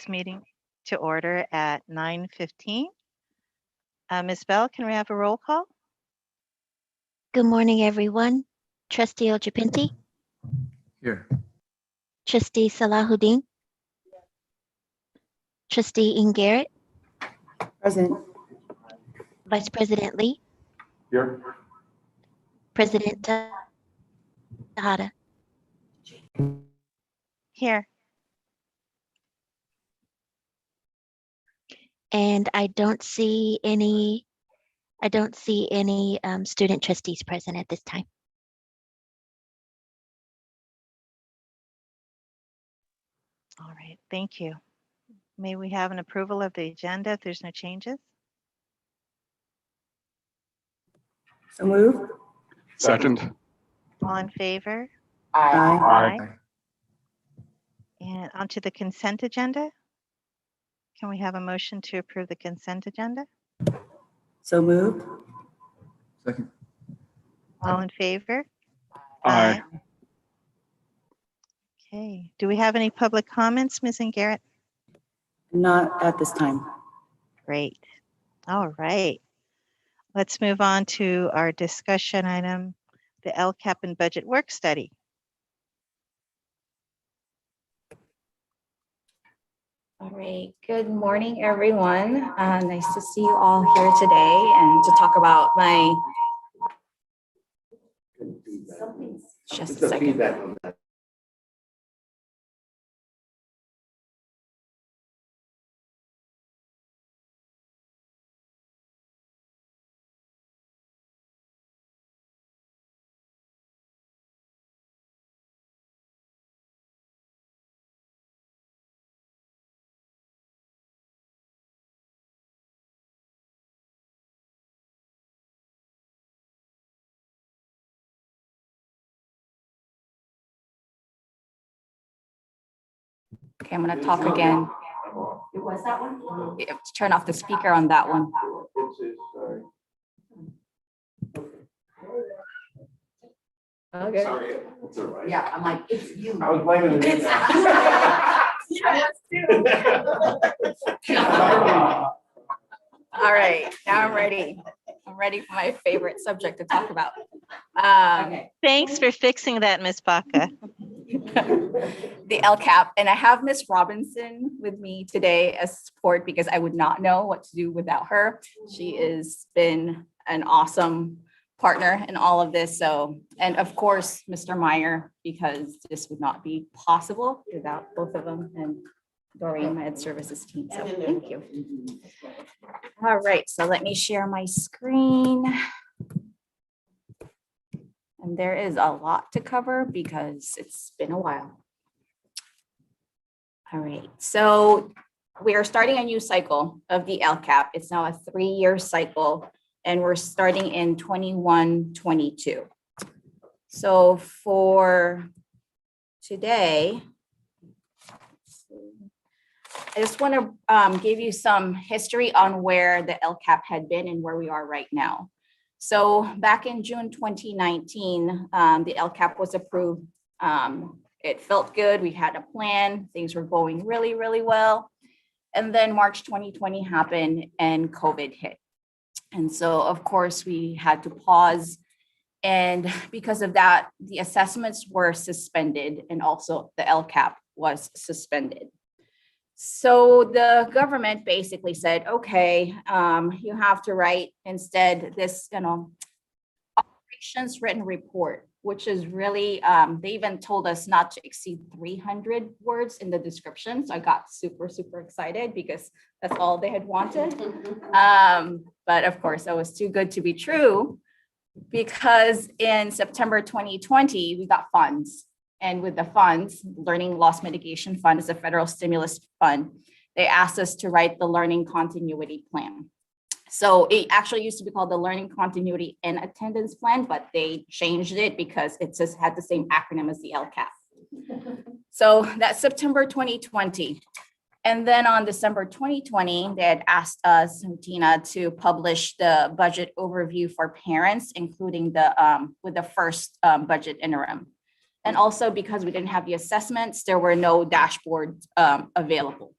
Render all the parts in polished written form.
this meeting to order at 9:15. Ms. Bell, can we have a roll call? Good morning, everyone. Trustee Ojapinti, Here. Trustee Salahuddin, Trustee Garrett, Present. Vice President Lee, Here. President Tejada. Here. And I don't see any student trustees present at this time. All right, thank you. May we have an approval of the agenda if there's no changes? So moved. Second. All in favor? Aye. Aye. And onto the consent agenda. Can we have a motion to approve the consent agenda? So moved. Second. All in favor? Aye. Okay, do we have any public comments, Ms. Garrett? Not at this time. Great. All right. Let's move on to our discussion item, the LCAP and budget work study. All right, good morning, everyone. Nice to see you all here today and to talk about my, just a second. Okay, I'm gonna talk again. Was that one? Turn off the speaker on that one. Okay. Sorry. It's all right. Yeah, I'm like, it's you. I was blaming the All right, now I'm ready. I'm ready for my favorite subject to talk about. Thanks for fixing that, Ms. Baca. The LCAP, and I have Miss Robinson with me today as support because I would not know what to do without her. She has been an awesome partner in all of this. So, and of course, Mr. Meyer, because this would not be possible without both of them, and Doreen, my Ed Services team. So thank you. All right, so let me share my screen. And there is a lot to cover because it's been a while. All right, so we are starting a new cycle of the LCAP. It's now a 3-year cycle, and we're starting in 21-22. So for today, I just want to give you some history on where the LCAP had been and where we are right now. So back in June 2019, the LCAP was approved. It felt good. We had a plan. Things were going really, really well. And then March 2020 happened and COVID hit. And so, of course, we had to pause. And because of that, the assessments were suspended, and also the LCAP was suspended. So the government basically said, okay, you have to write instead this, operations written report, which is really, they even told us not to exceed 300 words in the description. So I got super, super excited because that's all they had wanted. But of course, that was too good to be true, because in September 2020, we got funds. And with the funds, Learning Loss Mitigation Fund is a federal stimulus fund. They asked us to write the Learning Continuity Plan. So it actually used to be called the Learning Continuity and Attendance Plan, but they changed it because it just had the same acronym as the LCAP. So that's September 2020. And then on December 2020, they had asked us, Tina, to publish the budget overview for parents, including the with the first budget interim. And also because we didn't have the assessments, there were no dashboards available.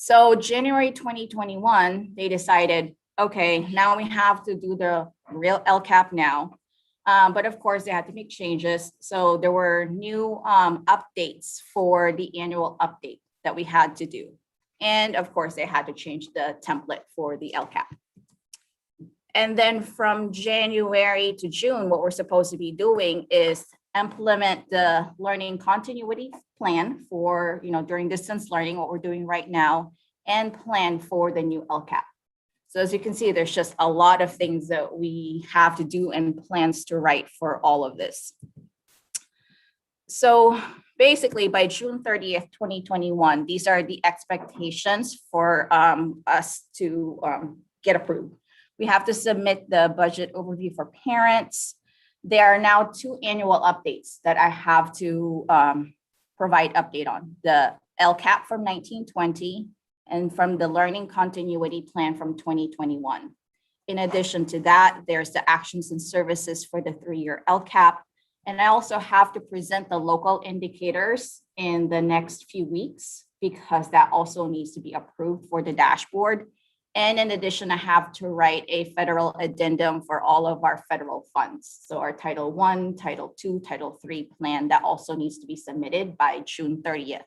So January 2021, they decided, okay, now we have to do the real LCAP now. But of course, they had to make changes. So there were new updates for the annual update that we had to do. And of course, they had to change the template for the LCAP. And then from January to June, what we're supposed to be doing is implement the learning continuity plan for, during distance learning, what we're doing right now, and plan for the new LCAP. So as you can see, there's just a lot of things that we have to do and plans to write for all of this. So basically by June 30th, 2021, these are the expectations for us to get approved. We have to submit the budget overview for parents. There are now 2 annual updates that I have to provide update on. The LCAP from 1920 and from the learning continuity plan from 2021. In addition to that, there's the actions and services for the 3-year LCAP. And I also have to present the local indicators in the next few weeks because that also needs to be approved for the dashboard. And in addition, I have to write a federal addendum for all of our federal funds. So our Title I, Title II, Title III plan that also needs to be submitted by June 30th.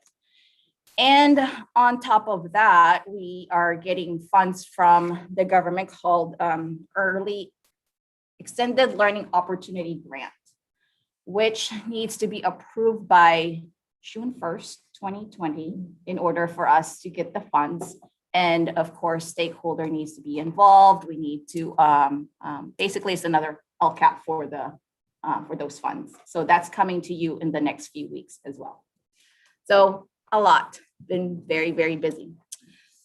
And on top of that, we are getting funds from the government called Early Extended Learning Opportunity Grant, which needs to be approved by June 1st, 2020, in order for us to get the funds. And of course, stakeholder needs to be involved. We need to, basically it's another LCAP for those funds. So that's coming to you in the next few weeks as well. So a lot, been very, very busy.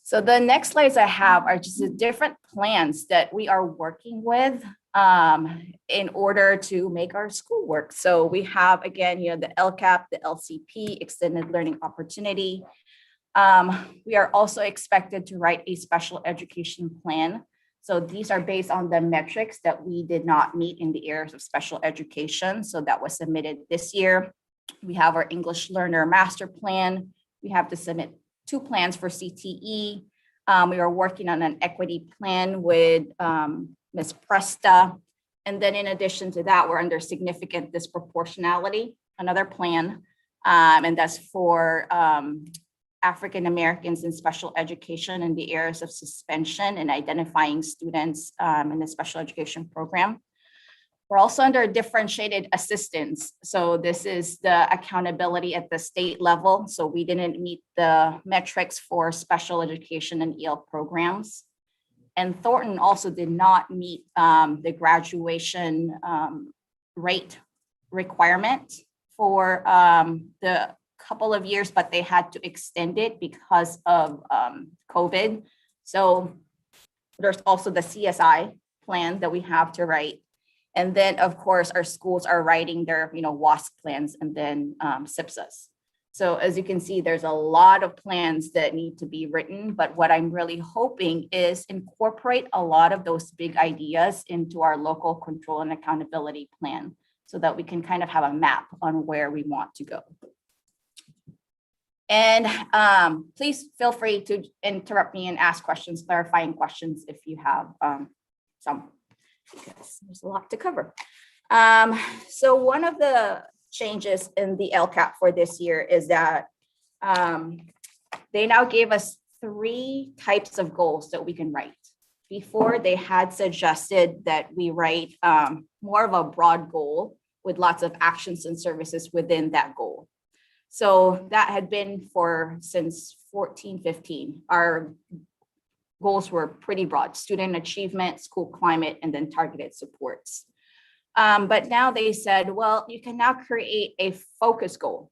So the next slides I have are just the different plans that we are working with in order to make our school work. So we have, again, the LCAP, the LCP, Extended Learning Opportunity. We are also expected to write a special education plan. So these are based on the metrics that we did not meet in the areas of special education. So that was submitted this year. We have our English Learner Master Plan. We have to submit 2 plans for CTE. We are working on an equity plan with Ms. Presta. And then in addition to that, we're under significant disproportionality, another plan. And that's for African Americans in special education in the areas of suspension and identifying students in the special education program. We're also under differentiated assistance. So this is the accountability at the state level. So we didn't meet the metrics for special education and EL programs. And Thornton also did not meet the graduation rate requirement for the couple of years, but they had to extend it because of COVID. So there's also the CSI plan that we have to write. And then, of course, our schools are writing their, WASC plans and then SIPSAs. So as you can see, there's a lot of plans that need to be written. But what I'm really hoping is incorporate a lot of those big ideas into our local control and accountability plan so that we can kind of have a map on where we want to go. And please feel free to interrupt me and ask questions, clarifying questions if you have some. Because there's a lot to cover. So one of the changes in the LCAP for this year is that they now gave us 3 types of goals that we can write. Before, they had suggested that we write more of a broad goal with lots of actions and services within that goal. So that had been since 14-15. Our goals were pretty broad: student achievement, school climate, and then targeted supports. But now they said, well, you can now create a focus goal.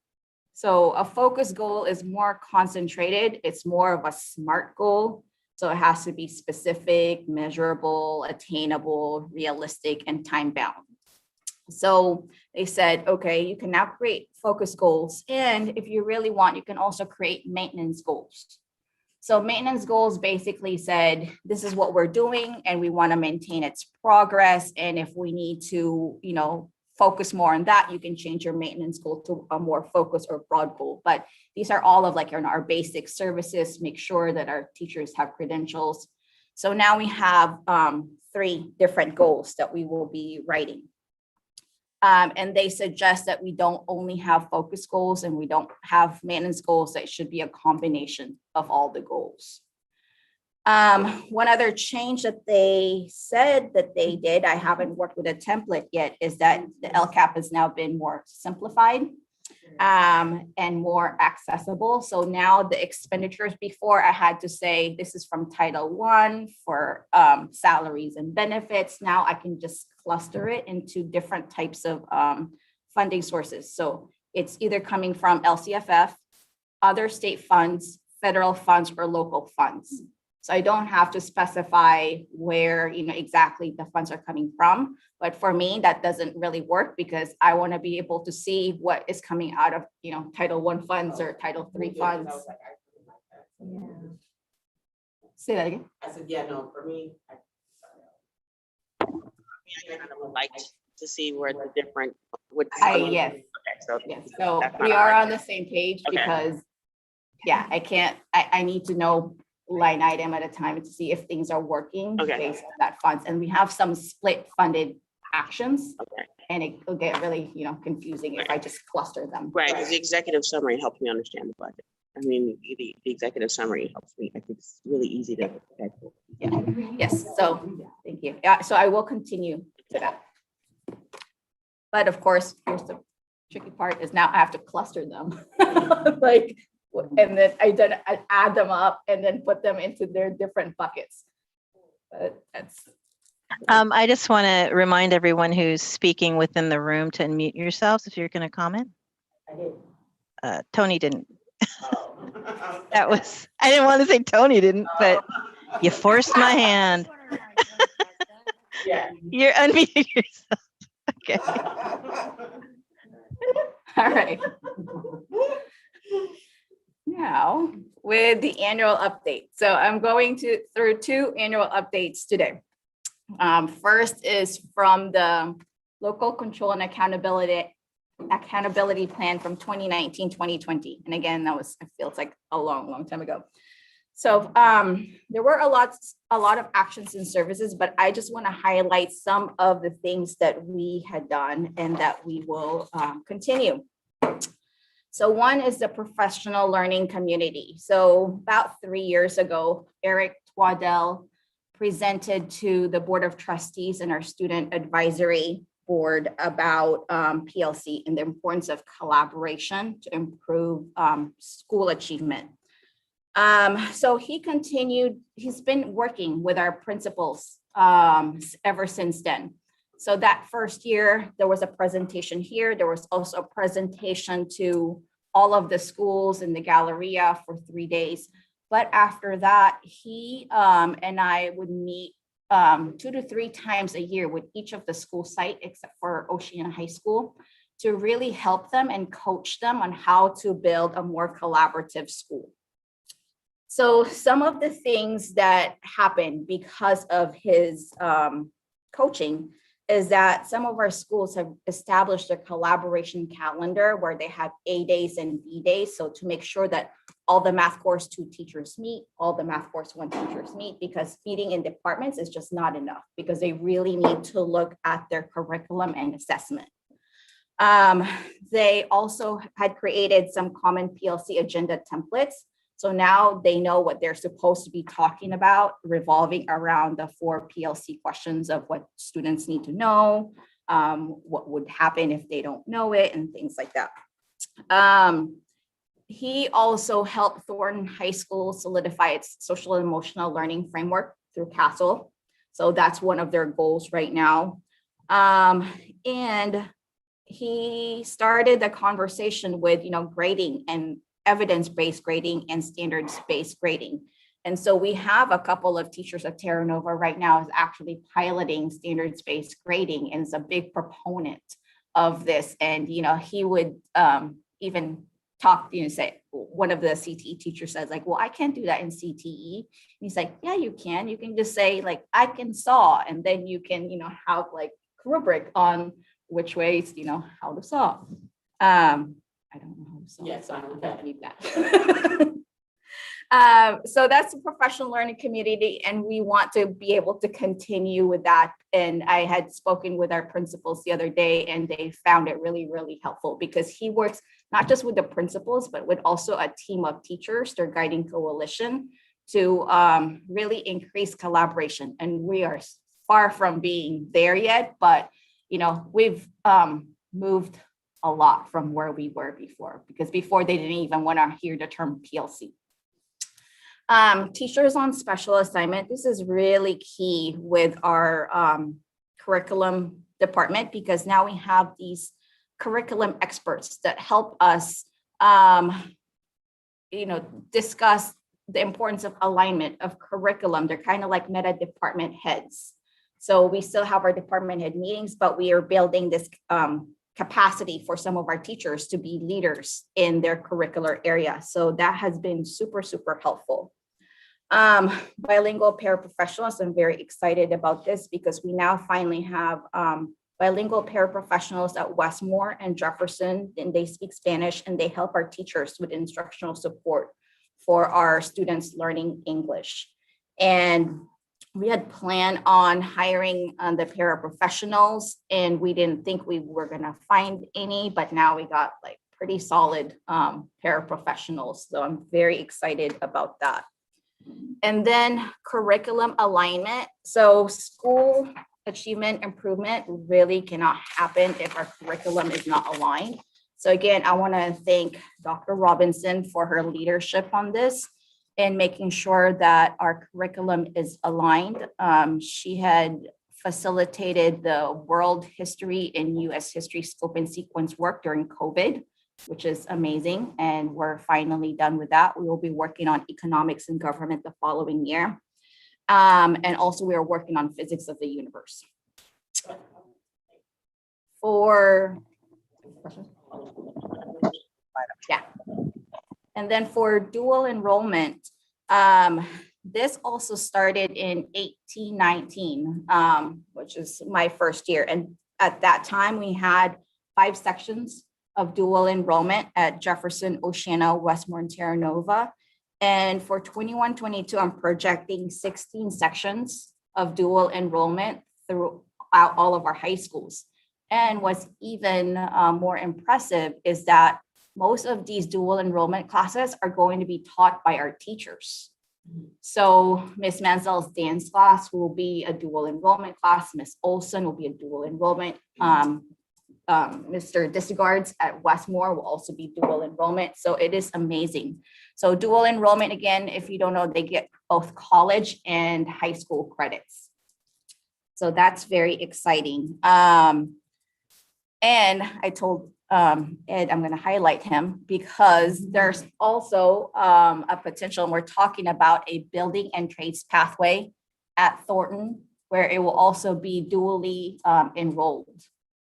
So a focus goal is more concentrated. It's more of a SMART goal. So it has to be specific, measurable, attainable, realistic, and time bound. So they said, okay, you can now create focus goals. And if you really want, you can also create maintenance goals. So maintenance goals basically said, this is what we're doing and we want to maintain its progress. And if we need to, focus more on that, you can change your maintenance goal to a more focused or broad goal. But these are all of like our basic services, make sure that our teachers have credentials. So now we have 3 different goals that we will be writing. And they suggest that we don't only have focus goals and we don't have maintenance goals, that it should be a combination of all the goals. One other change that they said that they did, I haven't worked with a template yet, is that the LCAP has now been more simplified and more accessible. So now the expenditures, before I had to say this is from Title I for salaries and benefits. Now I can just cluster it into different types of funding sources. So it's either coming from LCFF, other state funds, federal funds, or local funds. So I don't have to specify where, exactly the funds are coming from. But for me, that doesn't really work because I want to be able to see what is coming out of, Title I funds or Title III funds. Say that again. I said, yeah, no, for me. I kind of would like to see where the different. Yes. Okay, so Yes. So that's we not are hard. on the same page Okay. because, I need to know line item at a time to see if things are working Okay. based on that funds. And we have some split funded actions, Okay. and it will get really, confusing if I just cluster them. Right, because the executive summary helps me understand the budget. I mean, the executive summary helps me. I think it's really easy to. Yeah. Yes. So thank you. Yeah. So I will continue to that. But of course, here's the tricky part is now I have to cluster them. And then I add them up and then put them into their different buckets. But that's. I just want to remind everyone who's speaking within the room to unmute yourselves if you're going to comment. I did. Tony didn't. Oh. I didn't want to say Tony didn't, but you forced my hand. Yeah. You're unmuting yourself. Okay. All right. Now, with the annual update. So I'm going through 2 annual updates today. First is from the Local Control and Accountability Plan from 2019-2020. And again, it feels like a long time ago. So there were a lot of actions and services, but I just want to highlight some of the things that we had done and that we will continue. So one is the professional learning community. So about 3 years ago, Eric Twaddell presented to the Board of Trustees and our Student Advisory Board about PLC and the importance of collaboration to improve school achievement. So he's been working with our principals ever since then. So that first year, there was a presentation here. There was also a presentation to all of the schools in the Galleria for 3 days. But after that, he and I would meet 2 to 3 times a year with each of the school site, except for Oceana High School, to really help them and coach them on how to build a more collaborative school. So some of the things that happened because of his coaching is that some of our schools have established a collaboration calendar where they have A days and B days. So to make sure that all the Math Course 2 teachers meet, all the Math Course 1 teachers meet, because meeting in departments is just not enough because they really need to look at their curriculum and assessment. They also had created some common PLC agenda templates. So now they know what they're supposed to be talking about, revolving around the 4 PLC questions of what students need to know, what would happen if they don't know it, and things like that. He also helped Thornton High School solidify its social and emotional learning framework through CASEL. So that's one of their goals right now. And he started the conversation with, grading and evidence-based grading and standards-based grading. And so we have a couple of teachers at Terra Nova right now is actually piloting standards-based grading and is a big proponent of this. And, he would even talk, say, one of the CTE teachers says like, well, I can't do that in CTE. And he's like, yeah, you can. You can just say like, I can saw, and then you can, have like rubric on which ways, how to solve. I don't know how to solve. Yes, so I know don't need that. So that's the professional learning community, and we want to be able to continue with that. And I had spoken with our principals the other day, and they found it really, really helpful because he works not just with the principals, but with also a team of teachers, their guiding coalition, to really increase collaboration. And we are far from being there yet, but we've moved a lot from where we were before, because before they didn't even want to hear the term PLC. Teachers on special assignment. This is really key with our curriculum department, because now we have these curriculum experts that help us, discuss the importance of alignment of curriculum. They're kind of like meta department heads. So we still have our department head meetings, but we are building this capacity for some of our teachers to be leaders in their curricular area. So that has been super, super helpful. Bilingual paraprofessionals, I'm very excited about this because we now finally have bilingual paraprofessionals at Westmore and Jefferson, and they speak Spanish and they help our teachers with instructional support for our students learning English. And we had planned on hiring the paraprofessionals, and we didn't think we were going to find any, but now we got like pretty solid paraprofessionals. So I'm very excited about that. And then curriculum alignment. So school achievement improvement really cannot happen if our curriculum is not aligned. So again, I want to thank Dr. Robinson for her leadership on this and making sure that our curriculum is aligned. She had facilitated the world history and US history scope and sequence work during COVID, which is amazing. And we're finally done with that. We will be working on economics and government the following year. And also we are working on physics of the universe. And then for dual enrollment, this also started in 1819, which is my first year. And at that time, we had 5 sections of dual enrollment at Jefferson, Oceana, Westmore, and Terra Nova. And for 21-22, I'm projecting 16 sections of dual enrollment throughout all of our high schools. And what's even more impressive is that most of these dual enrollment classes are going to be taught by our teachers. So Miss Mansell's dance class will be a dual enrollment class. Miss Olson will be a dual enrollment. Mr. Disregard's at Westmore will also be dual enrollment. So it is amazing. So dual enrollment, again, if you don't know, they get both college and high school credits. So that's very exciting. And I told Ed, I'm going to highlight him because there's also a potential, and we're talking about a building and trades pathway at Thornton, where it will also be dually enrolled.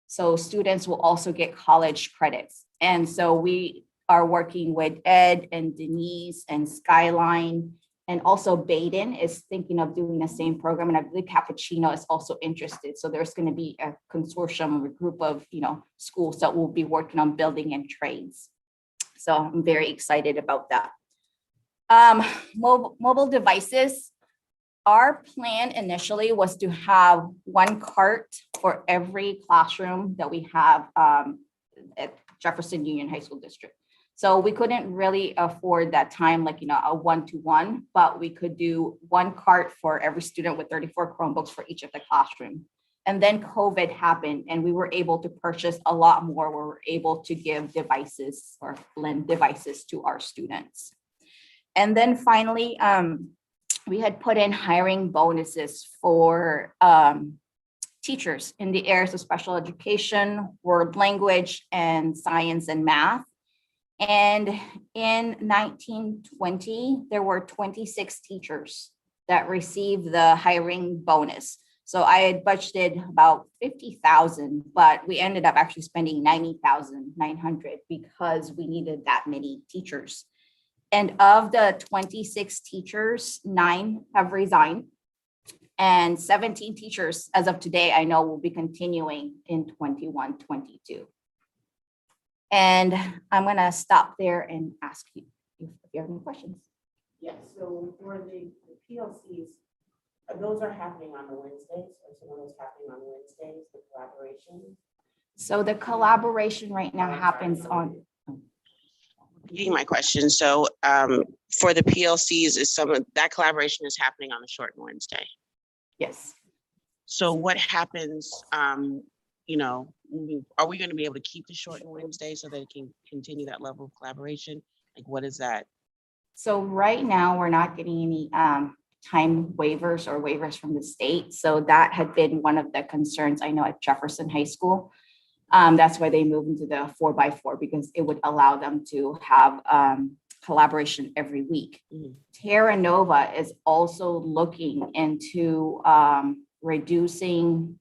So students will also get college credits. And so we are working with Ed and Denise and Skyline, and also Baden is thinking of doing the same program. And I believe Cappuccino is also interested. So there's going to be a consortium, a group of, schools that will be working on building and trades. So I'm very excited about that. Mobile devices. Our plan initially was to have 1 cart for every classroom that we have at Jefferson Union High School District. So we couldn't really afford that time, like, a 1-to-1, but we could do 1 cart for every student with 34 Chromebooks for each of the classroom. And then COVID happened and we were able to purchase a lot more. We were able to give devices or lend devices to our students. And then finally, we had put in hiring bonuses for teachers in the areas of special education, world language, and science and math. And in 1920, there were 26 teachers that received the hiring bonus. So I had budgeted about 50,000, but we ended up actually spending 90,900 because we needed that many teachers. And of the 26 teachers, 9 have resigned. And 17 teachers, as of today, I know will be continuing in 21-22. And I'm gonna stop there and ask you if you have any questions. Yes, so for the PLCs, those are happening on the Wednesdays, or some of those happening on Wednesdays, the collaboration? So the collaboration right now happens on, Repeating my question. So for the PLCs, is some of that collaboration is happening on a shortened Wednesday? yes. So what happens, you know, are we going to be able to keep the shortened Wednesday so that it can continue that level of collaboration? Like, what is that? So right now, we're not getting any time waivers or waivers from the state. So that had been one of the concerns I know at Jefferson High School. That's why they moved into the 4x4 because it would allow them to have collaboration every week. Terra Nova is also looking into reducing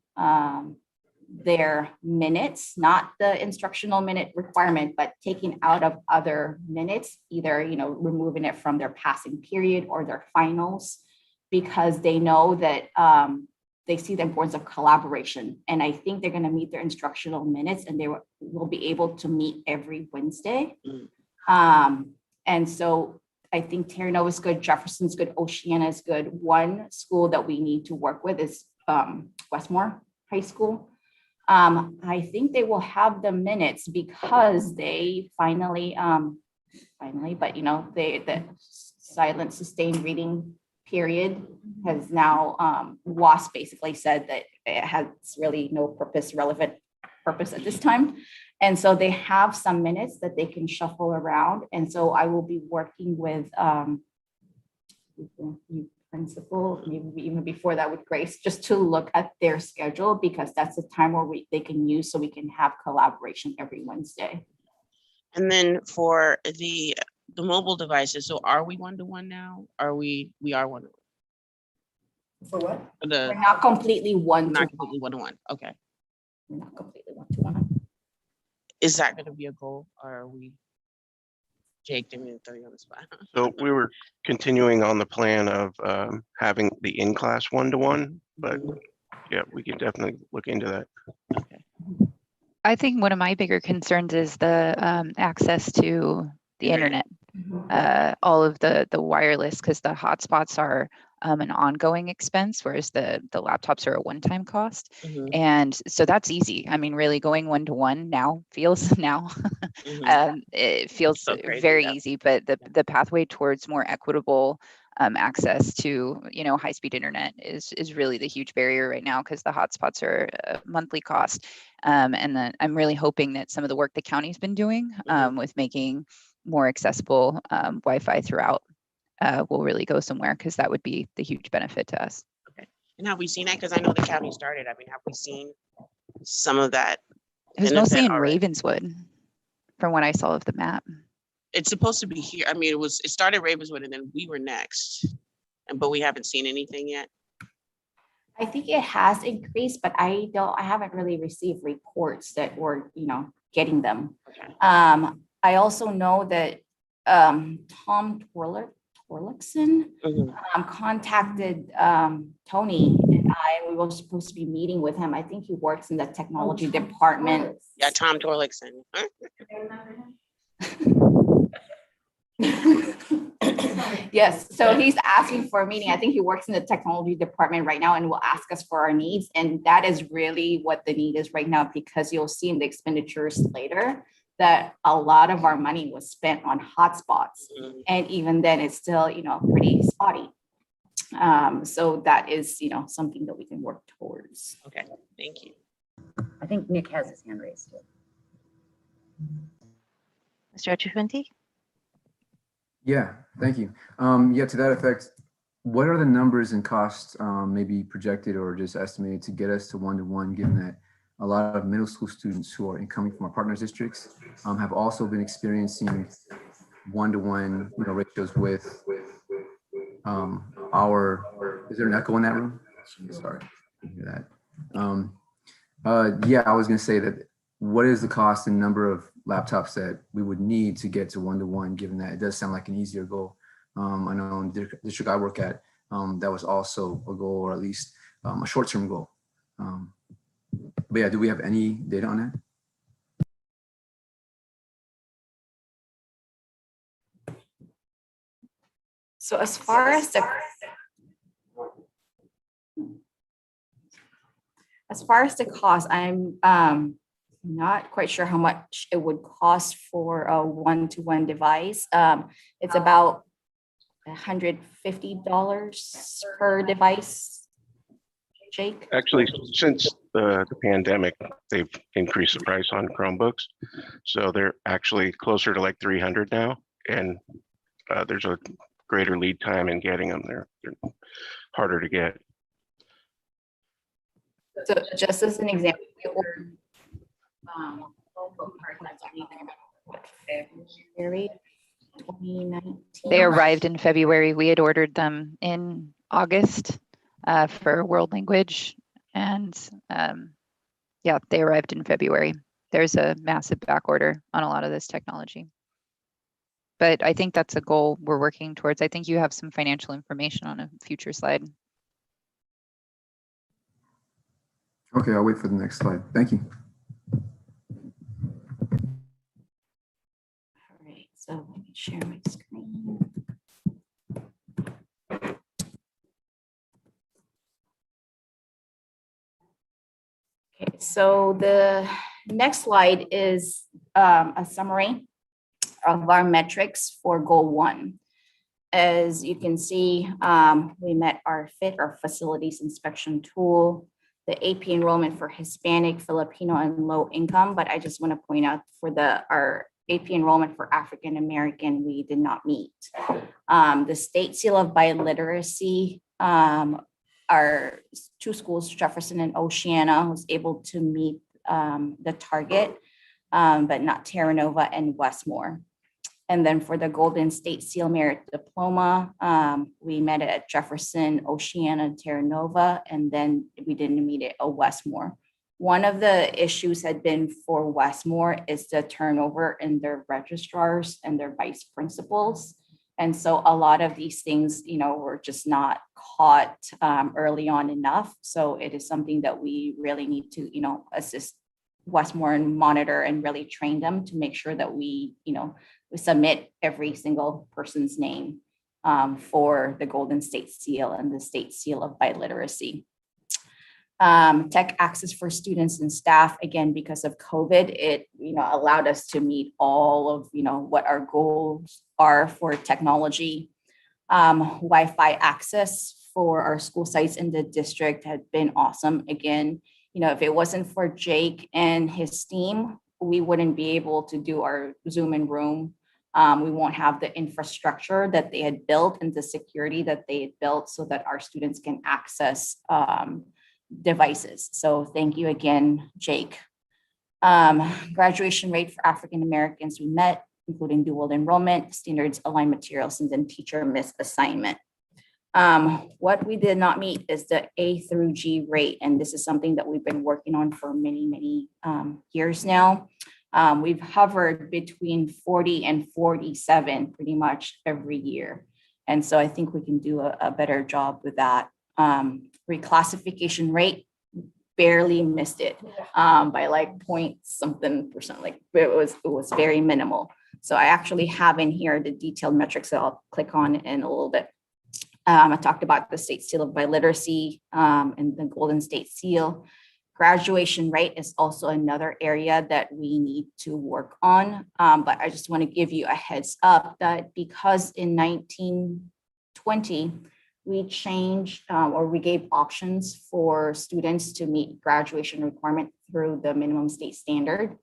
their minutes, not the instructional minute requirement, but taking out of other minutes, either, you know, removing it from their passing period or their finals, because they know that they see the importance of collaboration. And I think they're going to meet their instructional minutes and they will be able to meet every Wednesday. And so I think Terra Nova is good, Jefferson's good, Oceana is good. One school that we need to work with is Westmore High School. I think they will have the minutes because they finally, but you know, the silent sustained reading period has now, WASP basically said that it has really no relevant purpose at this time. And so they have some minutes that they can shuffle around. And so I will be working with principal, maybe even before that with Grace, just to look at their schedule, because that's the time where they can use so we can have collaboration every Wednesday. And then for the mobile devices, so are we one-to-one now? We are one-to-one? For what? We're not completely one-to-one. Not completely one-to-one, okay. We're not completely one-to-one. Is that gonna be a goal, or are we? Jake, didn't mean to throw you on the spot. So we were continuing on the plan of having the in-class one-to-one, but yeah, we can definitely look into that. Okay. I think one of my bigger concerns is the access to the internet, all of the wireless, because the hotspots are an ongoing expense, whereas the laptops are a one-time cost. And so that's easy. I mean, really going one-to-one now feels it feels So crazy, very yeah. easy, but the pathway towards more equitable access to, you know, high-speed internet is really the huge barrier right now, because the hotspots are a monthly cost. And then I'm really hoping that some of the work the county's been doing with making more accessible Wi-Fi throughout will really go somewhere, because that would be the huge benefit to us. Okay. And have we seen that? Because I know the county started. I mean, have we seen some of that? It was mostly benefit in already? Ravenswood, from what I saw of the map. It's supposed to be here. I mean, it started Ravenswood and then we were next, but we haven't seen anything yet. I think it has increased, but I haven't really received reports that we're, you know, getting them. Okay. I also know that Tom Torlickson contacted Tony and we were supposed to be meeting with him. I think he works in the technology department. Yeah, Tom Torlickson. Yes, so he's asking for a meeting. I think he works in the technology department right now and will ask us for our needs. And that is really what the need is right now, because you'll see in the expenditures later that a lot of our money was spent on hotspots. And even then it's still, you know, pretty spotty. So that is, you know, something that we can work towards. Okay, thank you. I think Nick has his hand raised. Mr. Ochufenty? Yeah, thank you. Yeah, to that effect, what are the numbers and costs maybe projected or just estimated to get us to one-to-one, given that a lot of middle school students who are incoming from our partners districts have also been experiencing one-to-one, you know, ratios with is there an echo in that room? Sorry, I can hear that. Yeah, I was gonna say that what is the cost and number of laptops that we would need to get to one-to-one, given that it does sound like an easier goal. I know in the district I work at, that was also a goal, or at least a short-term goal. But yeah, do we have any data on that? So as far as the cost, I'm not quite sure how much it would cost for a one-to-one device. It's about $150 per device. Jake? Actually, since the pandemic, they've increased the price on Chromebooks. So they're actually closer to like 300 now. And there's a greater lead time in getting them. They're harder to get. So just as an example, we ordered February 2019. They arrived in February. We had ordered them in August for world language. And yeah, they arrived in February. There's a massive back order on a lot of this technology. But I think that's a goal we're working towards. I think you have some financial information on a future slide. Okay, I'll wait for the next slide. Thank you. All right, so let me share my screen. Okay, so the next slide is a summary of our metrics for goal 1. As you can see, we met our FIT, our facilities inspection tool, the AP enrollment for Hispanic, Filipino, and low income. But I just want to point out for our AP enrollment for African American, we did not meet. The state seal of biliteracy, our 2 schools, Jefferson and Oceana, was able to meet the target, but not Terra Nova and Westmore. And then for the Golden State Seal Merit Diploma, we met it at Jefferson, Oceana, and Terra Nova, and then we didn't meet it at Westmore. One of the issues had been for Westmore is the turnover in their registrars and their vice principals. And so a lot of these things, were just not caught early on enough. So it is something that we really need to, assist Westmore and monitor and really train them to make sure that we submit every single person's name for the Golden State Seal and the State Seal of Biliteracy. Tech access for students and staff, again, because of COVID, it allowed us to meet all of what our goals are for technology. Wi-Fi access for our school sites in the district had been awesome. Again, if it wasn't for Jake and his team, we wouldn't be able to do our Zoom in room. We won't have the infrastructure that they had built and the security that they had built so that our students can access devices. So thank you again, Jake. Graduation rate for African Americans we met, including dual enrollment, standards aligned materials, and then teacher misassignment. What we did not meet is the A through G rate, and this is something that we've been working on for many years now. We've hovered between 40 and 47 pretty much every year. And so I think we can do a better job with that. Reclassification rate, barely missed it by like point something percent, like it was very minimal. So I actually have in here the detailed metrics that I'll click on in a little bit. I talked about the State Seal of Biliteracy and the Golden State Seal. Graduation rate is also another area that we need to work on. But I just want to give you a heads up that because in 1920, we changed or we gave options for students to meet graduation requirement through the minimum state standard,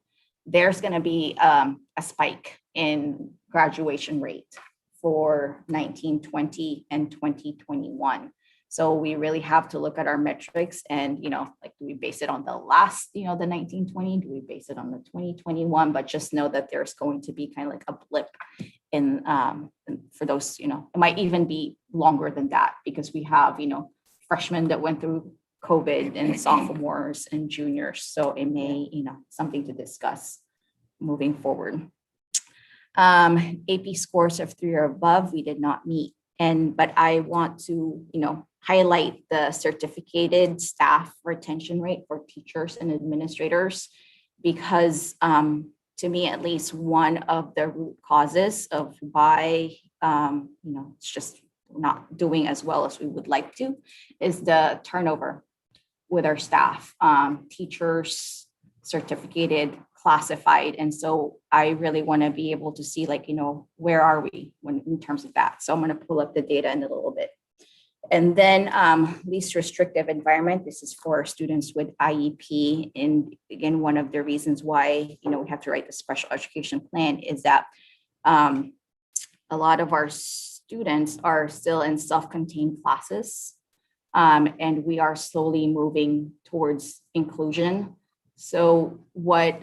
there's going to be a spike in graduation rate for 1920 and 2021. So we really have to look at our metrics and, like, do we base it on the last, the 1920? Do we base it on the 2021? But just know that there's going to be kind of like a blip in for those, it might even be longer than that because we have, freshmen that went through COVID and sophomores and juniors. So it may, something to discuss moving forward. AP scores of 3 or above, we did not meet but I want to, highlight the certificated staff retention rate for teachers and administrators, because to me, at least, one of the root causes of why, it's just not doing as well as we would like to is the turnover with our staff, teachers, certificated, classified. And so I really want to be able to see, where are we in terms of that? So I'm going to pull up the data in a little bit. And then least restrictive environment. This is for students with IEP. And again, one of the reasons why, we have to write the special education plan is that a lot of our students are still in self-contained classes. And we are slowly moving towards inclusion. So what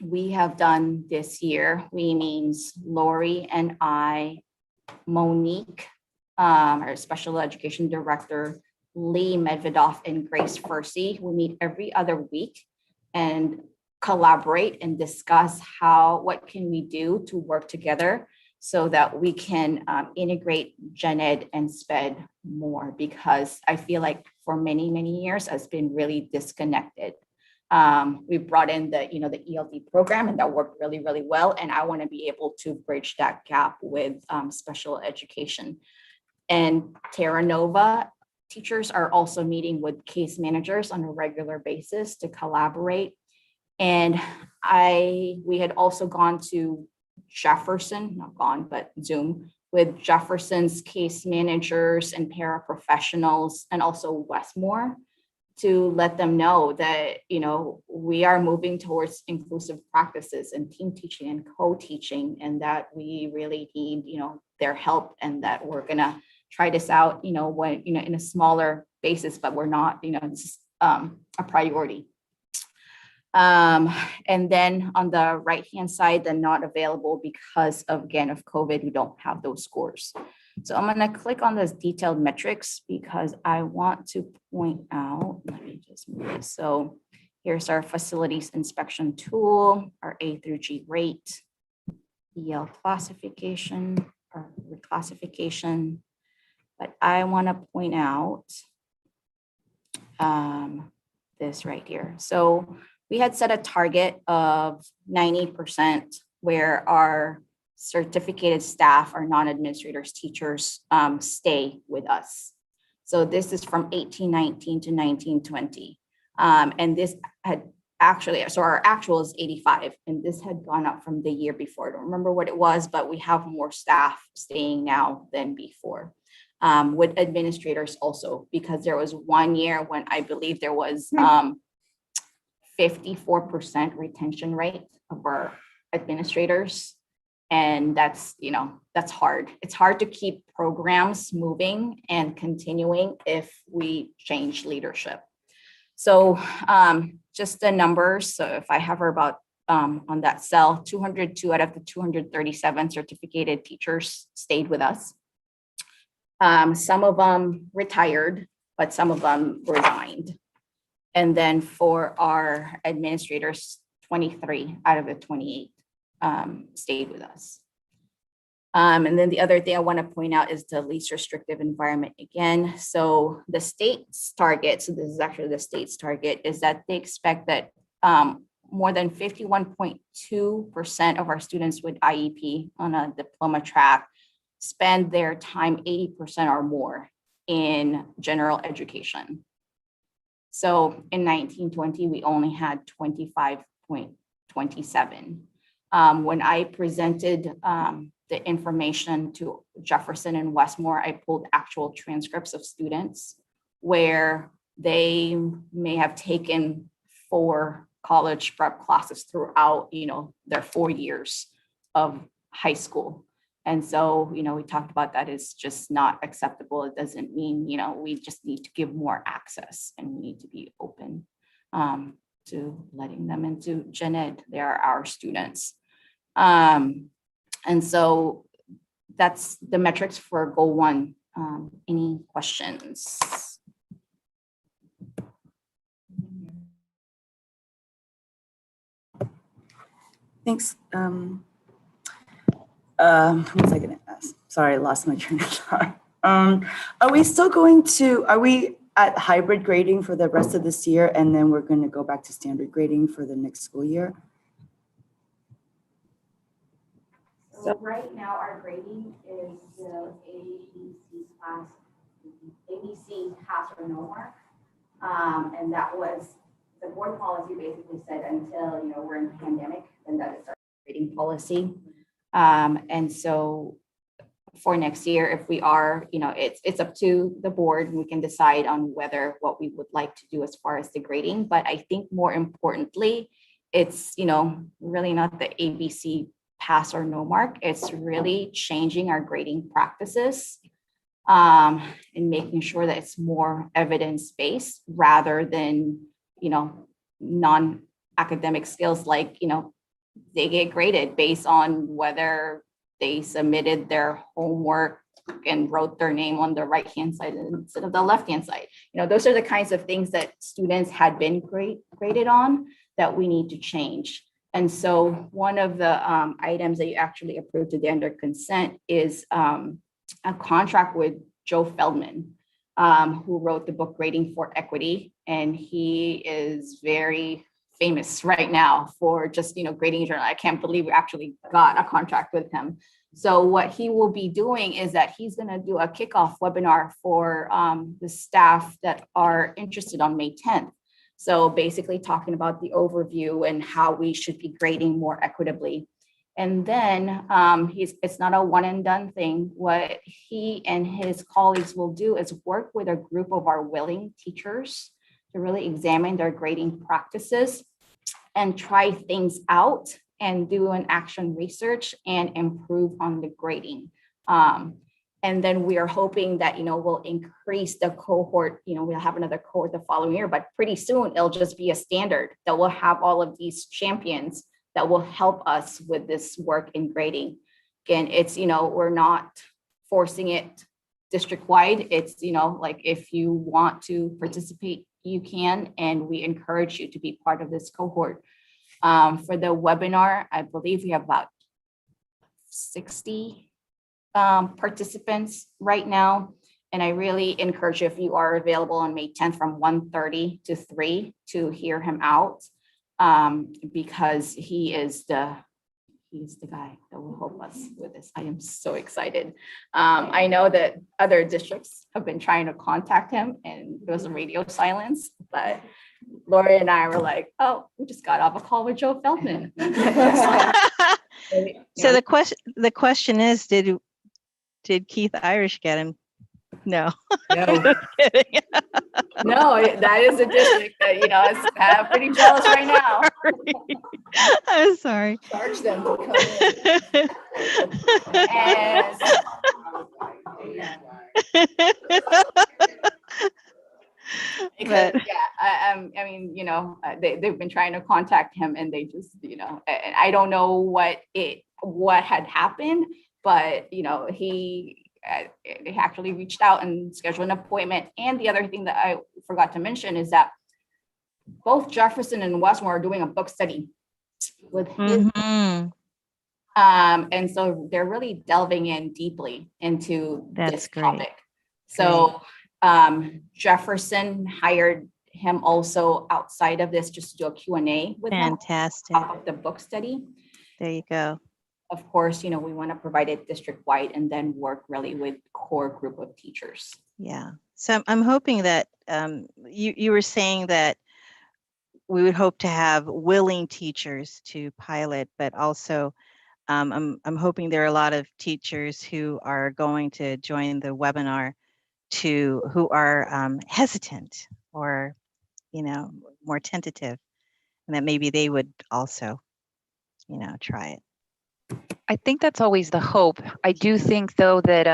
we have done this year, we means Lori and I, Monique, our special education director, Lee Medvedoff, and Grace Fursey. We meet every other week and collaborate and discuss what can we do to work together so that we can integrate gen ed and SPED more, because I feel like for many, many years has been really disconnected. We brought in the ELD program, and that worked really, really well. And I want to be able to bridge that gap with special education. And Terra Nova teachers are also meeting with case managers on a regular basis to collaborate. And we had also gone to Jefferson, not gone, but Zoom with Jefferson's case managers and paraprofessionals, and also Westmore, to let them know that, we are moving towards inclusive practices and team teaching and co-teaching, and that we really need, their help, and that we're gonna try this out, when, in a smaller basis, but we're not, it's a priority. And then on the right-hand side, the not available because of COVID, we don't have those scores. So I'm going to click on those detailed metrics because I want to point out, let me just move this. So here's our facilities inspection tool, our A through G rate, EL classification or reclassification. But I want to point out this right here. So we had set a target of 90% where our certificated staff, our non-administrators, teachers stay with us. So this is from 1819 to 1920. And this had actually, so our actual is 85, and this had gone up from the year before. I don't remember what it was, but we have more staff staying now than before. With administrators also, because there was one year when I believe there was 54% retention rate of our administrators. And that's, that's hard. It's hard to keep programs moving and continuing if we change leadership. So just the numbers. So if I hover about on that cell, 202 out of the 237 certificated teachers stayed with us. Some of them retired, but some of them resigned. And then for our administrators, 23 out of the 28 stayed with us. And then the other thing I want to point out is the least restrictive environment again. So the state's target, so this is actually the state's target, is that they expect that more than 51.2% of our students with IEP on a diploma track spend their time 80% or more in general education. So in 1920, we only had 25.27. When I presented the information to Jefferson and Westmore, I pulled actual transcripts of students where they may have taken 4 college prep classes throughout, their 4 years of high school. And so, we talked about that is just not acceptable. It doesn't mean, we just need to give more access, and we need to be open to letting them into gen ed. They are our students. And so that's the metrics for goal 1. Any questions? Thanks. What was I going to ask? Sorry, I lost my train of thought. Are we still going to, are we at hybrid grading for the rest of this year, and then we're going to go back to standard grading for the next school year? So right now, our grading is the ABC class, ABC pass or no mark. And that was, the board policy basically said until, we're in pandemic, then that is our grading policy. And so for next year, if we are, it's up to the board, we can decide on what we would like to do as far as the grading. But I think more importantly, it's, really not the ABC pass or no mark. It's really changing our grading practices and making sure that it's more evidence-based rather than, non-academic skills like, they get graded based on whether they submitted their homework and wrote their name on the right-hand side instead of the left-hand side. Those are the kinds of things that students had been graded on that we need to change. And so one of the items that you actually approved today under consent is a contract with Joe Feldman, who wrote the book Grading for Equity. And he is very famous right now for just, grading journal. I can't believe we actually got a contract with him. So what he will be doing is that he's going to do a kickoff webinar for the staff that are interested on May 10th. So basically talking about the overview and how we should be grading more equitably. And then it's not a one and done thing. What he and his colleagues will do is work with a group of our willing teachers to really examine their grading practices and try things out and do an action research and improve on the grading. And then we are hoping that, we'll increase the cohort, we'll have another cohort the following year, but pretty soon it'll just be a standard that will have all of these champions that will help us with this work in grading. Again, it's, we're not forcing it district-wide. It's, like if you want to participate, you can, and we encourage you to be part of this cohort. For the webinar, I believe we have about 60 participants right now. And I really encourage you, if you are available on May 10th from 1:30 to 3 to hear him out, because he's the guy that will help us with this. I am so excited. I know that other districts have been trying to contact him and there was a radio silence, but Lori and I were like, oh, we just got off a call with Joe Feldman. So the question is, did Keith Irish get him? No. No. Just kidding. No, that is a district that, is pretty jealous right now. I'm sorry. Charge them to come in. Because, they've been trying to contact him and they just, and I don't know what had happened, but, he actually reached out and scheduled an appointment. And the other thing that I forgot to mention is that both Jefferson and Westmore are doing a book study with his. Mm-hmm. And so they're really delving in deeply into this topic. So Jefferson hired him also outside of this just to do a Q&A with him. Fantastic. Of the book study. There you go. Of course, we want to provide it district-wide and then work really with core group of teachers. Yeah. So I'm hoping that you were saying that we would hope to have willing teachers to pilot, but also I'm hoping there are a lot of teachers who are going to join the webinar who are hesitant or, more tentative, and that maybe they would also, try it. I think that's always the hope. I do think, though, that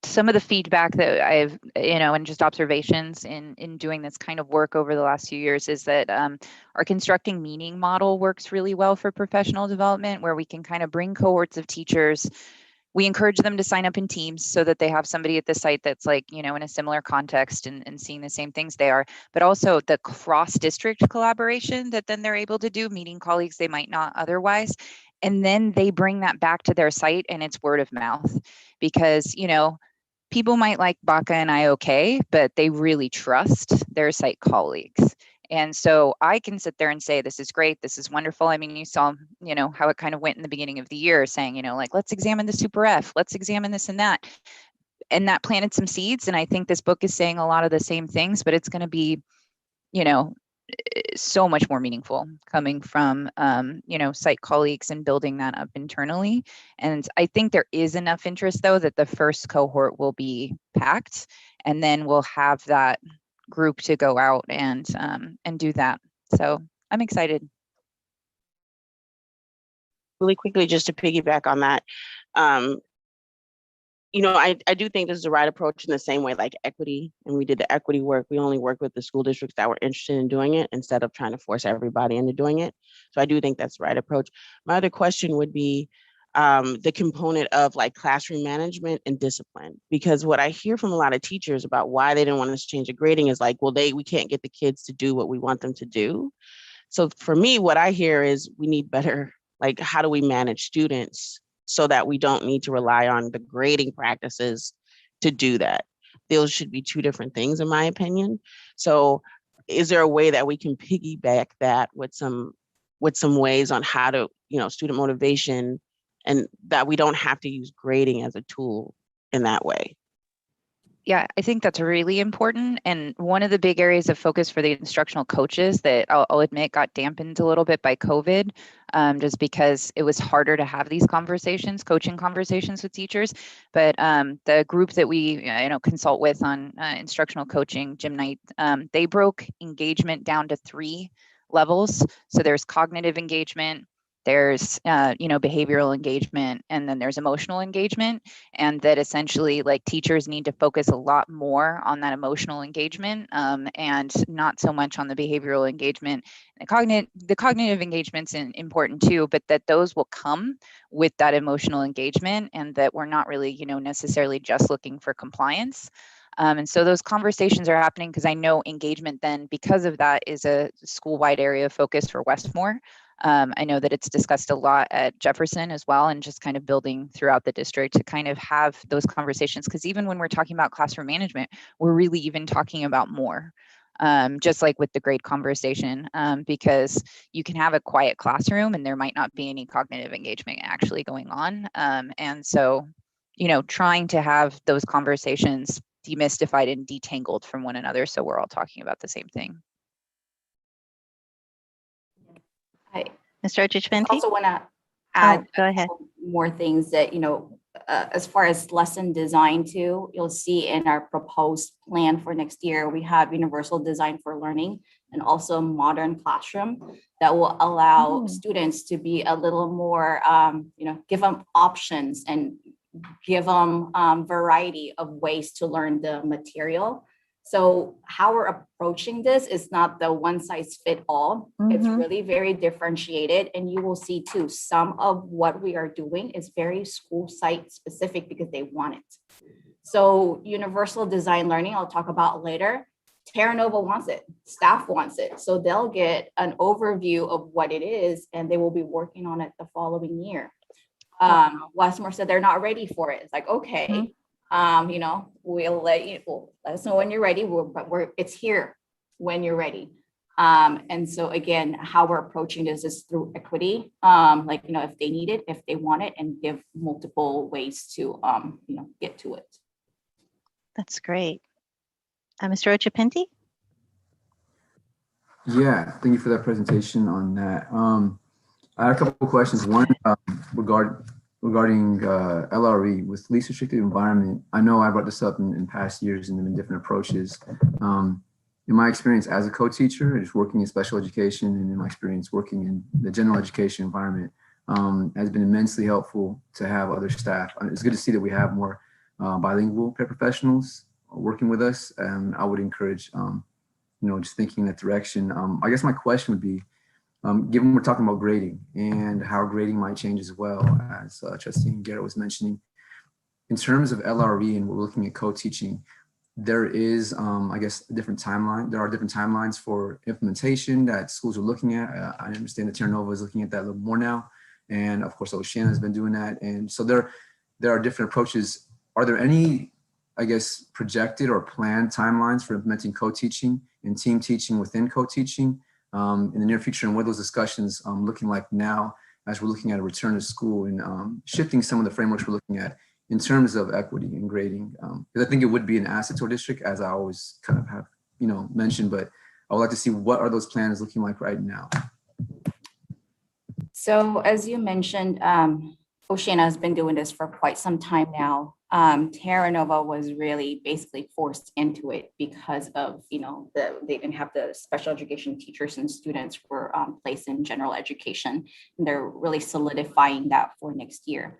some of the feedback that I've, and just observations in doing this kind of work over the last few years is that our constructing meaning model works really well for professional development, where we can kind of bring cohorts of teachers. We encourage them to sign up in teams so that they have somebody at the site that's like, in a similar context and seeing the same things they are, but also the cross-district collaboration that then they're able to do, meeting colleagues they might not otherwise. And then they bring that back to their site and it's word of mouth because, you know, people might like Baca and IOK, but they really trust their site colleagues. And so I can sit there and say, this is great, this is wonderful. I mean, you saw, you know, how it kind of went in the beginning of the year saying, you know, like, let's examine the Super F, let's examine this and that. And that planted some seeds. And I think this book is saying a lot of the same things, but it's going to be, you know, so much more meaningful coming from, you know, site colleagues and building that up internally. And I think there is enough interest, though, that the first cohort will be packed, and then we'll have that group to go out and do that. So I'm excited. Really quickly, just to piggyback on that, you know, I do think this is the right approach in the same way like equity. And we did the equity work. We only worked with the school districts that were interested in doing it instead of trying to force everybody into doing it. So I do think that's the right approach. My other question would be the component of like classroom management and discipline, because what I hear from a lot of teachers about why they didn't want us to change the grading is like, well, we can't get the kids to do what we want them to do. So for me, what I hear is we need better, like, how do we manage students so that we don't need to rely on the grading practices to do that? Those should be two different things, in my opinion. So is there a way that we can piggyback that with some ways on how to, you know, student motivation, and that we don't have to use grading as a tool in that way? Yeah, I think that's really important. And one of the big areas of focus for the instructional coaches that I'll admit got dampened a little bit by COVID, just because it was harder to have these conversations, coaching conversations with teachers. But the group that we consult with on instructional coaching, Jim Knight, they broke engagement down to 3 levels. So there's cognitive engagement, there's behavioral engagement, and then there's emotional engagement. And that essentially, like, teachers need to focus a lot more on that emotional engagement and not so much on the behavioral engagement. The cognitive engagement's important too, but that those will come with that emotional engagement, and that we're not really necessarily just looking for compliance. And so those conversations are happening because I know engagement then, because of that, is a school-wide area of focus for Westmore. I know that it's discussed a lot at Jefferson as well, and just kind of building throughout the district to kind of have those conversations. Because even when we're talking about classroom management, we're really even talking about more, just like with the grade conversation, because you can have a quiet classroom and there might not be any cognitive engagement actually going on. And so, trying to have those conversations demystified and detangled from one another, so we're all talking about the same thing. Mr. Ochechventi? I also want to add go ahead. more things that, as far as lesson design too, you'll see in our proposed plan for next year, we have universal design for learning and also modern classroom that will allow students to be a little more, give them options and give them variety of ways to learn the material. So how we're approaching this is not the one size fit all. It's really very differentiated. And you will see too, some of what we are doing is very school site specific because they want it. So universal design learning, I'll talk about later. Terra Nova wants it, staff wants it. So they'll get an overview of what it is and they will be working on it the following year. Westmore said they're not ready for it. It's like, okay. We'll let us know when you're ready. It's here when you're ready. And so again, how we're approaching this is through equity. If they need it, if they want it, and give multiple ways to, get to it. That's great. Mr. Ochechventi? Yeah, thank you for that presentation on that. I had a couple of questions. One, regarding LRE with least restricted environment. I know I brought this up in past years and in different approaches. In my experience as a co-teacher, just working in special education, and in my experience working in the general education environment, has been immensely helpful to have other staff. It's good to see that we have more bilingual paraprofessionals working with us, and I would encourage, just thinking in that direction. I guess my question would be, given we're talking about grading and how grading might change as well, as Trustee Garrett was mentioning, in terms of LRE and we're looking at co-teaching, there is, I guess, a different timeline. There are different timelines for implementation that schools are looking at. I understand that Terra Nova is looking at that a little more now. and of course, Oceana has been doing that. And so there are different approaches. Are there any, I guess, projected or planned timelines for implementing co-teaching and team teaching within co-teaching in the near future? And what are those discussions looking like now as we're looking at a return to school and shifting some of the frameworks we're looking at in terms of equity and grading? Because I think it would be an asset to our district, as I always kind of have, mentioned, but I would like to see what are those plans looking like right now. So as you mentioned, Oceana has been doing this for quite some time now. Terra Nova was really basically forced into it because of, they didn't have the special education teachers and students were placed in general education. And they're really solidifying that for next year.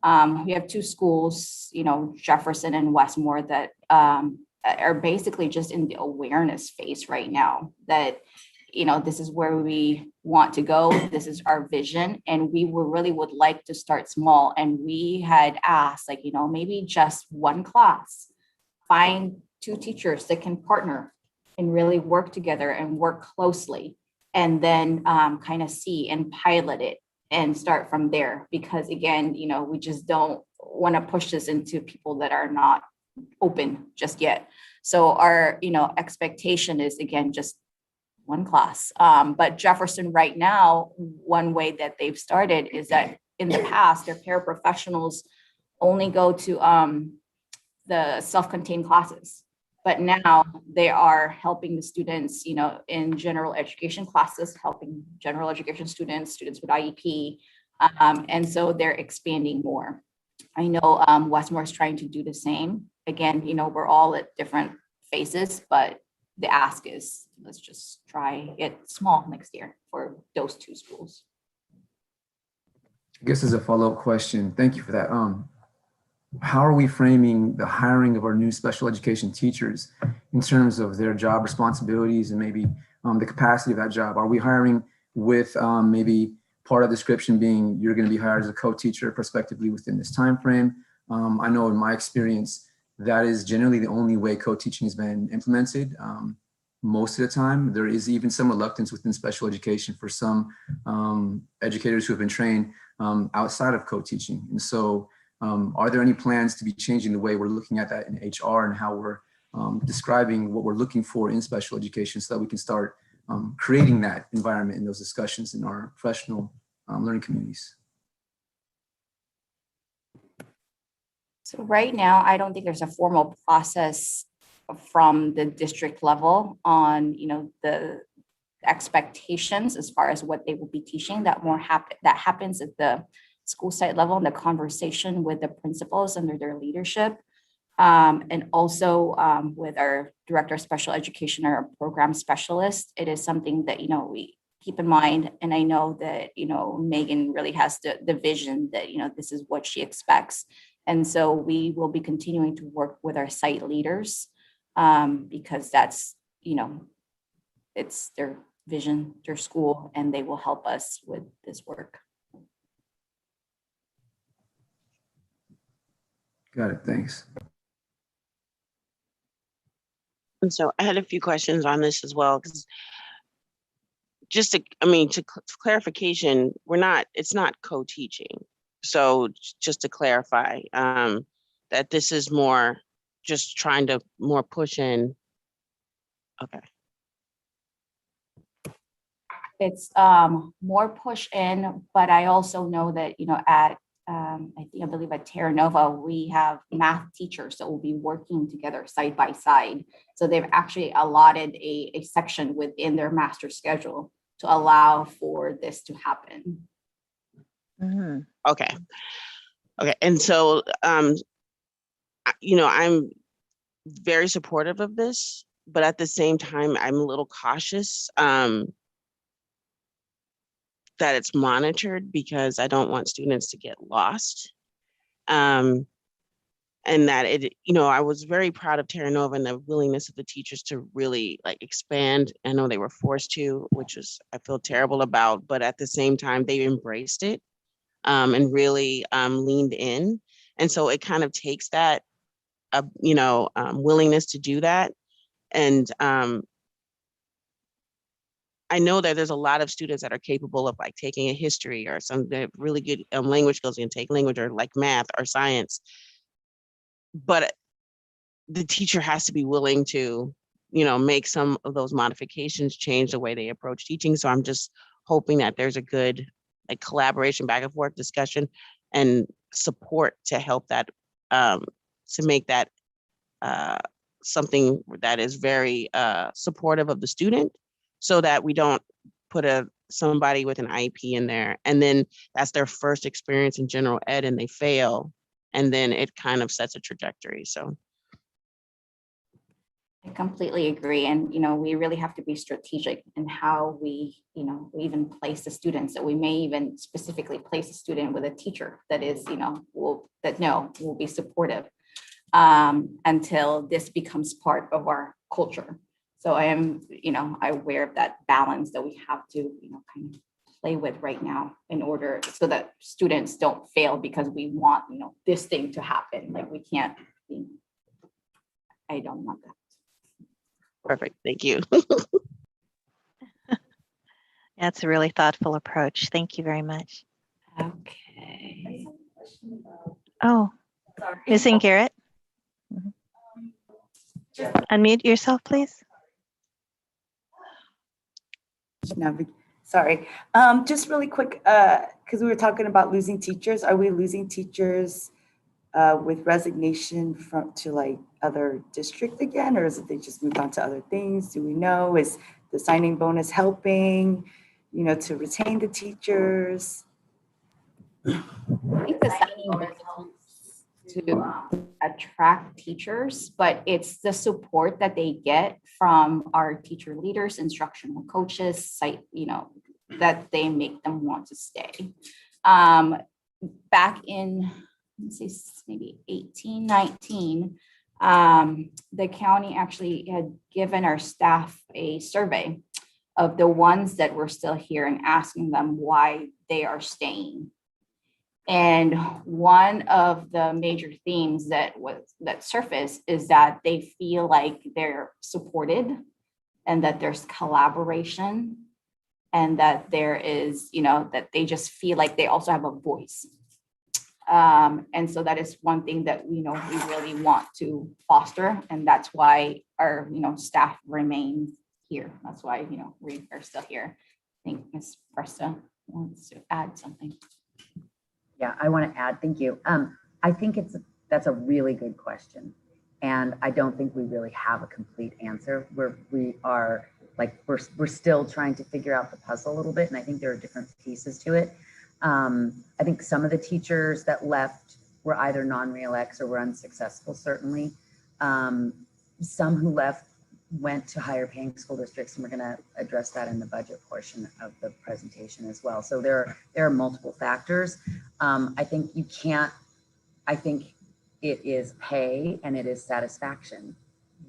We have two schools, Jefferson and Westmore, that are basically just in the awareness phase right now that, this is where we want to go. This is our vision. And we really would like to start small. And we had asked, maybe just one class, find two teachers that can partner and really work together and work closely. And then kind of see and pilot it and start from there. Because again, we just don't want to push this into people that are not open just yet. So our, expectation is, again, just one class. But Jefferson right now, one way that they've started is that in the past, their paraprofessionals only go to the self-contained classes. But now they are helping the students, in general education classes, helping general education students with IEP. And so they're expanding more. I know Westmore is trying to do the same. Again, we're all at different phases, but the ask is, let's just try it small next year for those two schools. I guess as a follow-up question, thank you for that. How are we framing the hiring of our new special education teachers in terms of their job responsibilities and maybe the capacity of that job? Are we hiring with maybe part of the description being you're going to be hired as a co-teacher prospectively within this time frame? I know in my experience, that is generally the only way co-teaching has been implemented. Most of the time, there is even some reluctance within special education for some educators who have been trained outside of co-teaching. And so are there any plans to be changing the way we're looking at that in HR and how we're describing what we're looking for in special education so that we can start creating that environment in those discussions in our professional learning communities? So right now, I don't think there's a formal process from the district level on, the expectations as far as what they will be teaching. That happens at the school site level, and the conversation with the principals under their leadership. And also with our director of special education or program specialist, it is something that, we keep in mind. And I know that, Megan really has the vision that, this is what she expects. And so we will be continuing to work with our site leaders because that's, it's their vision, their school, and they will help us with this work. Got it, thanks. And so I had a few questions on this as well, because just to clarification, it's not co-teaching. So just to clarify, that this is more just trying to more push in. Okay. It's more push in, but I also know that, at I believe at Terra Nova, we have math teachers that will be working together side by side. So they've actually allotted a section within their master schedule to allow for this to happen. Mhm. Okay. And so, I'm very supportive of this, but at the same time, I'm a little cautious that it's monitored because I don't want students to get lost. And that I was very proud of Terra Nova and the willingness of the teachers to really expand. I know they were forced to, I feel terrible about, but at the same time, they embraced it and really leaned in. And so it kind of takes that, willingness to do that. And I know that there's a lot of students that are capable of like taking a history or some really good language skills and take language or like math or science, but the teacher has to be willing to, you know, make some of those modifications, change the way they approach teaching. So I'm just hoping that there's a good like collaboration, back and forth discussion and support to help that, to make that something that is very supportive of the student, so that we don't put somebody with an IEP in there and then that's their first experience in general ed and they fail, and then it kind of sets a trajectory. So I completely agree. And, you know, we really have to be strategic in how we, you know, we even place the students. So we may even specifically place a student with a teacher that is, you know, will be supportive until this becomes part of our culture. So I am, you know, aware of that balance that we have to, you know, kind of play with right now in order so that students don't fail because we want, you know, this thing to happen. Like we can't, you know, I don't want that. perfect, thank you. That's a really thoughtful approach. Thank you very much. Okay. Oh, Ms. Garrett. Unmute yourself, please. Sorry, just really quick, because we were talking about losing teachers. Are we losing teachers with resignation to like other district again, or is it they just moved on to other things? Do we know? Is the signing bonus helping, you know, to retain the teachers? I think the signing bonus to attract teachers, but it's the support that they get from our teacher leaders, instructional coaches, site, you know, that they make them want to stay. Back in, let's see, maybe 18, 19, the county actually had given our staff a survey of the ones that were still here and asking them why they are staying. And one of the major themes that surfaced is that they feel like they're supported and that there's collaboration and that there is, you know, that they just feel like they also have a voice. And so that is one thing that, you know, we really want to foster. And that's why our, you know, staff remain here. That's why, you know, we are still here. I think Ms. Presta wants to add something. Yeah, I want to add, thank you. I think that's a really good question. And I don't think we really have a complete answer. We're still trying to figure out the puzzle a little bit. And I think there are different pieces to it. I think some of the teachers that left were either non-reelects or were unsuccessful, certainly. Some who left went to higher paying school districts, and we're going to address that in the budget portion of the presentation as well. So there are multiple factors. I think it is pay and it is satisfaction,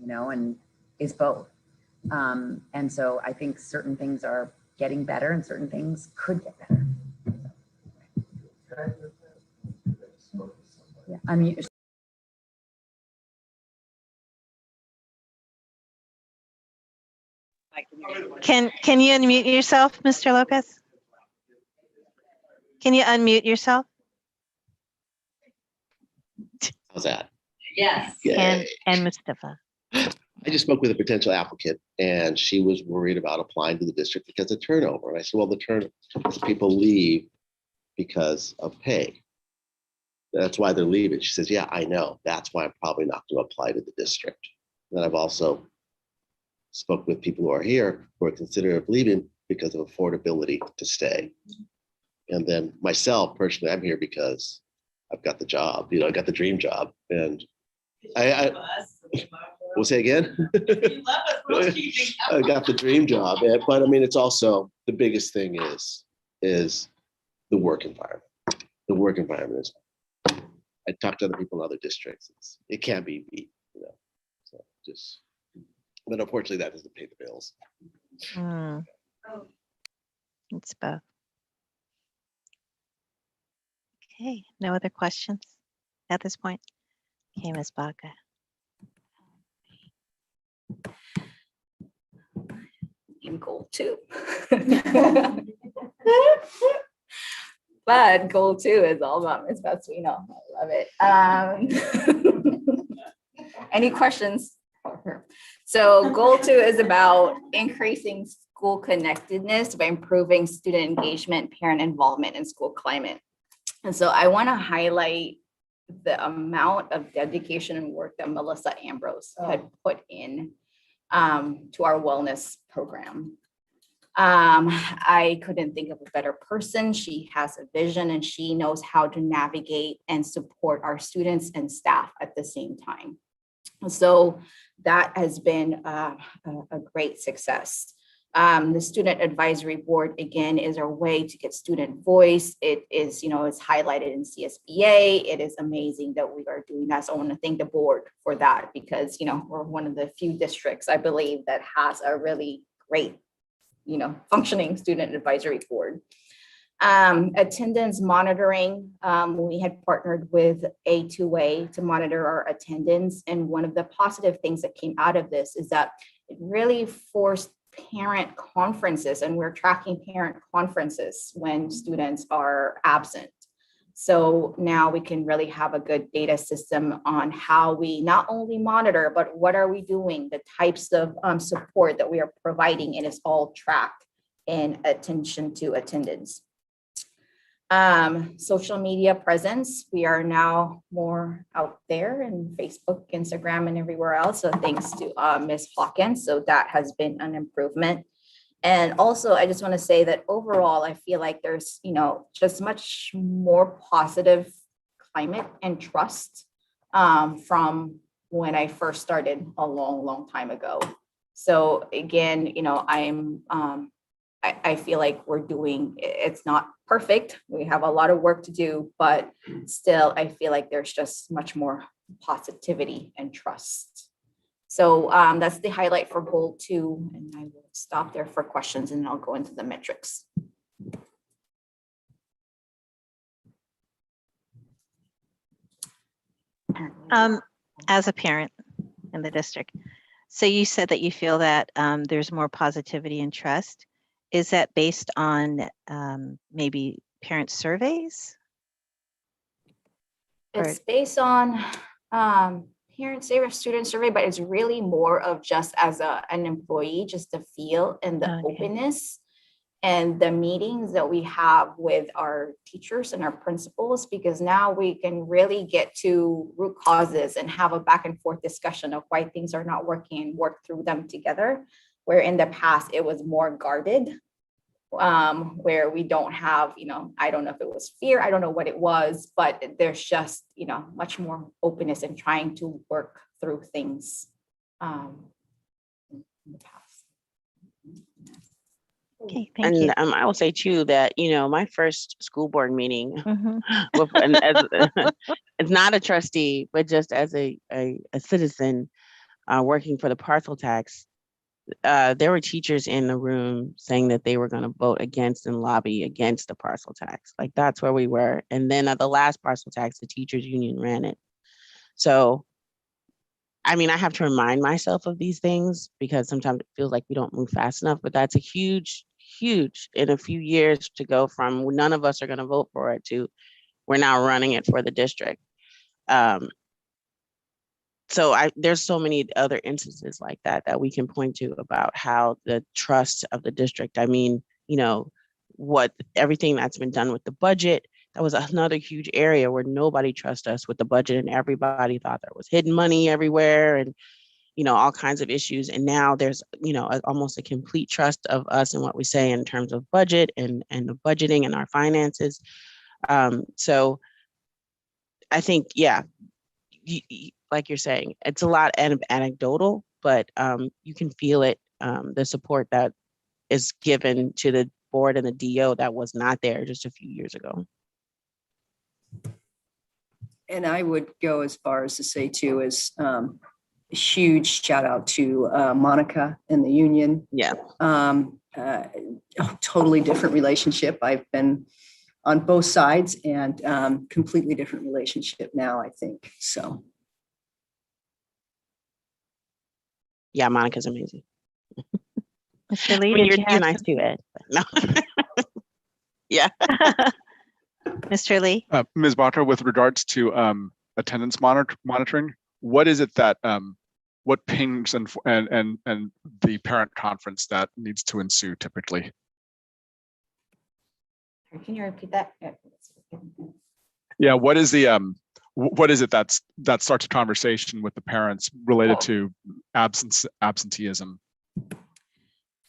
you know, and is both. And so I think certain things are getting better and certain things could get better. Yeah, I mean, Can you unmute yourself, Mr. Lopez? Can you unmute yourself? How's that? Yes. And Mustafa. I just spoke with a potential applicant and she was worried about applying to the district because of turnover. And I said, well, people leave because of pay. That's why they're leaving. She says, yeah, I know. That's why I'm probably not going to apply to the district. And I've also spoke with people who are here who are considering leaving because of affordability to stay. And then myself personally, I'm here because I've got the job, you know, I got the dream job. And I will say again, I got the dream job. But I mean, it's also the biggest thing is the work environment. The work environment is, I talked to other people in other districts. It can't be beat, you know, so just, but unfortunately that doesn't pay the bills. It's both. Okay, no other questions at this point? Okay, Ms. Baca. in goal 2. But goal 2 is all about Ms. Pasquino. I love it. Any questions for her? So goal 2 is about increasing school connectedness by improving student engagement, parent involvement, and school climate. And so I want to highlight the amount of dedication and work that Melissa Ambrose had put in to our wellness program. I couldn't think of a better person. She has a vision and she knows how to navigate and support our students and staff at the same time. So that has been a great success. The student advisory board, again, is our way to get student voice. It is, it's highlighted in CSBA. It is amazing that we are doing that. So I want to thank the board for that because, we're one of the few districts, I believe, that has a really great, functioning student advisory board. Attendance monitoring, we had partnered with A2A to monitor our attendance. And one of the positive things that came out of this is that it really forced parent conferences, and we're tracking parent conferences when students are absent. So now we can really have a good data system on how we not only monitor, but what are we doing, the types of support that we are providing, and it's all tracked in attention to attendance. Social media presence, we are now more out there in Facebook, Instagram, and everywhere else. So thanks to Ms. Hawkins. So that has been an improvement. And also, I just want to say that overall, I feel like there's, just much more positive climate and trust from when I first started a long, long time ago. So again, I feel like we're doing, it's not perfect. We have a lot of work to do, but still, I feel like there's just much more positivity and trust. So that's the highlight for goal 2. And I will stop there for questions and I'll go into the metrics. As a parent in the district, so you said that you feel that there's more positivity and trust. Is that based on maybe parent surveys? It's based on parent survey, student survey, but it's really more of just as an employee, just the feel and the openness and the meetings that we have with our teachers and our principals, because now we can really get to root causes and have a back and forth discussion of why things are not working and work through them together. Where in the past it was more guarded, where we don't have, I don't know if it was fear, I don't know what it was, but there's just, much more openness in trying to work through things in the past. Okay, thank you. And I will say too that, my first school board meeting, Mm-hmm. it's not a trustee, but just as a citizen working for the parcel tax, there were teachers in the room saying that they were going to vote against and lobby against the parcel tax. Like that's where we were. And then at the last parcel tax, the teachers union ran it. So, I mean, I have to remind myself of these things because sometimes it feels like we don't move fast enough, but that's a huge in a few years to go from none of us are going to vote for it to we're now running it for the district. So there's so many other instances like that we can point to about how the trust of the district, I mean, what everything that's been done with the budget, that was another huge area where nobody trusts us with the budget and everybody thought there was hidden money everywhere and, all kinds of issues. And now there's, almost a complete trust of us and what we say in terms of budget and the budgeting and our finances. So I think, yeah, like you're saying, it's a lot anecdotal, but you can feel it, the support that is given to the board and the DO that was not there just a few years ago. And I would go as far as to say too, is a huge shout out to Monica and the union. Yeah. A totally different relationship. I've been on both sides and completely different relationship now, I think, so. Yeah, Monica's amazing. Mr. Lee, I mean, did you're you have nice too, Ed. No. Yeah. Mr. Lee? Ms. Batra, with regards to attendance monitoring, what is it that what pings and the parent conference that needs to ensue typically? Can you repeat that? Yeah, what is the what is it that starts a conversation with the parents related to absenteeism?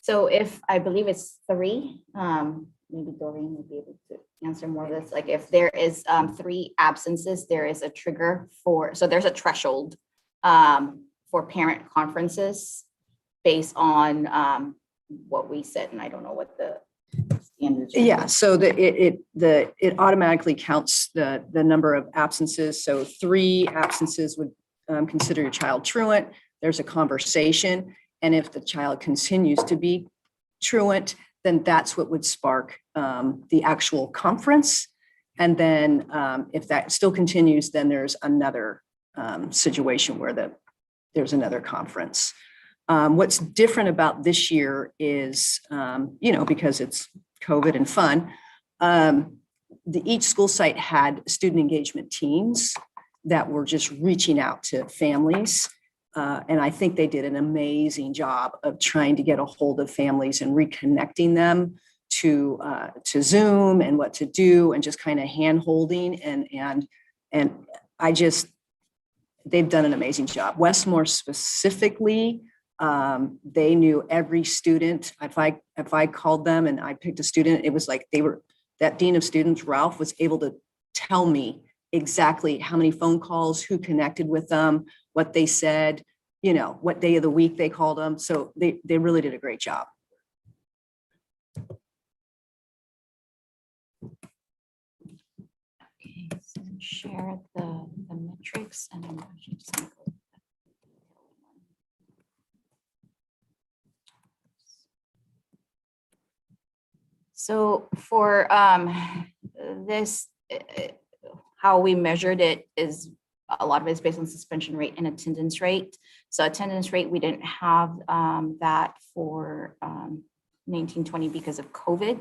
So if I believe it's 3, maybe Doreen will be able to answer more of this. Like if there is 3 absences, there is a trigger for, so there's a threshold for parent conferences based on what we said, and I don't know what the standards are. Yeah, so it automatically counts the number of absences. So 3 absences would consider your child truant. There's a conversation. And if the child continues to be truant, then that's what would spark the actual conference. And then if that still continues, then there's another situation where there's another conference. What's different about this year is, because it's COVID and fun, each school site had student engagement teams that were just reaching out to families. And I think they did an amazing job of trying to get a hold of families and reconnecting them to Zoom and what to do, and just kind of hand holding. And they've done an amazing job. Westmore specifically, they knew every student. If I called them and I picked a student, it was like that dean of students, Ralph, was able to tell me exactly how many phone calls, who connected with them, what they said, what day of the week they called them. So they really did a great job. Okay, so share the metrics, and I'm actually just gonna go. So for this, how we measured it is a lot of it is based on suspension rate and attendance rate. So attendance rate, we didn't have that for 1920 because of COVID.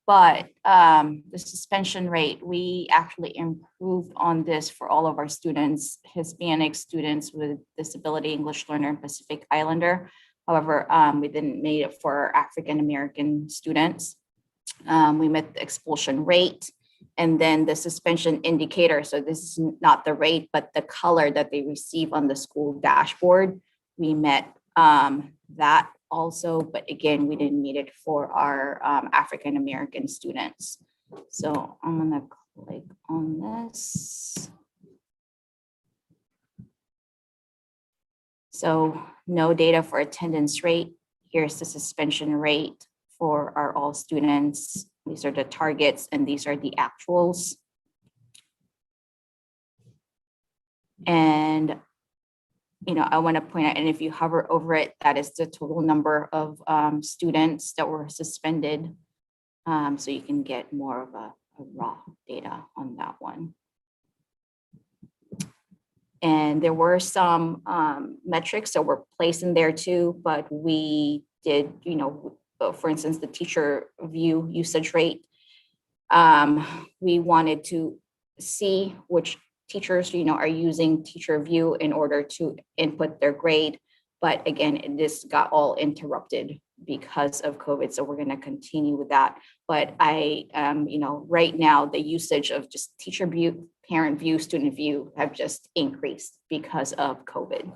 But the suspension rate, we actually improved on this for all of our students, Hispanic students with disability, English learner, and Pacific Islander. However, we didn't make it for African American students. We met the expulsion rate and then the suspension indicator. So this is not the rate, but the color that they receive on the school dashboard. We met that also, but again, we didn't meet it for our African American students. So I'm gonna click on this. So no data for attendance rate. Here's the suspension rate for our all students. These are the targets and these are the actuals. And I want to point out, and if you hover over it, that is the total number of students that were suspended. So you can get more of a raw data on that one. And there were some metrics that were placed in there too, but we did, for instance, the teacher view usage rate. We wanted to see which teachers, are using teacher view in order to input their grade. But again, this got all interrupted because of COVID. So we're going to continue with that. But right now the usage of just teacher view, parent view, student view have just increased because of COVID.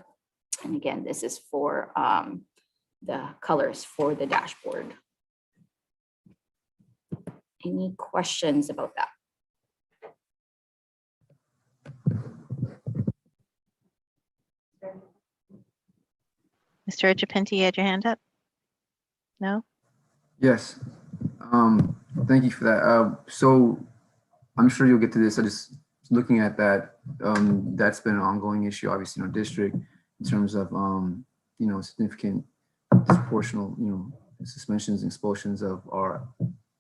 And again, this is for the colors for the dashboard. Any questions about that? Mr. Ojapinti, you had your hand up? No? Yes. Thank you for that. So I'm sure you'll get to this. I just looking at that, that's been an ongoing issue, obviously, in our district in terms of, significant disproportional, suspensions and expulsions of our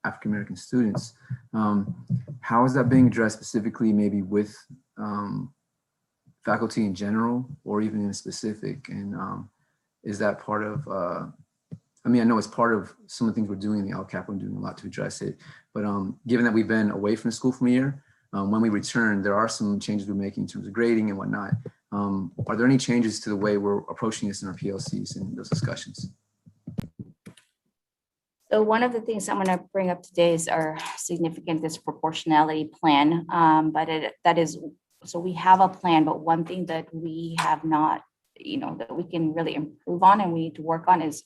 African-American students. How is that being addressed specifically, maybe with faculty in general, or even in specific? And is that part of I mean, I know it's part of some of the things we're doing in the LCAP. We're doing a lot to address it. But given that we've been away from the school from a year, when we return, there are some changes we're making in terms of grading and whatnot. Are there any changes to the way we're approaching this in our PLCs and those discussions? So one of the things I'm going to bring up today is our significant disproportionality plan. So we have a plan, but one thing that we have not, that we can really improve on and we need to work on is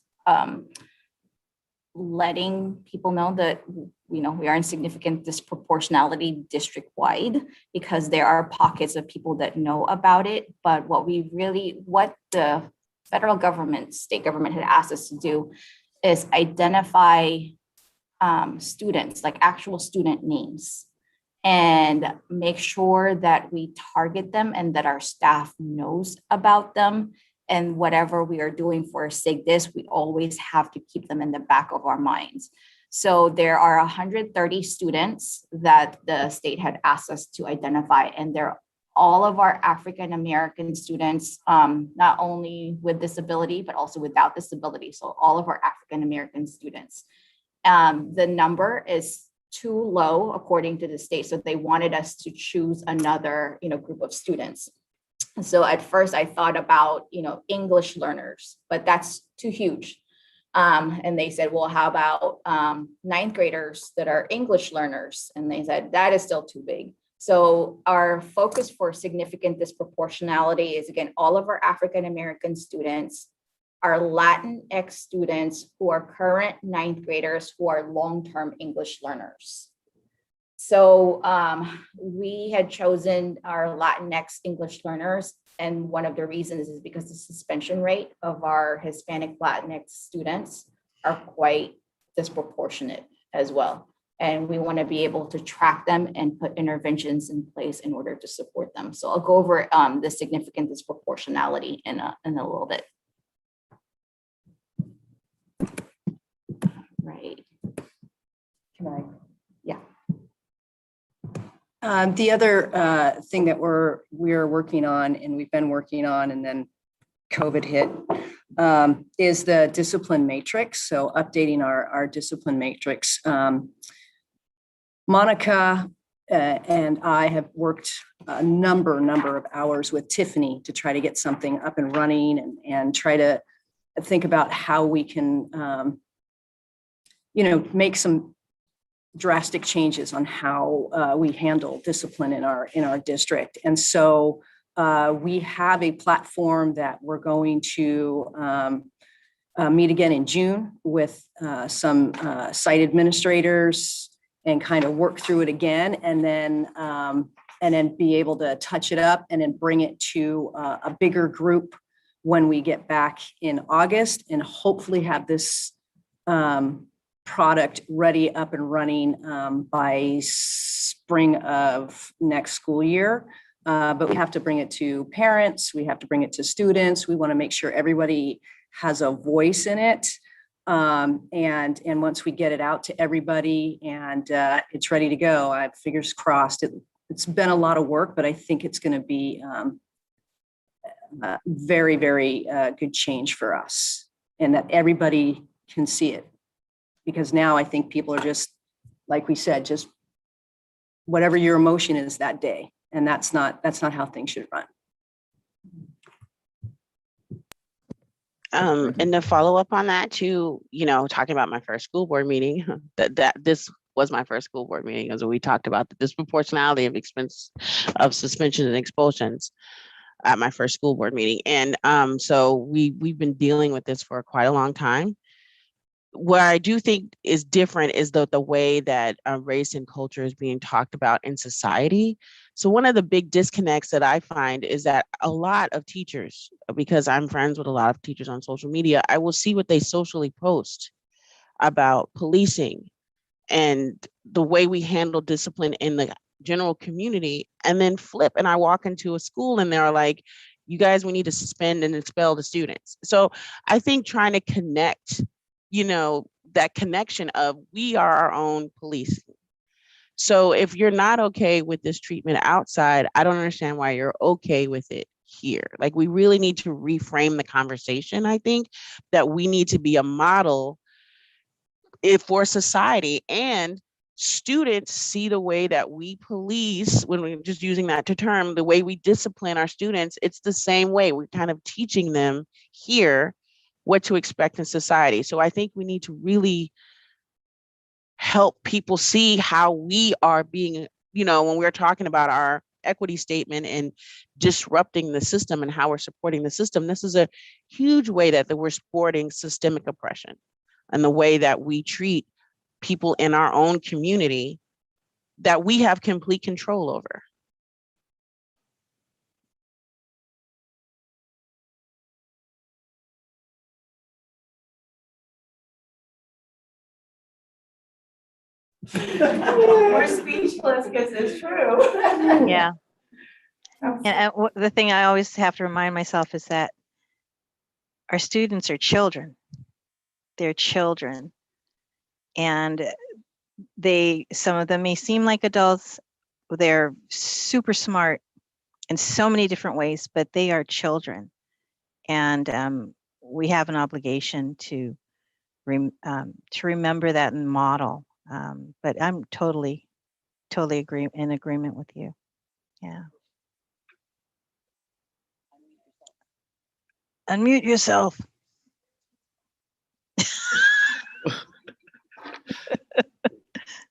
letting people know that, we are in significant disproportionality district-wide, because there are pockets of people that know about it. But what the federal government, state government had asked us to do is identify students, like actual student names, and make sure that we target them and that our staff knows about them. And whatever we are doing for SIGDIS, we always have to keep them in the back of our minds. So there are 130 students that the state had asked us to identify, and they're all of our African-American students, not only with disability, but also without disability. So all of our African-American students. The number is too low according to the state. So they wanted us to choose another, group of students. So at first I thought about, English learners, but that's too huge. And they said, well, how about ninth graders that are English learners? And they said, that is still too big. So our focus for significant disproportionality is, again, all of our African-American students, our Latinx students who are current ninth graders who are long-term English learners. So we had chosen our Latinx English learners. And one of the reasons is because the suspension rate of our Hispanic Latinx students are quite disproportionate as well. And we want to be able to track them and put interventions in place in order to support them. So I'll go over the significant disproportionality in a little bit. Right. Can I? Yeah. The other thing that we're working on, and we've been working on, and then COVID hit, is the discipline matrix. So updating our discipline matrix. Monica and I have worked a number of hours with Tiffany to try to get something up and running and try to think about how we can, make some drastic changes on how we handle discipline in our district. And so we have a platform that we're going to meet again in June with some site administrators and kind of work through it again, and then be able to touch it up and then bring it to a bigger group when we get back in August, and hopefully have this product ready, up and running by spring of next school year. But we have to bring it to parents. We have to bring it to students. We want to make sure everybody has a voice in it. And once we get it out to everybody and it's ready to go, I have fingers crossed. It's been a lot of work, but I think it's going to be very, very good change for us, and that everybody can see it. Because now I think people are just, like we said, just whatever your emotion is that day. And that's not how things should run. And to follow up on that too, talking about my first school board meeting, that this was my first school board meeting, as we talked about the disproportionality of expense of suspensions and expulsions at my first school board meeting. And so we've been dealing with this for quite a long time. What I do think is different is the way that race and culture is being talked about in society. So one of the big disconnects that I find is that a lot of teachers, because I'm friends with a lot of teachers on social media, I will see what they socially post about policing and the way we handle discipline in the general community, and then flip and I walk into a school and they're like, you guys, we need to suspend and expel the students. So I think trying to connect that connection of we are our own police. So if you're not okay with this treatment outside, I don't understand why you're okay with it here. Like, we really need to reframe the conversation. I think that we need to be a model for society, and students see the way that we police, when we're just using that term, the way we discipline our students, it's the same way. We're kind of teaching them here what to expect in society. So I think we need to really help people see how we are being, when we're talking about our equity statement and disrupting the system and how we're supporting the system, this is a huge way that we're supporting systemic oppression and the way that we treat people in our own community that we have complete control over. We're speechless because it's true. Yeah. And the thing I always have to remind myself is that our students are children. They're children. And some of them may seem like adults. They're super smart in so many different ways, but they are children. And we have an obligation to remember that and model. But I'm totally in agreement with you. Yeah. Unmute yourself.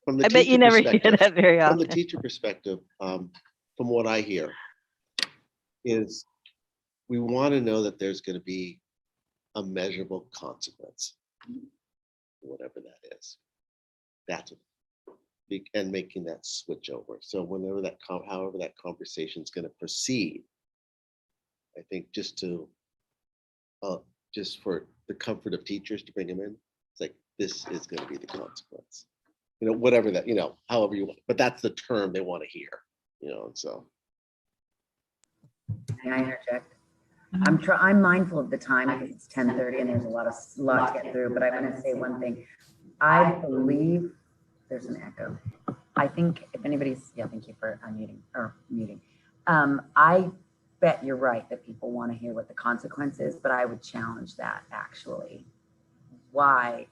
I bet you never hear that very often. From the teacher perspective, from what I hear, is we want to know that there's going to be a measurable consequence, whatever that is. That's what, and making that switch over. So whenever however that conversation is going to proceed, I think just for the comfort of teachers to bring them in, it's like, this is going to be the consequence. Whatever that, however you want, but that's the term they want to hear, so. May I interject? I'm mindful of the time because it's 10:30 and there's a lot to get through, but I'm going to say one thing. I believe there's an echo. I think if anybody's, thank you for unmuting or muting. I bet you're right that people want to hear what the consequence is, but I would challenge that actually. Why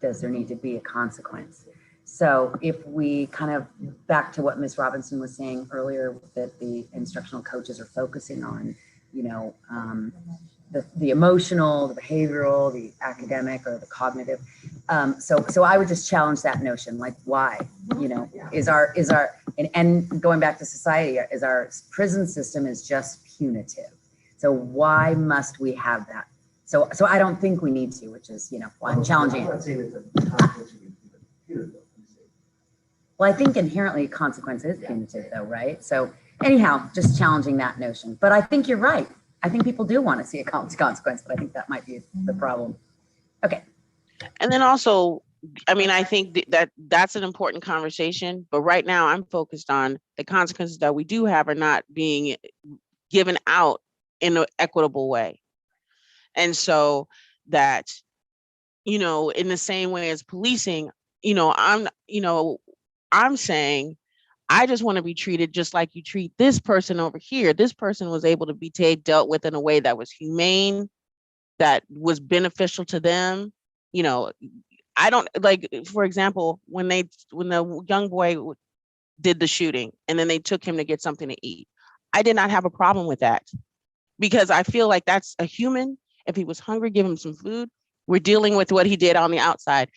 does there need to be a consequence? So if we kind of back to what Ms. Robinson was saying earlier, that the instructional coaches are focusing on, the emotional, the behavioral, the academic, or the cognitive. So I would just challenge that notion, like why, is our, and going back to society, is our prison system is just punitive. So why must we have that? So I don't think we need to, which is, why I'm challenging it. Well, I think inherently consequence is punitive though, right? So anyhow, just challenging that notion. But I think you're right. I think people do want to see a consequence, but I think that might be the problem. Okay. And then also, I think that's an important conversation, but right now I'm focused on the consequences that we do have are not being given out in an equitable way. And so that, in the same way as policing, I'm saying, I just want to be treated just like you treat this person over here. This person was able to be dealt with in a way that was humane, that was beneficial to them. I don't like, for example, when the young boy did the shooting and then they took him to get something to eat, I did not have a problem with that because I feel like that's a human. If he was hungry, give him some food. We're dealing with what he did on the outside.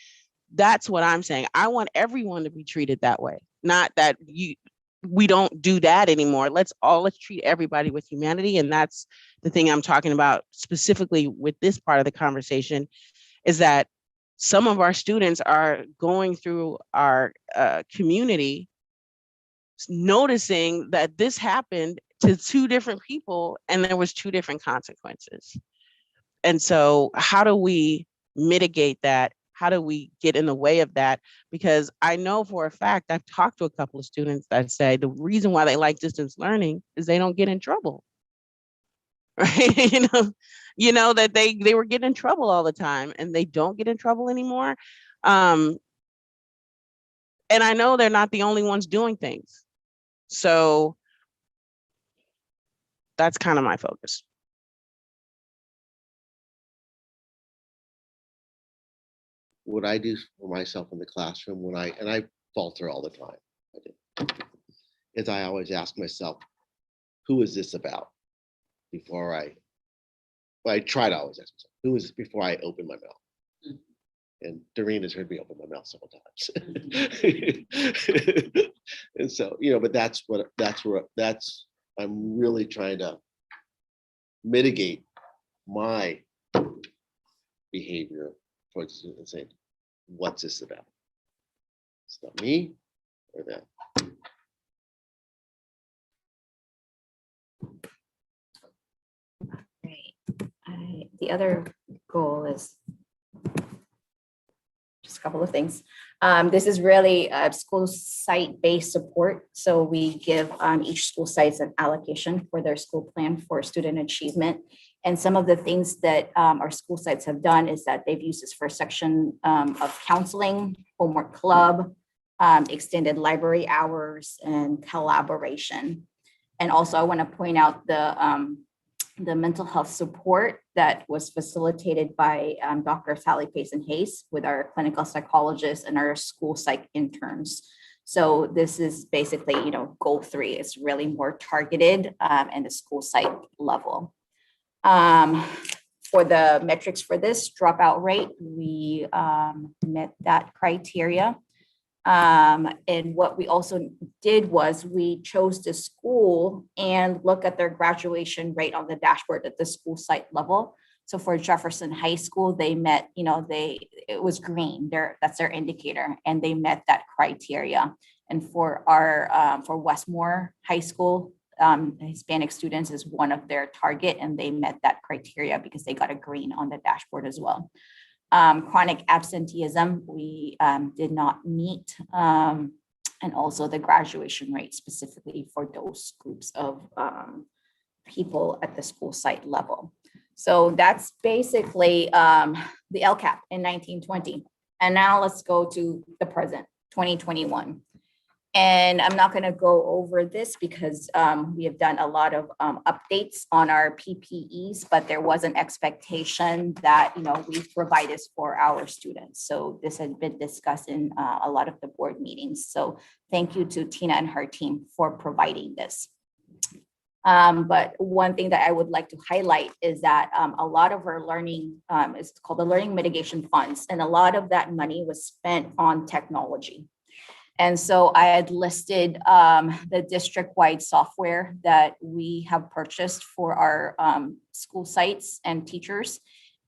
That's what I'm saying. I want everyone to be treated that way. Not that we don't do that anymore. Let's treat everybody with humanity. And that's the thing I'm talking about specifically with this part of the conversation, is that some of our students are going through our community, noticing that this happened to two different people and there was two different consequences. And so how do we mitigate that? How do we get in the way of that? Because I know for a fact, I've talked to a couple of students that say the reason why they like distance learning is they don't get in trouble. Right? That they were getting in trouble all the time and they don't get in trouble anymore. And I know they're not the only ones doing things. So that's kind of my focus. What I do for myself in the classroom and I falter all the time, is I always ask myself, who is this about? Before I try to always ask myself, who is this before I open my mouth? And Doreen has heard me open my mouth several times. And so, but that's I'm really trying to mitigate my behavior towards the student and saying, what's this about? It's not me or them. Right. The other goal is just a couple of things. This is really a school site-based support. So we give each school sites an allocation for their school plan for student achievement. And some of the things that our school sites have done is that they've used this for a section of counseling, homework club, extended library hours, and collaboration. And also I want to point out the mental health support that was facilitated by Dr. Sally Payson-Hayes with our clinical psychologists and our school psych interns. So this is basically, goal 3 is really more targeted in the school site level. For the metrics for this dropout rate, we met that criteria. And what we also did was we chose the school and look at their graduation rate on the dashboard at the school site level. So for Jefferson High School, they met, it was green, that's their indicator, and they met that criteria. And for our, for Westmore High School, Hispanic students is one of their target, and they met that criteria because they got a green on the dashboard as well. Chronic absenteeism, we did not meet, and also the graduation rate specifically for those groups of people at the school site level. So that's basically the LCAP in 1920. And now let's go to the present, 2021. And I'm not going to go over this because we have done a lot of updates on our PPEs, but there was an expectation that, we provide this for our students. So this had been discussed in a lot of the board meetings. So thank you to Tina and her team for providing this. But one thing that I would like to highlight is that a lot of our learning is called the Learning Mitigation Funds, and a lot of that money was spent on technology. And so I had listed the district-wide software that we have purchased for our school sites and teachers.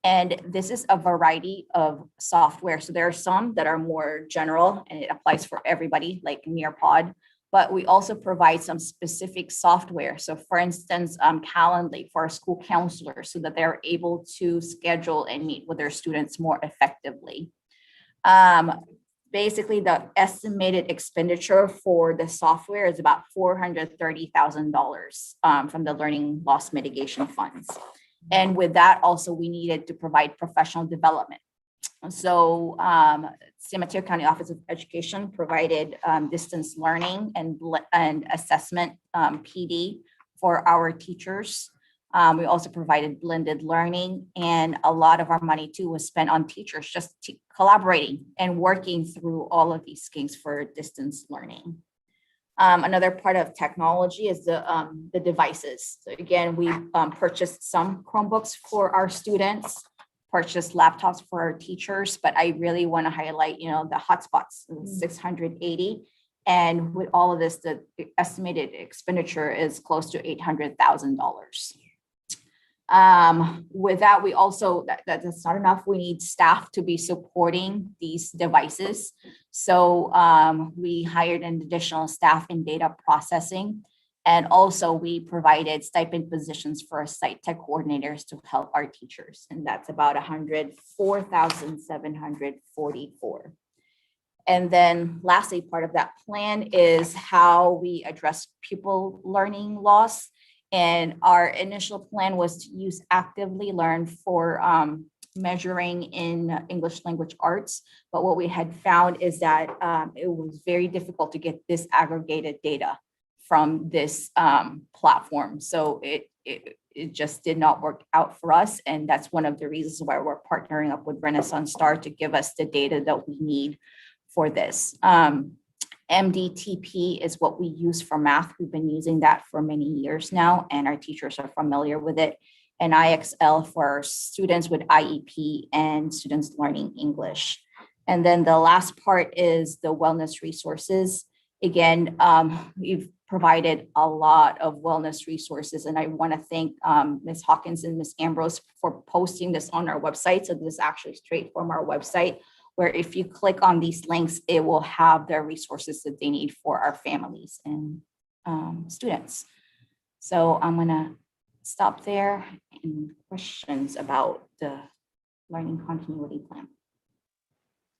And this is a variety of software. So there are some that are more general and it applies for everybody, like Nearpod, but we also provide some specific software. So for instance, Calendly for our school counselors so that they're able to schedule and meet with their students more effectively. Basically, the estimated expenditure for the software is about $430,000 from the learning loss mitigation funds. And with that, also, we needed to provide professional development. So San Mateo County Office of Education provided distance learning and assessment PD for our teachers. We also provided blended learning, and a lot of our money too was spent on teachers just collaborating and working through all of these schemes for distance learning. Another part of technology is the devices. So again, we purchased some Chromebooks for our students, purchased laptops for our teachers, but I really want to highlight, the hotspots, 680. And with all of this, the estimated expenditure is close to $800,000. With that, we also, that's not enough. We need staff to be supporting these devices. So we hired an additional staff in data processing. And also we provided stipend positions for our site tech coordinators to help our teachers. And that's about $104,744. And then lastly, part of that plan is how we address pupil learning loss. And our initial plan was to use Actively Learn for measuring in English language arts. But what we had found is that it was very difficult to get this aggregated data from this platform. So it it just did not work out for us. And that's one of the reasons why we're partnering up with Renaissance Star to give us the data that we need for this. MDTP is what we use for math. We've been using that for many years now, and our teachers are familiar with it. And IXL for students with IEP and students learning English. And then the last part is the wellness resources. Again, we've provided a lot of wellness resources, and I want to thank Ms. Hawkins and Ms. Ambrose for posting this on our website. So this is actually straight from our website, where if you click on these links, it will have the resources that they need for our families and students. So I'm gonna stop there. Any questions about the learning continuity plan?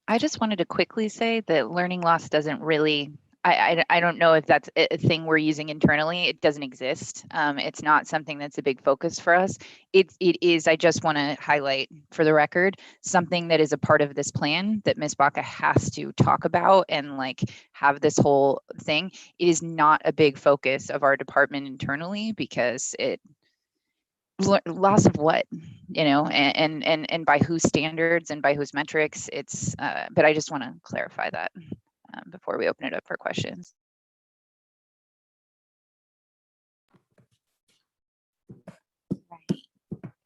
I just wanted to quickly say that learning loss doesn't really, I don't know if that's a thing we're using internally. It doesn't exist. It's not something that's a big focus for us. It is, I just want to highlight for the record, something that is a part of this plan that Ms. Baca has to talk about and like have this whole thing. It is not a big focus of our department internally because loss of what, you know, and by whose standards and by whose metrics. It's but I just want to clarify that before we open it up for questions. Right.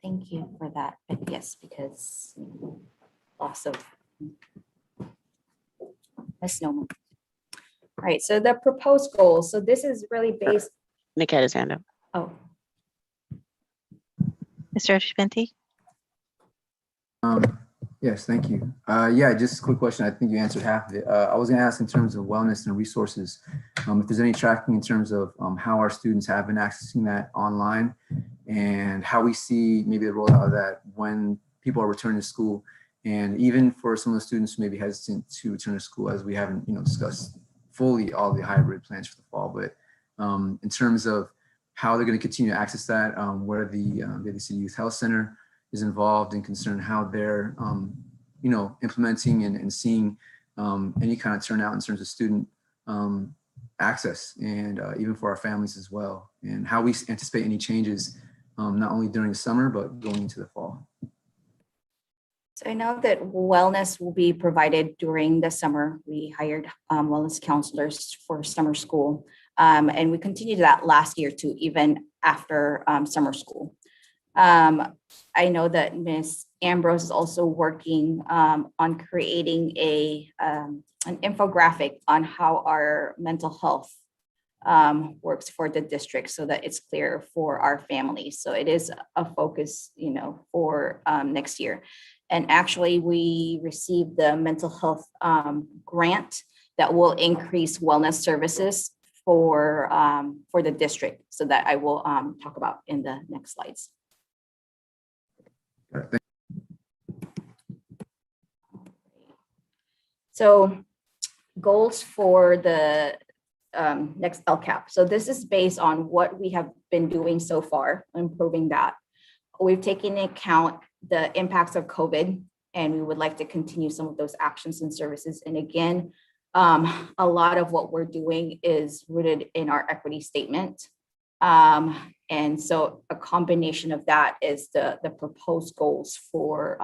Thank you for that. But yes, because loss of misnomer. All right, so the proposed goals. So this is really based. Nick had his hand up. Oh, Mr. Ashpenti? Yes, thank you. Yeah, just a quick question. I think you answered half of it. I was going to ask in terms of wellness and resources, if there's any tracking in terms of how our students have been accessing that online and how we see maybe the rollout of that when people are returning to school, and even for some of the students who may be hesitant to return to school, as we haven't discussed fully all the hybrid plans for the fall, but in terms of how they're going to continue to access that, where the Daly City Youth Health Center is involved and concerned how they're, implementing and seeing any kind of turnout in terms of student access, and even for our families as well, and how we anticipate any changes, not only during the summer, but going into the fall. so I know that wellness will be provided during the summer. We hired wellness counselors for summer school. And we continued that last year too, even after summer school. I know that Ms. Ambrose is also working on creating an infographic on how our mental health works for the district so that it's clear for our families. So it is a focus, for next year. And actually we received the mental health grant that will increase wellness services for the district, so that I will talk about in the next slides. So goals for the next LCAP. So this is based on what we have been doing so far, improving that. We've taken into account the impacts of COVID, and we would like to continue some of those actions and services. And again, a lot of what we're doing is rooted in our equity statement. And so a combination of that is the proposed goals for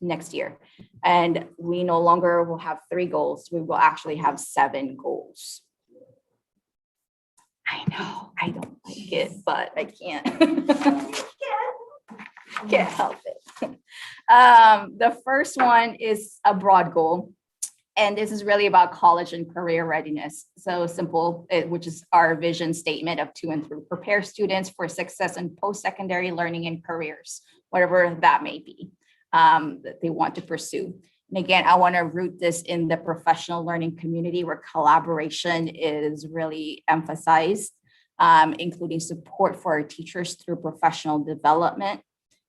next year. And we no longer will have 3 goals. We will actually have 7 goals. I know, I don't like it, but I can't. Can't help it. The first one is a broad goal. And this is really about college and career readiness. So simple, which is our vision statement of 2 and 3. Prepare students for success in post-secondary learning and careers, whatever that may be, that they want to pursue. And again, I want to root this in the professional learning community where collaboration is really emphasized, including support for our teachers through professional development.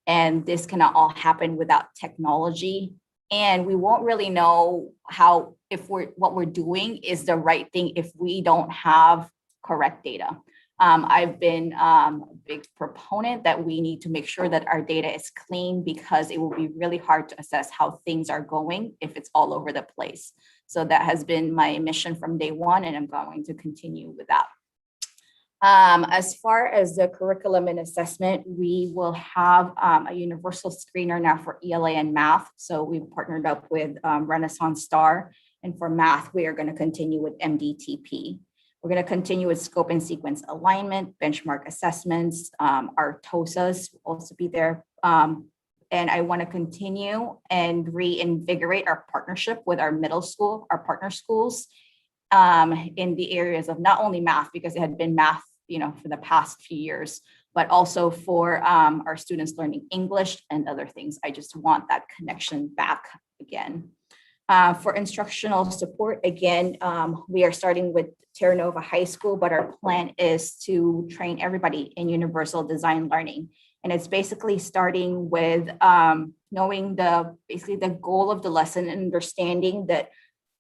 And this cannot all happen without technology. And we won't really know what we're doing is the right thing if we don't have correct data. I've been a big proponent that we need to make sure that our data is clean, because it will be really hard to assess how things are going if it's all over the place. So that has been my mission from day one, and I'm going to continue with that. As far as the curriculum and assessment, we will have a universal screener now for ELA and math. So we've partnered up with Renaissance Star, and for math, we are going to continue with MDTP. We're going to continue with scope and sequence alignment, benchmark assessments. Our TOSAs will also be there. And I want to continue and reinvigorate our partnership with our middle school, our partner schools, in the areas of not only math, because it had been math, for the past few years, but also for our students learning English and other things. I just want that connection back again. For instructional support, again, we are starting with Terra Nova High School, but our plan is to train everybody in universal design learning. And it's basically starting with knowing basically the goal of the lesson and understanding that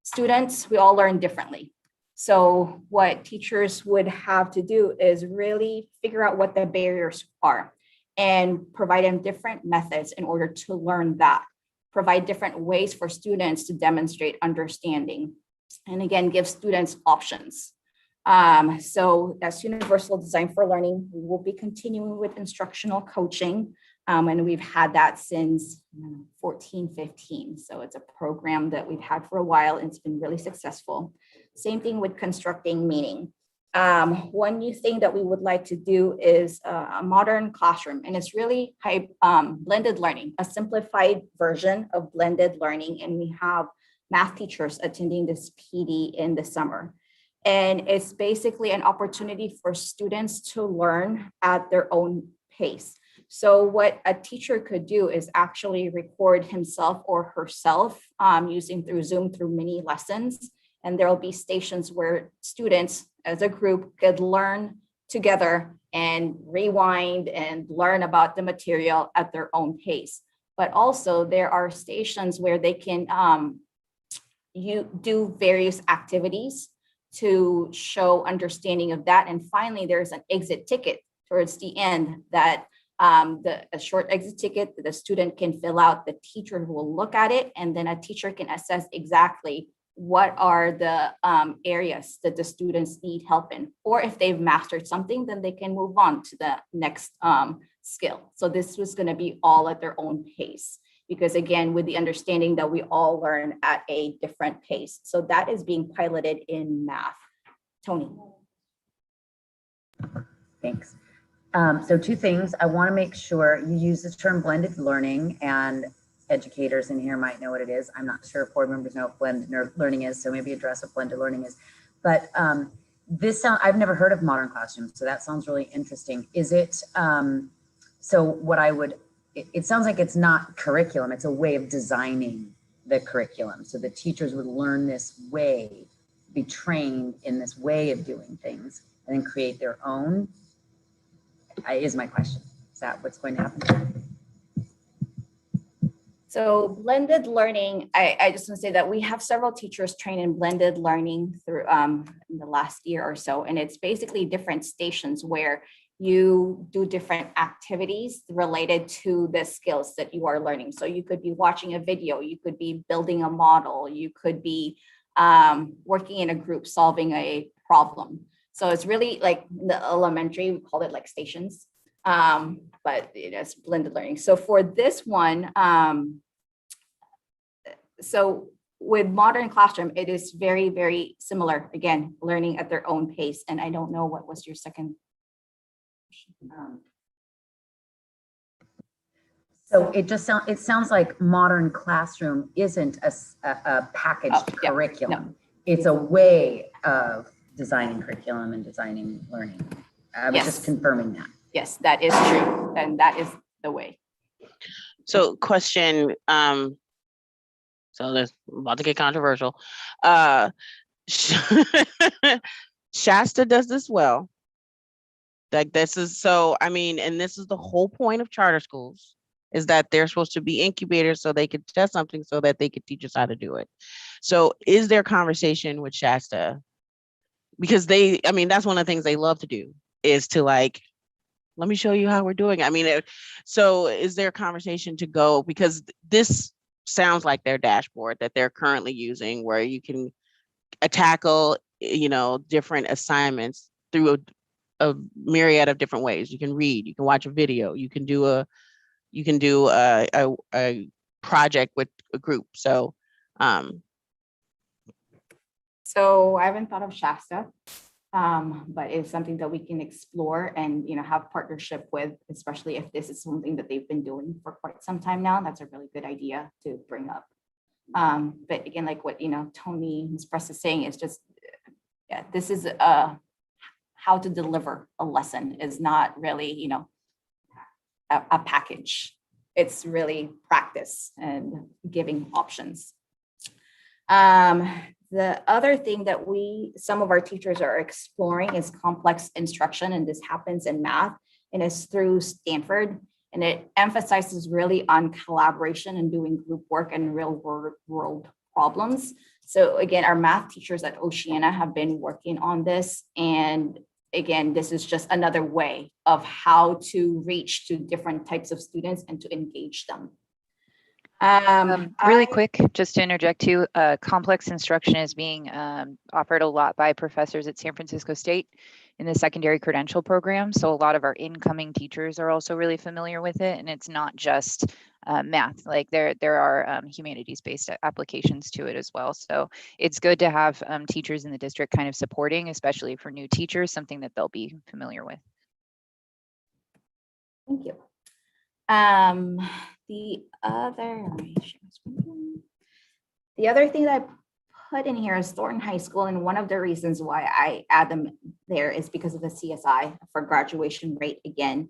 students, we all learn differently. So what teachers would have to do is really figure out what the barriers are and provide them different methods in order to learn that. Provide different ways for students to demonstrate understanding. And again, give students options. So that's universal design for learning. We will be continuing with instructional coaching. And we've had that since 14-15. So it's a program that we've had for a while and it's been really successful. Same thing with constructing meaning. One new thing that we would like to do is a modern classroom, and it's really blended learning, a simplified version of blended learning. And we have math teachers attending this PD in the summer. And it's basically an opportunity for students to learn at their own pace. So what a teacher could do is actually record himself or herself using through Zoom through mini lessons. And there'll be stations where students as a group could learn together and rewind and learn about the material at their own pace. But also there are stations where they can do various activities to show understanding of that. And finally, there's an exit ticket towards the end that a short exit ticket that the student can fill out. The teacher will look at it, and then a teacher can assess exactly what are the areas that the students need help in, or if they've mastered something, then they can move on to the next skill. So this was going to be all at their own pace, because again, with the understanding that we all learn at a different pace. So that is being piloted in math. Tony. Thanks. So two things. I want to make sure you use the term blended learning, and educators in here might know what it is. I'm not sure if board members know what blended learning is, so maybe address what blended learning is. But I've never heard of modern classrooms, so that sounds really interesting. Is it, so what I would, it sounds like it's not curriculum, it's a way of designing the curriculum. So the teachers would learn this way, be trained in this way of doing things, and then create their own, is my question. Is that what's going to happen? So blended learning, I just want to say that we have several teachers trained in blended learning through in the last year or so. And it's basically different stations where you do different activities related to the skills that you are learning. So you could be watching a video, you could be building a model, you could be working in a group solving a problem. So it's really like the elementary, we call it like stations. But it's blended learning. So for this one, so with modern classroom, it is very, very similar. Again, learning at their own pace. And I don't know what was your second. So it sounds like modern classroom isn't a packaged curriculum. No. It's a way of designing curriculum and designing learning. I was just confirming that. Yes, that is true. And that is the way. So question, so this about to get controversial. Shasta does this well. Like this is so, I mean, and this is the whole point of charter schools, is that they're supposed to be incubators so they could test something so that they could teach us how to do it. So is there conversation with Shasta? Because I mean, that's one of the things they love to do, is to like, let me show you how we're doing. I mean, so is there a conversation to go, because this sounds like their dashboard that they're currently using, where you can tackle, different assignments through a myriad of different ways. You can read, you can watch a video, you can do a project with a group. So so I haven't thought of Shasta, but it's something that we can explore and, you know, have partnership with, especially if this is something that they've been doing for quite some time now. That's a really good idea to bring up. But again, like what, you know, Tony Press is saying, is just, yeah, this is how to deliver a lesson is not really, you know, a package. It's really practice and giving options. The other thing that some of our teachers are exploring is complex instruction, and this happens in math, and it's through Stanford, and it emphasizes really on collaboration and doing group work and real world problems. So again, our math teachers at Oceana have been working on this, and again, this is just another way of how to reach to different types of students and to engage them. Really quick, just to interject too, complex instruction is being offered a lot by professors at San Francisco State in the secondary credential program. So a lot of our incoming teachers are also really familiar with it, and it's not just math. Like there are humanities-based applications to it as well. So it's good to have teachers in the district kind of supporting, especially for new teachers, something that they'll be familiar with. Thank you. The other thing that I put in here is Thornton High School, and one of the reasons why I add them there is because of the CSI for graduation rate again.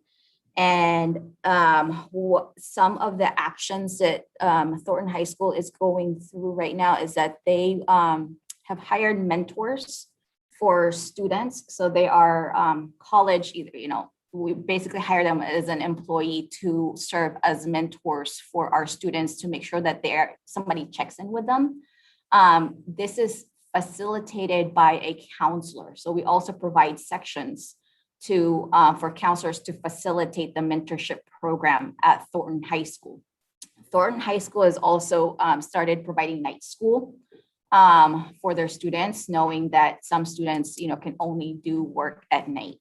And some of the actions that Thornton High School is going through right now is that they have hired mentors for students. So they are college, either, you know, we basically hire them as an employee to serve as mentors for our students to make sure that somebody checks in with them. This is facilitated by a counselor. So we also provide sections for counselors to facilitate the mentorship program at Thornton High School. Thornton High School has also started providing night school for their students, knowing that some students, you know, can only do work at night.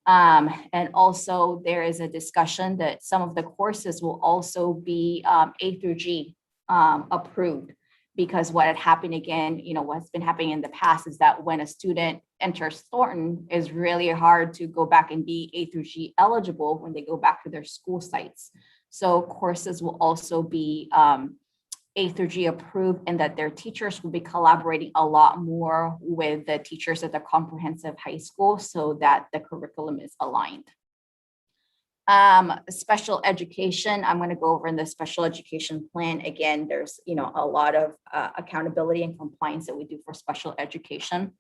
And also there is a discussion that some of the courses will also be A through G approved, because what had happened again, you know, what's been happening in the past is that when a student enters Thornton, is really hard to go back and be A through G eligible when they go back to their school sites. So courses will also be A through G approved, and that their teachers will be collaborating a lot more with the teachers at the comprehensive high school so that the curriculum is aligned. Special education, I'm going to go over in the special education plan. Again, there's, you know, a lot of accountability and compliance that we do for special education.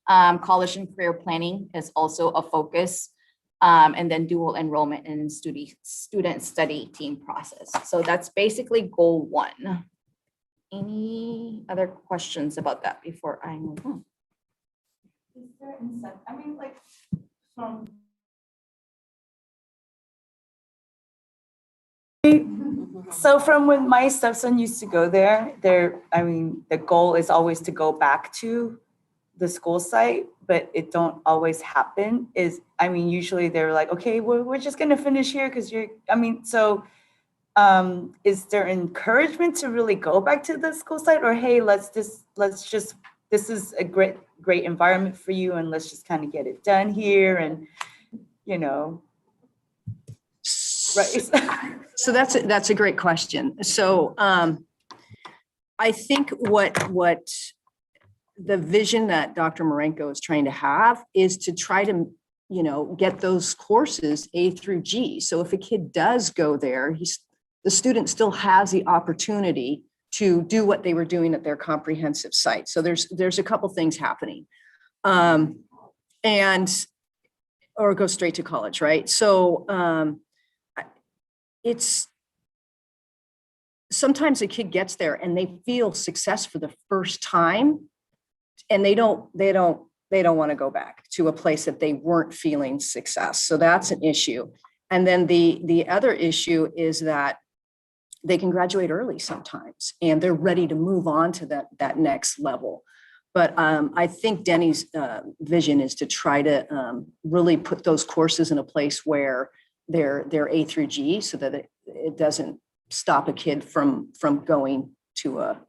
College and career planning is also a focus. And then dual enrollment and student study team process. So that's basically goal 1. Any other questions about that before I move on? Is there incentive? I mean, like from So from when my stepson used to go there, I mean, the goal is always to go back to the school site, but it don't always happen. I mean, usually they're like, okay, we're just gonna finish here because so is there encouragement to really go back to the school site, or hey, let's just this is a great environment for you, and let's just kind of get it done here, and you know. Right. So that's a great question. So I think what the vision that Dr. Marenko is trying to have is to try to, you know, get those courses A through G. So if a kid does go there, the student still has the opportunity to do what they were doing at their comprehensive site. So there's a couple things happening, or go straight to college, right? So it's sometimes a kid gets there and they feel success for the first time, and they don't want to go back to a place that they weren't feeling success. So that's an issue. And then the other issue is that they can graduate early sometimes, and they're ready to move on to that next level. But I think Denny's vision is to try to really put those courses in a place where they're A through G, so that it doesn't stop a kid from going to a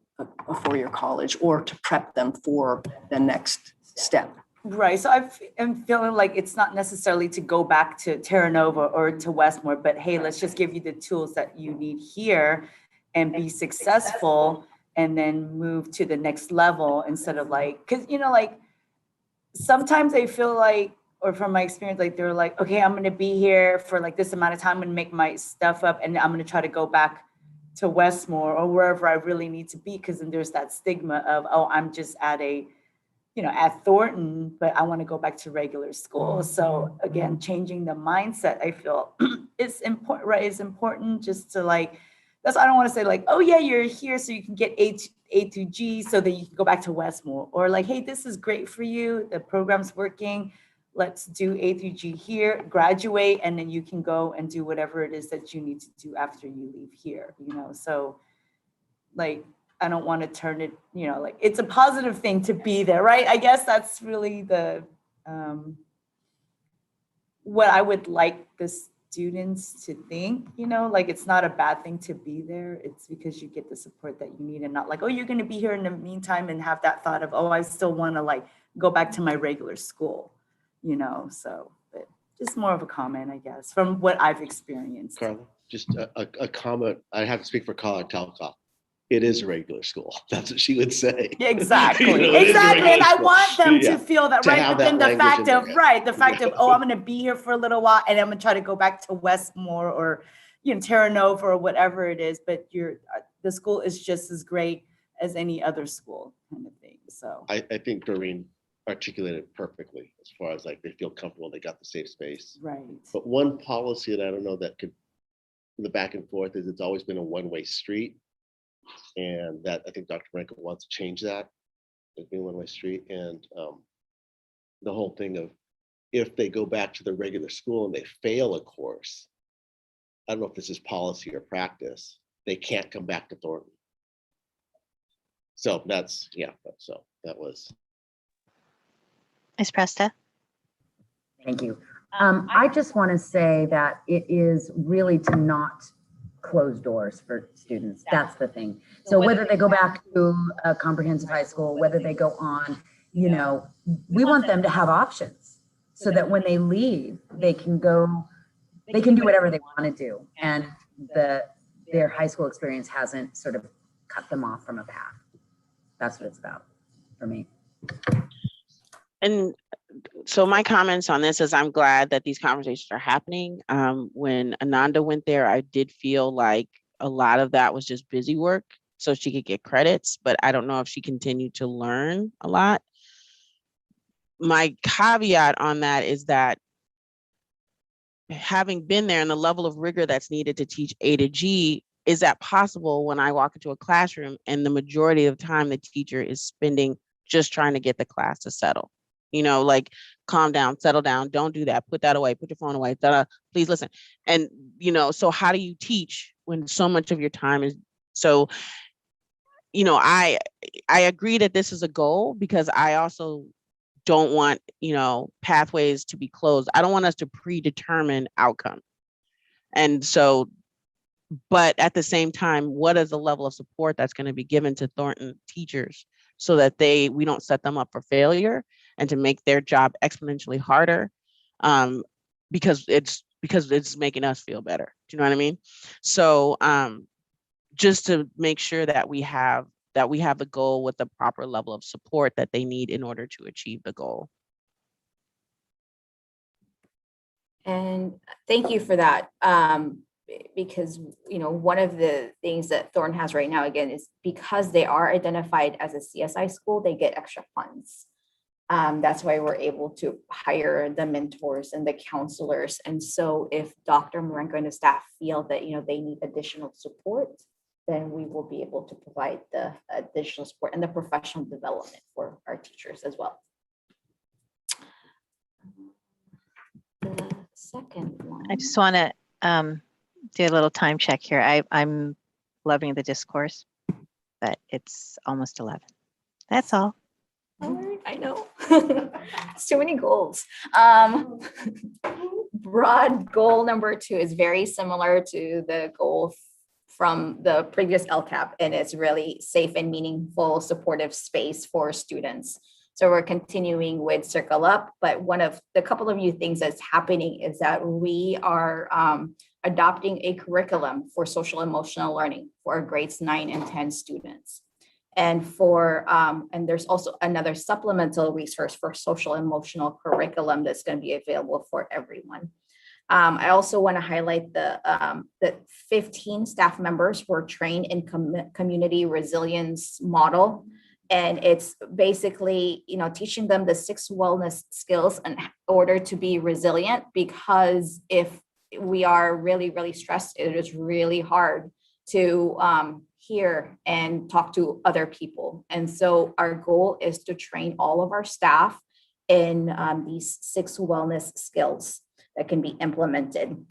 four-year college or to prep them for the next step. Right. So I'm feeling like it's not necessarily to go back to Terra Nova or to Westmore, but hey, let's just give you the tools that you need here and be successful, and then move to the next level, instead of like, because, you know, like sometimes I feel like, or from my experience, like they're like, okay, I'm going to be here for like this amount of time and make my stuff up, and I'm going to try to go back to Westmore or wherever I really need to be. Because then there's that stigma of, oh, I'm just at at Thornton, but I want to go back to regular school. So again, changing the mindset, I feel is important, right? It's important just to like, that's, I don't want to say like, oh yeah, you're here so you can get A through G so that you can go back to Westmore, or like, hey, this is great for you, the program's working, let's do A through G here, graduate, and then you can go and do whatever it is that you need to do after you leave here, so like, I don't want to turn it, like it's a positive thing to be there, right? I guess that's really the what I would like the students to think, like it's not a bad thing to be there. It's because you get the support that you need, and not like, oh, you're going to be here in the meantime and have that thought of, oh, I still want to like go back to my regular school, so, but just more of a comment, I guess, from what I've experienced. Carla, just a comment. I have to speak for Carla Talcott. It is a regular school. That's what she would say. Exactly. It is a Exactly. regular And I school. want them Yeah. to feel that, To right? have But then that the language fact in of, there. the fact of, oh, I'm going to be here for a little while and I'm going to try to go back to Westmore or, Terra Nova or whatever it is. But the school is just as great as any other school, kind of thing. So I think Doreen articulated it perfectly as far as like they feel comfortable, they got the safe space. right. But one policy that I don't know that could, the back and forth, is it's always been a one-way street. And that I think Dr. Frankel wants to change that. It's been a one-way street. And the whole thing of if they go back to the regular school and they fail a course, I don't know if this is policy or practice, they can't come back to Thornton. So that's, so that was. Ms. Presta? Thank you. I just want to say that it is really to not close doors for students. That's the thing. So whether they go back to a comprehensive high school, whether they go on, we want them to have options so that when they leave, they can do whatever they want to do. And their high school experience hasn't sort of cut them off from a path. That's what it's about for me. And so my comments on this is I'm glad that these conversations are happening. When Ananda went there, I did feel like a lot of that was just busy work so she could get credits, but I don't know if she continued to learn a lot. My caveat on that is that having been there and the level of rigor that's needed to teach A to G, is that possible when I walk into a classroom and the majority of the time the teacher is spending just trying to get the class to settle? Like calm down, settle down, don't do that, put that away, put your phone away, please listen. And, so how do you teach when so much of your time is, so, I agree that this is a goal because I also don't want, pathways to be closed. I don't want us to predetermine outcome. And so, but at the same time, what is the level of support that's going to be given to Thornton teachers so that we don't set them up for failure and to make their job exponentially harder, because it's making us feel better. Do you know what I mean? So just to make sure that we have the goal with the proper level of support that they need in order to achieve the goal. And thank you for that. Because, one of the things that Thornton has right now, again, is because they are identified as a CSI school, they get extra funds. That's why we're able to hire the mentors and the counselors. And so if Dr. Marenko and the staff feel that, they need additional support, then we will be able to provide the additional support and the professional development for our teachers as well. The second one. I just want to do a little time check here. I'm loving the discourse, but it's almost 11. That's all. I know. It's too many goals. Broad goal number 2 is very similar to the goal from the previous LCAP, and it's really safe and meaningful supportive space for students. So we're continuing with Circle Up, but one of the couple of new things that's happening is that we are adopting a curriculum for social emotional learning for grades 9 and 10 students. And and there's also another supplemental resource for social emotional curriculum that's going to be available for everyone. I also want to highlight the 15 staff members were trained in community resilience model. And it's basically, teaching them the 6 wellness skills in order to be resilient, because if we are really, really stressed, it is really hard to hear and talk to other people. And so our goal is to train all of our staff in these 6 wellness skills that can be implemented.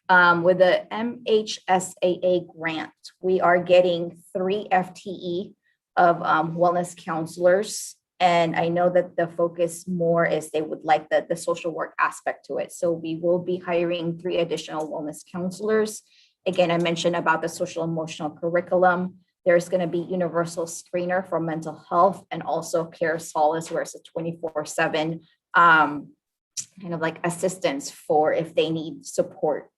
With the MHSAA grant, we are getting 3 FTE of wellness counselors. And I know that the focus more is they would like the social work aspect to it. So we will be hiring 3 additional wellness counselors. Again, I mentioned about the social emotional curriculum. There's going to be universal screener for mental health, and also Care Solace, where it's a 24/7 kind of like assistance for if they need support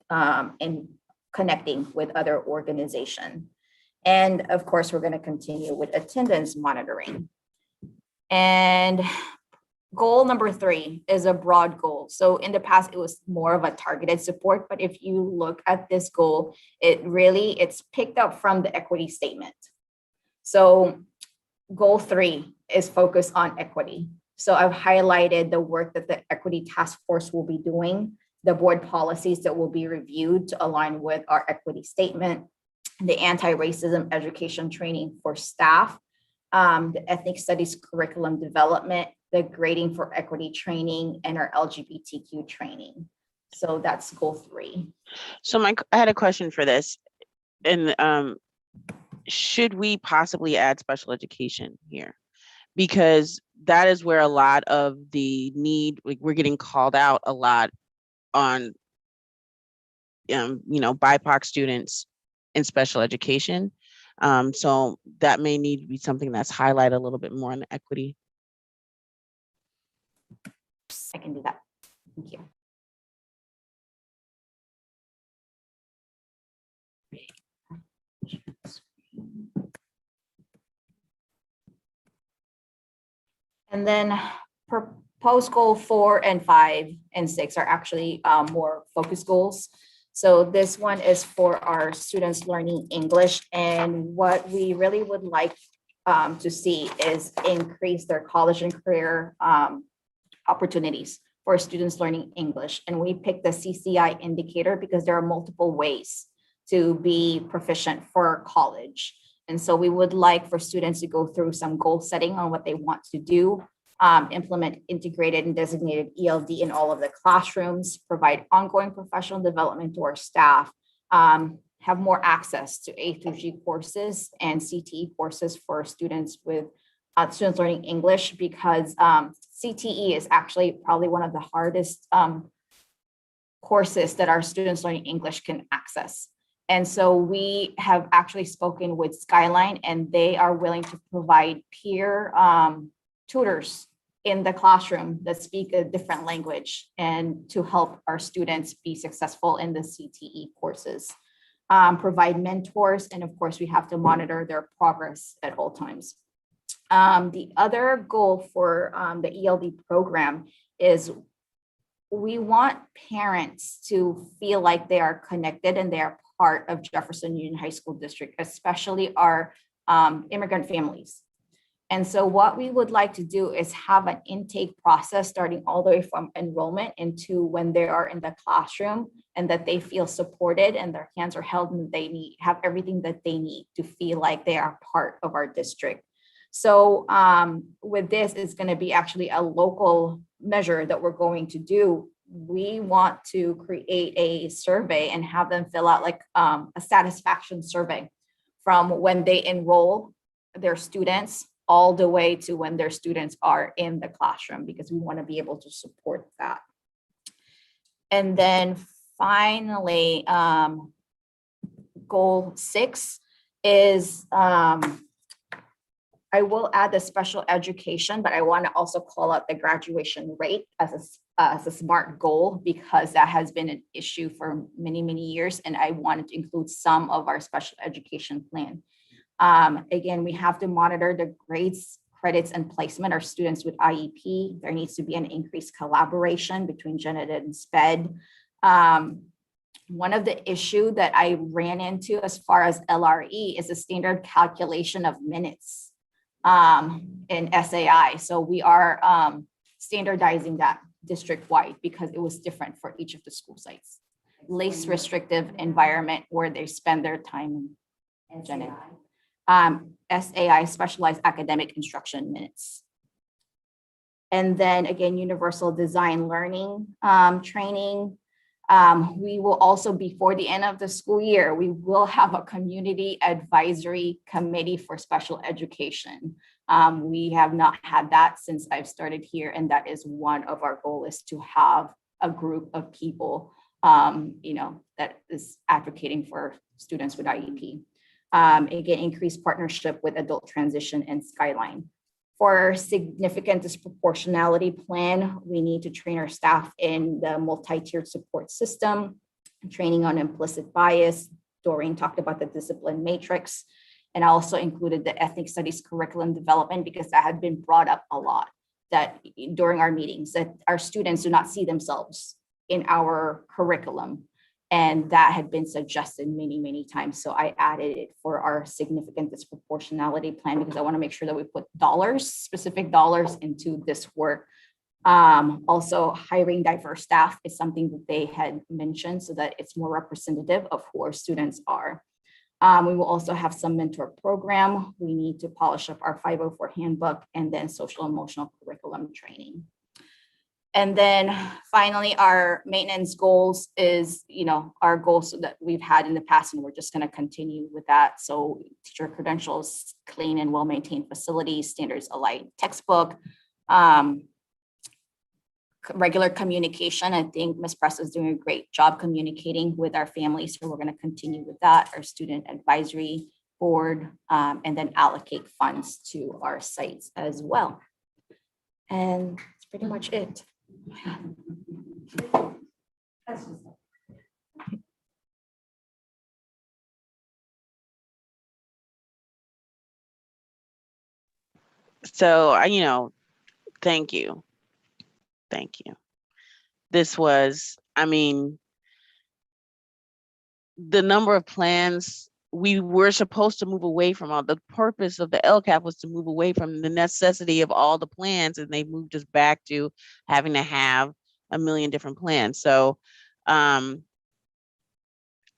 in connecting with other organizations. And of course, we're going to continue with attendance monitoring. And goal number 3 is a broad goal. So in the past, it was more of a targeted support, but if you look at this goal, it's picked up from the equity statement. So goal 3 is focused on equity. So I've highlighted the work that the equity task force will be doing, the board policies that will be reviewed to align with our equity statement, the anti-racism education training for staff, the ethnic studies curriculum development, the grading for equity training, and our LGBTQ training. So that's goal 3. So Mike, I had a question for this. And should we possibly add special education here? Because that is where a lot of the need, like we're getting called out a lot on, BIPOC students in special education. So that may need to be something that's highlighted a little bit more in the equity. I can do that. Thank you. And then proposed goal 4 and 5 and 6 are actually more focused goals. So this one is for our students learning English. And what we really would like to see is increase their college and career opportunities for students learning English. And we picked the CCI indicator because there are multiple ways to be proficient for college. And so we would like for students to go through some goal setting on what they want to do, implement integrated and designated ELD in all of the classrooms, provide ongoing professional development to our staff, have more access to A through G courses and CTE courses for students with students learning English, because CTE is actually probably one of the hardest courses that our students learning English can access. And so we have actually spoken with Skyline, and they are willing to provide peer tutors in the classroom that speak a different language and to help our students be successful in the CTE courses. Provide mentors, and of course, we have to monitor their progress at all times. The other goal for the ELD program is we want parents to feel like they are connected and they are part of Jefferson Union High School District, especially our immigrant families. And so what we would like to do is have an intake process starting all the way from enrollment into when they are in the classroom, and that they feel supported and their hands are held and they have everything that they need to feel like they are part of our district. So with this, it's going to be actually a local measure that we're going to do. We want to create a survey and have them fill out like a satisfaction survey from when they enroll their students all the way to when their students are in the classroom, because we want to be able to support that. And then finally, goal 6 is, I will add the special education, but I want to also call out the graduation rate as a SMART goal, because that has been an issue for many, many years. And I wanted to include some of our special education plan. Again, we have to monitor the grades, credits, and placement of students with IEP. There needs to be an increased collaboration between gen ed and SPED. One of the issue that I ran into as far as LRE is the standard calculation of minutes in SAI. So we are standardizing that district-wide because it was different for each of the school sites. Least restrictive environment where they spend their time in gen ed. SAI, specialized academic instruction minutes. And then again, universal design learning training. We will also, before the end of the school year, we will have a community advisory committee for special education. We have not had that since I've started here, and that is one of our goals, is to have a group of people, that is advocating for students with IEP. Again, increased partnership with Adult Transition and Skyline. For significant disproportionality plan, we need to train our staff in the multi-tiered support system, training on implicit bias. Doreen talked about the discipline matrix, and I also included the ethnic studies curriculum development because that had been brought up a lot that during our meetings, that our students do not see themselves in our curriculum. And that had been suggested many, many times. So I added it for our significant disproportionality plan because I want to make sure that we put dollars, specific dollars into this work. Also, hiring diverse staff is something that they had mentioned so that it's more representative of who our students are. We will also have some mentor program. We need to polish up our 504 handbook and then social emotional curriculum training. And then finally, our maintenance goals is, our goals that we've had in the past, and we're just going to continue with that. So teacher credentials, clean and well-maintained facilities, standards aligned textbook, regular communication. I think Ms. Press is doing a great job communicating with our families. So we're going to continue with that, our student advisory board, and then allocate funds to our sites as well. And that's pretty much it. So, thank you. Thank you. This was, the number of plans we were supposed to move away from. The purpose of the LCAP was to move away from the necessity of all the plans, and they moved us back to having to have a million different plans. So I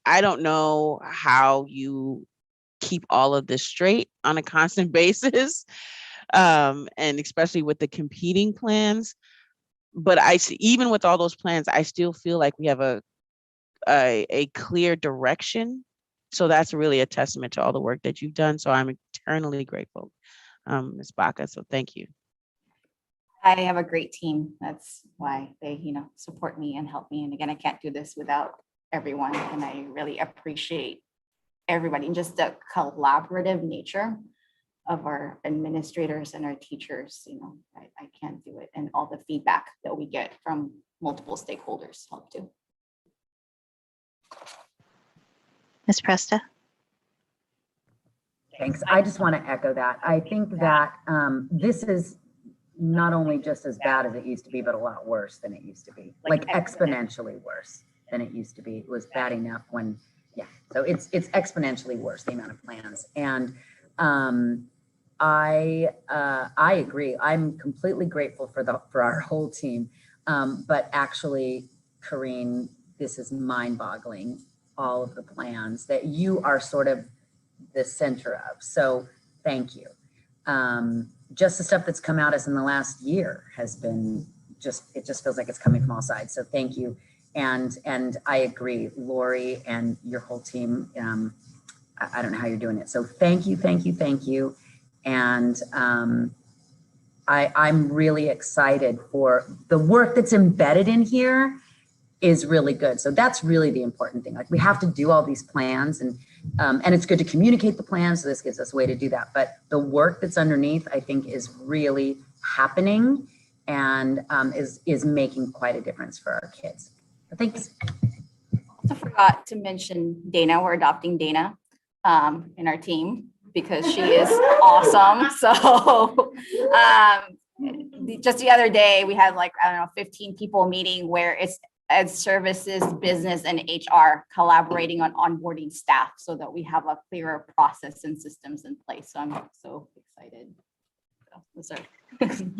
don't know how you keep all of this straight on a constant basis, and especially with the competing plans. But I see, even with all those plans, I still feel like we have a clear direction. So that's really a testament to all the work that you've done. So I'm eternally grateful, Ms. Baca. So thank you. I have a great team. That's why they, support me and help me. And again, I can't do this without everyone. And I really appreciate everybody and just the collaborative nature of our administrators and our teachers. I can't do it. And all the feedback that we get from multiple stakeholders help too. Ms. Presta? Thanks. I just want to echo that. I think that this is not only just as bad as it used to be, but a lot worse than it used to be, like exponentially worse than it used to be. It was bad enough when, so it's exponentially worse, the amount of plans. And I agree. I'm completely grateful for our whole team. But actually, Karine, this is mind-boggling, all of the plans that you are sort of the center of. So thank you. Just the stuff that's come at us in the last year has been it just feels like it's coming from all sides. So thank you. And I agree, Lori and your whole team. I don't know how you're doing it. So thank you. And I'm really excited for the work that's embedded in here is really good. So that's really the important thing. Like we have to do all these plans and it's good to communicate the plans. So this gives us a way to do that. But the work that's underneath, I think, is really happening and is making quite a difference for our kids. But thanks. Also forgot to mention Dana. We're adopting Dana in our team because she is awesome. So just the other day we had like, I don't know, 15 people meeting where it's ed services, business, and HR collaborating on onboarding staff so that we have a clearer process and systems in place. So I'm so excited. So, sorry.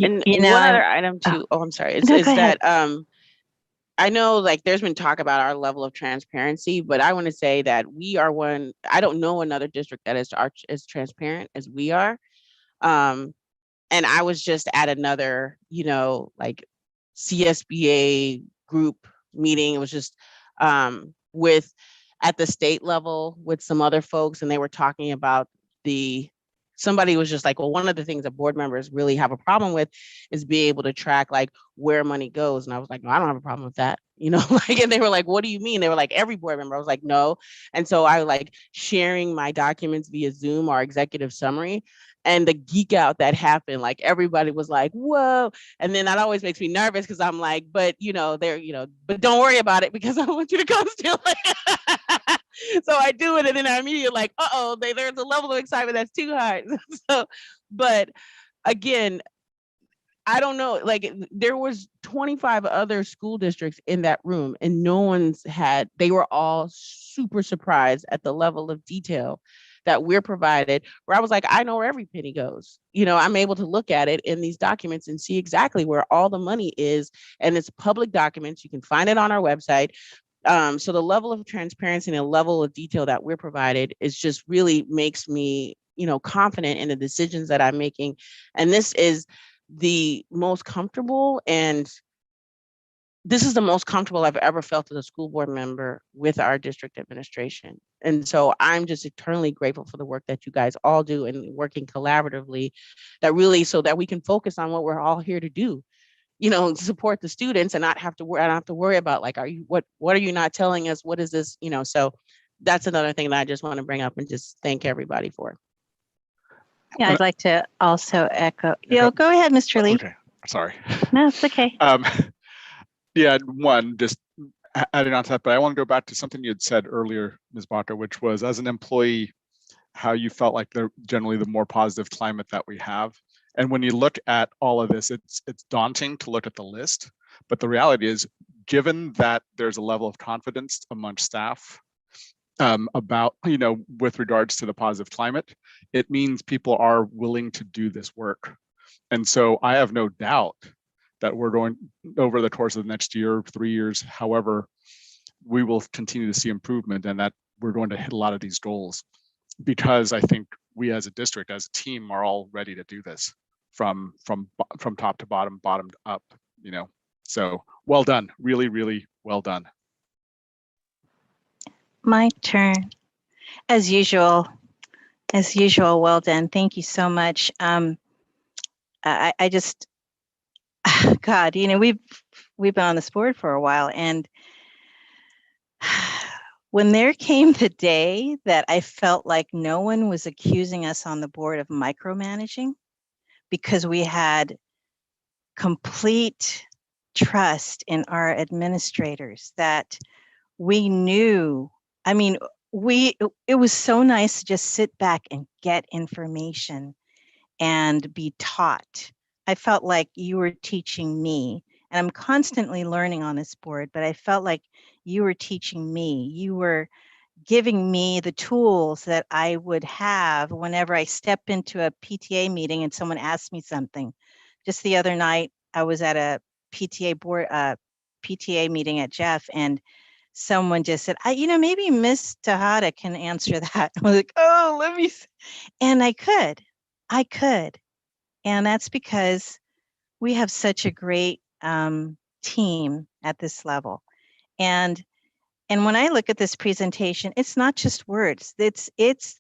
And You know, one other item too. Oh, I'm sorry. Is go ahead. that I know like there's been talk about our level of transparency, but I want to say that we are one. I don't know another district that is as transparent as we are. And I was just at another, like CSBA group meeting. It was just with at the state level with some other folks, and they were talking about somebody was just like, well, one of the things that board members really have a problem with is being able to track like where money goes. And I was like, no, I don't have a problem with that. Like, and they were like, what do you mean? They were like, every board member. I was like, no. And so I like sharing my documents via Zoom, our executive summary, and the geek out that happened, like everybody was like, whoa. And then that always makes me nervous because I'm like, but but don't worry about it because I don't want you to come steal it. So I do it, and then I immediately like, there's a level of excitement that's too high. So, but again, I don't know, like there was 25 other school districts in that room and they were all super surprised at the level of detail that we're provided, where I was like, I know where every penny goes. I'm able to look at it in these documents and see exactly where all the money is. And it's public documents. You can find it on our website. So the level of transparency and the level of detail that we're provided is just really makes me, confident in the decisions that I'm making. And this is the most comfortable I've ever felt as a school board member with our district administration. And so I'm just eternally grateful for the work that you guys all do and working collaboratively so that we can focus on what we're all here to do. Support the students and not have to worry about like, what are you not telling us? What is this? So that's another thing that I just want to bring up and just thank everybody for. Yeah, I'd like to also echo. Go ahead, Mr. Lee. Okay, sorry. No, it's okay. Yeah, just adding on to that, but I want to go back to something you had said earlier, Ms. Baca, which was as an employee, how you felt like they're generally the more positive climate that we have. And when you look at all of this, it's daunting to look at the list, but the reality is, given that there's a level of confidence among staff about, with regards to the positive climate, it means people are willing to do this work. And so I have no doubt that we're going over the course of the next year, 3 years, however, we will continue to see improvement and that we're going to hit a lot of these goals because I think we as a district, as a team are all ready to do this from top to bottom up, so well done, really, really well done. My turn. As usual, well done. Thank you so much. I just, God, we've been on this board for a while, and when there came the day that I felt like no one was accusing us on the board of micromanaging because we had complete trust in our administrators that we knew, it was so nice to just sit back and get information and be taught. I felt like you were teaching me, and I'm constantly learning on this board, but I felt like you were teaching me. You were giving me the tools that I would have whenever I step into a PTA meeting and someone asked me something. Just the other night, I was at a PTA meeting at Jeff, and someone just said, maybe Miss Tejada can answer that. I was like, oh, let me. And I could. And that's because we have such a great team at this level. And when I look at this presentation, it's not just words. It's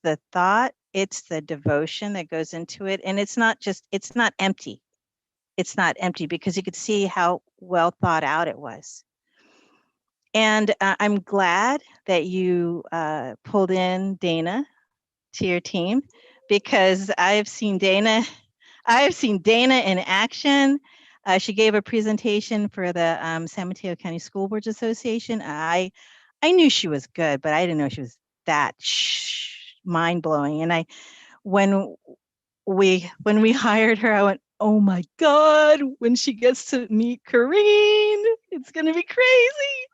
the thought, it's the devotion that goes into it. And it's not empty. It's not empty because you could see how well thought out it was. And I'm glad that you pulled in Dana to your team, because I've seen Dana in action. She gave a presentation for the San Mateo County School Boards Association. I knew she was good, but I didn't know she was that mind blowing. And when we hired her, I went, oh my God, when she gets to meet Corrine, it's gonna be crazy.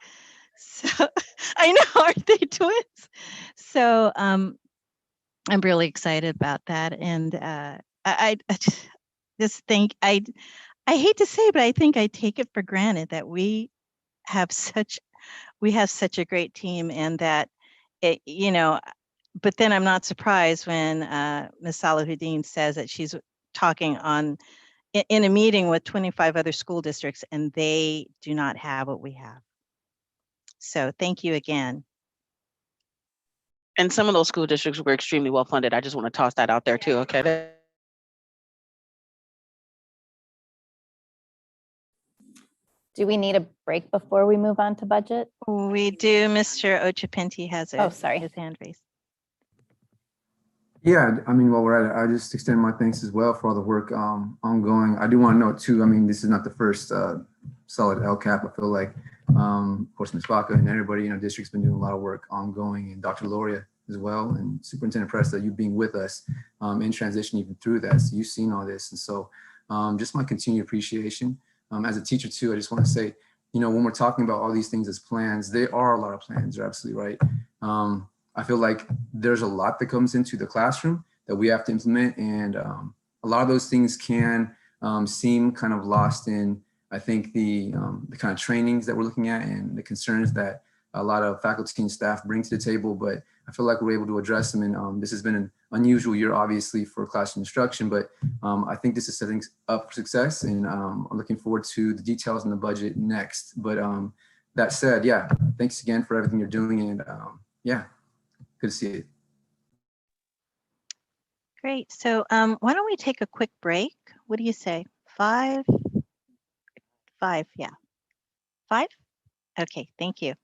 So I know, aren't they twins? So I'm really excited about that. And I just think I hate to say, but I think I take it for granted that we have such a great team, and that it, but then I'm not surprised when Ms. Salahuddin says that she's talking in a meeting with 25 other school districts, and they do not have what we have. So thank you again. And some of those school districts were extremely well funded. I just want to toss that out there too, okay? Do we need a break before we move on to budget? We do. Mr. Ochapenti has sorry. his hand raised. Yeah, I mean, while we're at it, I just extend my thanks as well for all the work ongoing. I do want to note too, I mean, this is not the first solid LCAP. I feel like, of course, Ms. Baca and everybody, district's been doing a lot of work ongoing, and Dr. Loria as well, and Superintendent Presta, you being with us in transition even through that. So you've seen all this. And so just my continued appreciation. As a teacher too, I just want to say, when we're talking about all these things as plans, there are a lot of plans, you're absolutely right. I feel like there's a lot that comes into the classroom that we have to implement. And a lot of those things can seem kind of lost in, I think, the kind of trainings that we're looking at and the concerns that a lot of faculty and staff bring to the table. But I feel like we're able to address them. And this has been an unusual year, obviously, for classroom instruction, but I think this is setting up for success. And I'm looking forward to the details in the budget next. But that said, yeah, thanks again for everything you're doing. And yeah. Good to see it. Great. So why don't we take a quick break? What do you say? 5? 5, yeah. 5? Okay, thank you.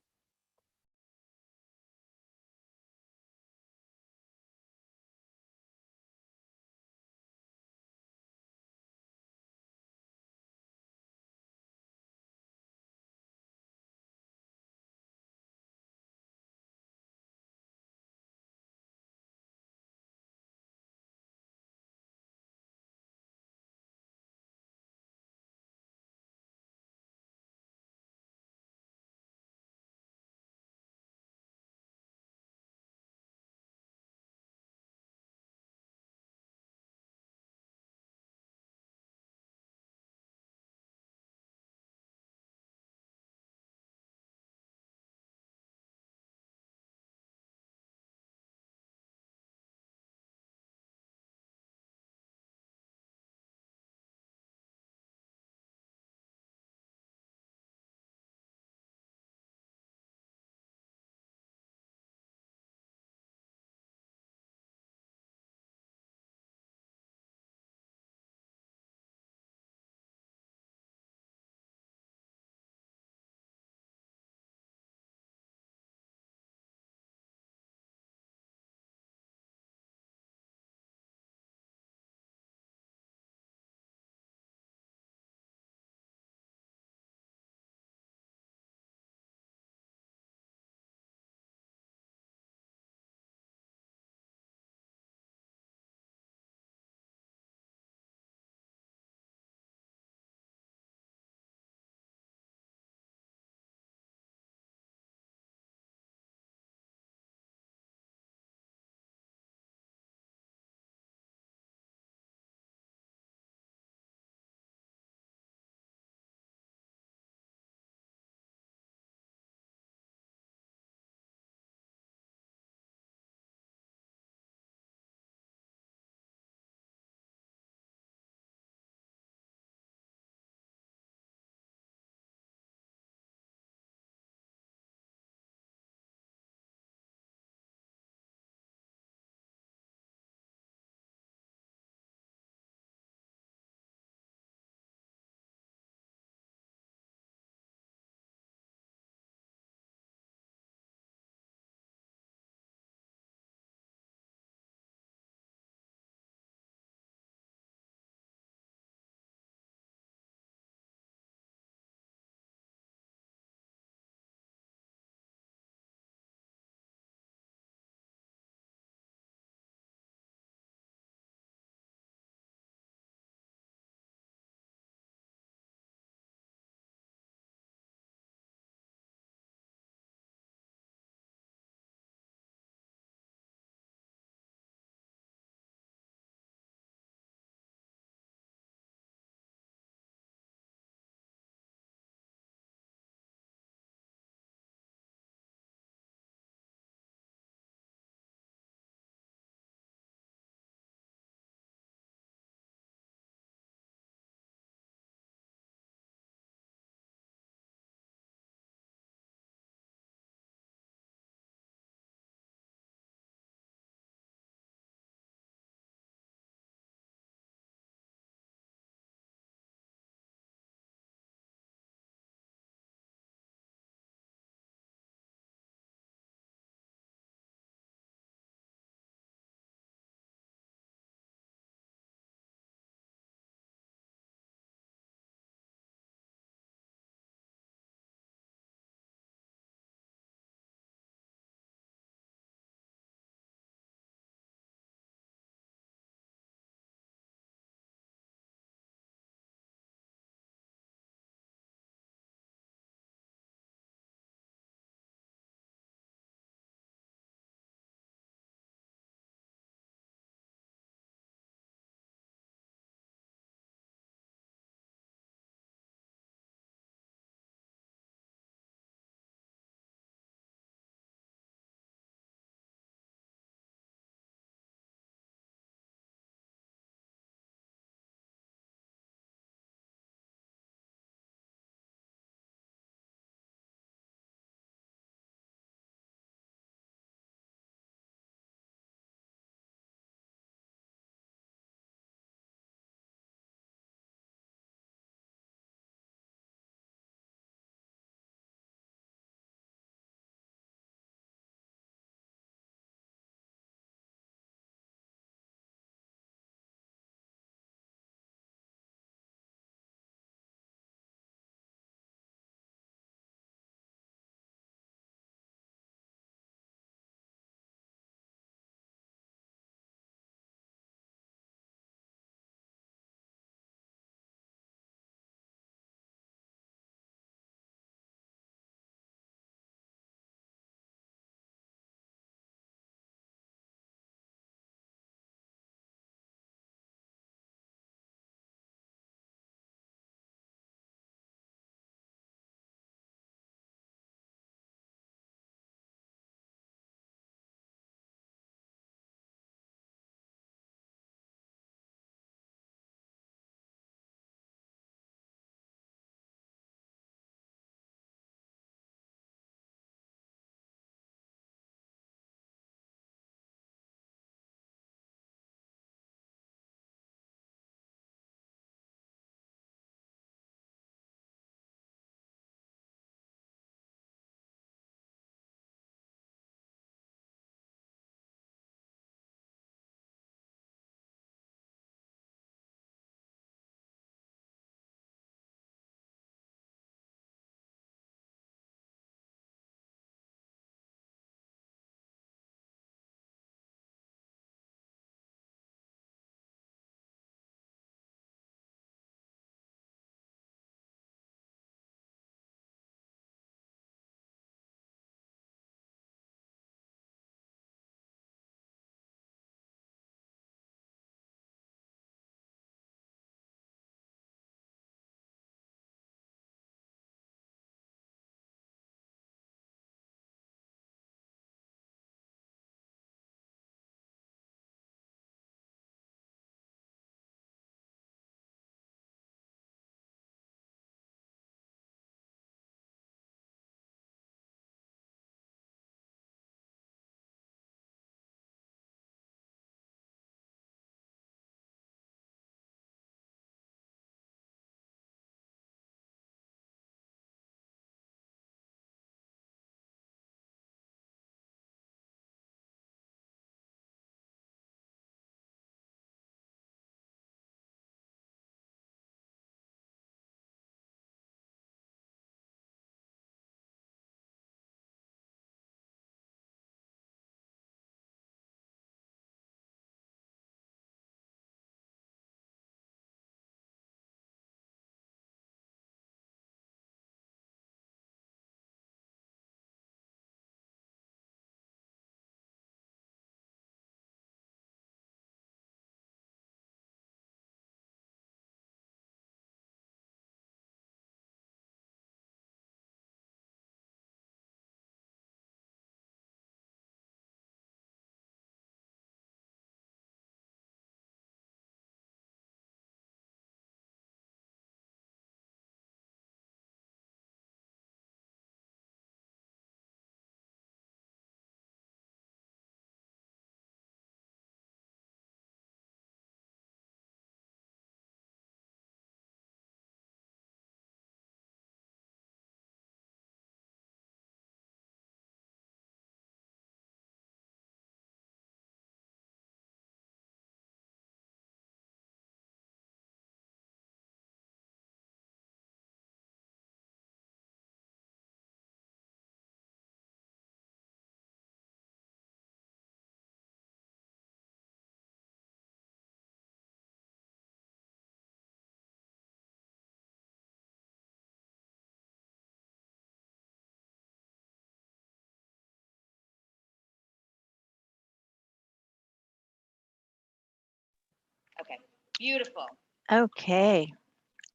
Okay, beautiful. Okay,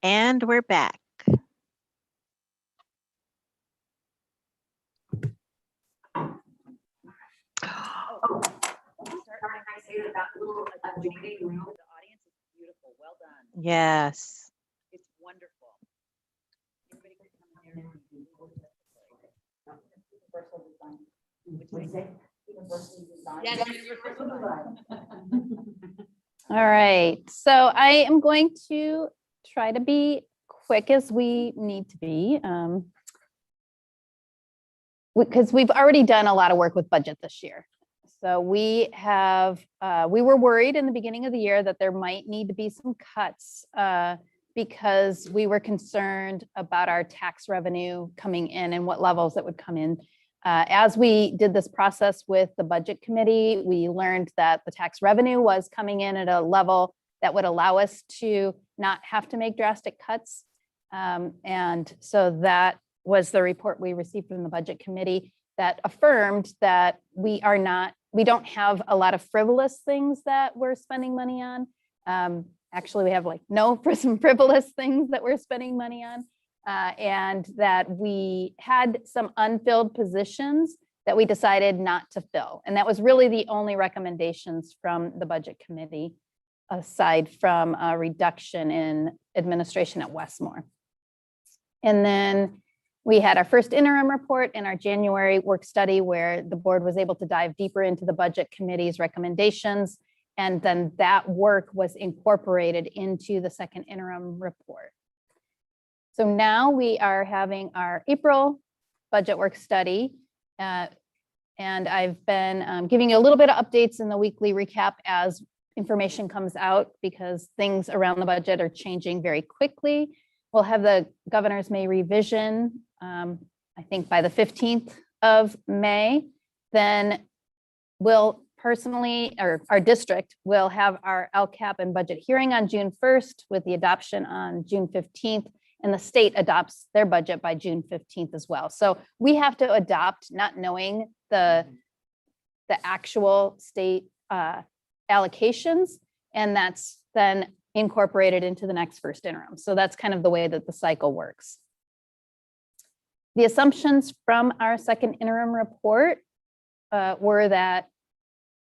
and we're back. Well done. Yes. It's wonderful. Everybody can come in there. All right, so I am going to try to be quick as we need to be. Because we've already done a lot of work with budget this year. So we were worried in the beginning of the year that there might need to be some cuts because we were concerned about our tax revenue coming in and what levels that would come in. As we did this process with the budget committee, we learned that the tax revenue was coming in at a level that would allow us to not have to make drastic cuts. And so that was the report we received from the budget committee that affirmed that we don't have a lot of frivolous things that we're spending money on. Actually, we have like no some frivolous things that we're spending money on. And that we had some unfilled positions that we decided not to fill. And that was really the only recommendations from the budget committee, aside from a reduction in administration at Westmore. And then we had our first interim report in our January work study where the board was able to dive deeper into the budget committee's recommendations. And then that work was incorporated into the second interim report. So now we are having our April budget work study. And I've been giving you a little bit of updates in the weekly recap as information comes out because things around the budget are changing very quickly. We'll have the governor's May revision, I think by the 15th of May. Then we'll personally, or our district will have our LCAP and budget hearing on June 1st with the adoption on June 15th. And the state adopts their budget by June 15th as well. So we have to adopt not knowing the actual state allocations, and that's then incorporated into the next first interim. So that's kind of the way that the cycle works. The assumptions from our second interim report were that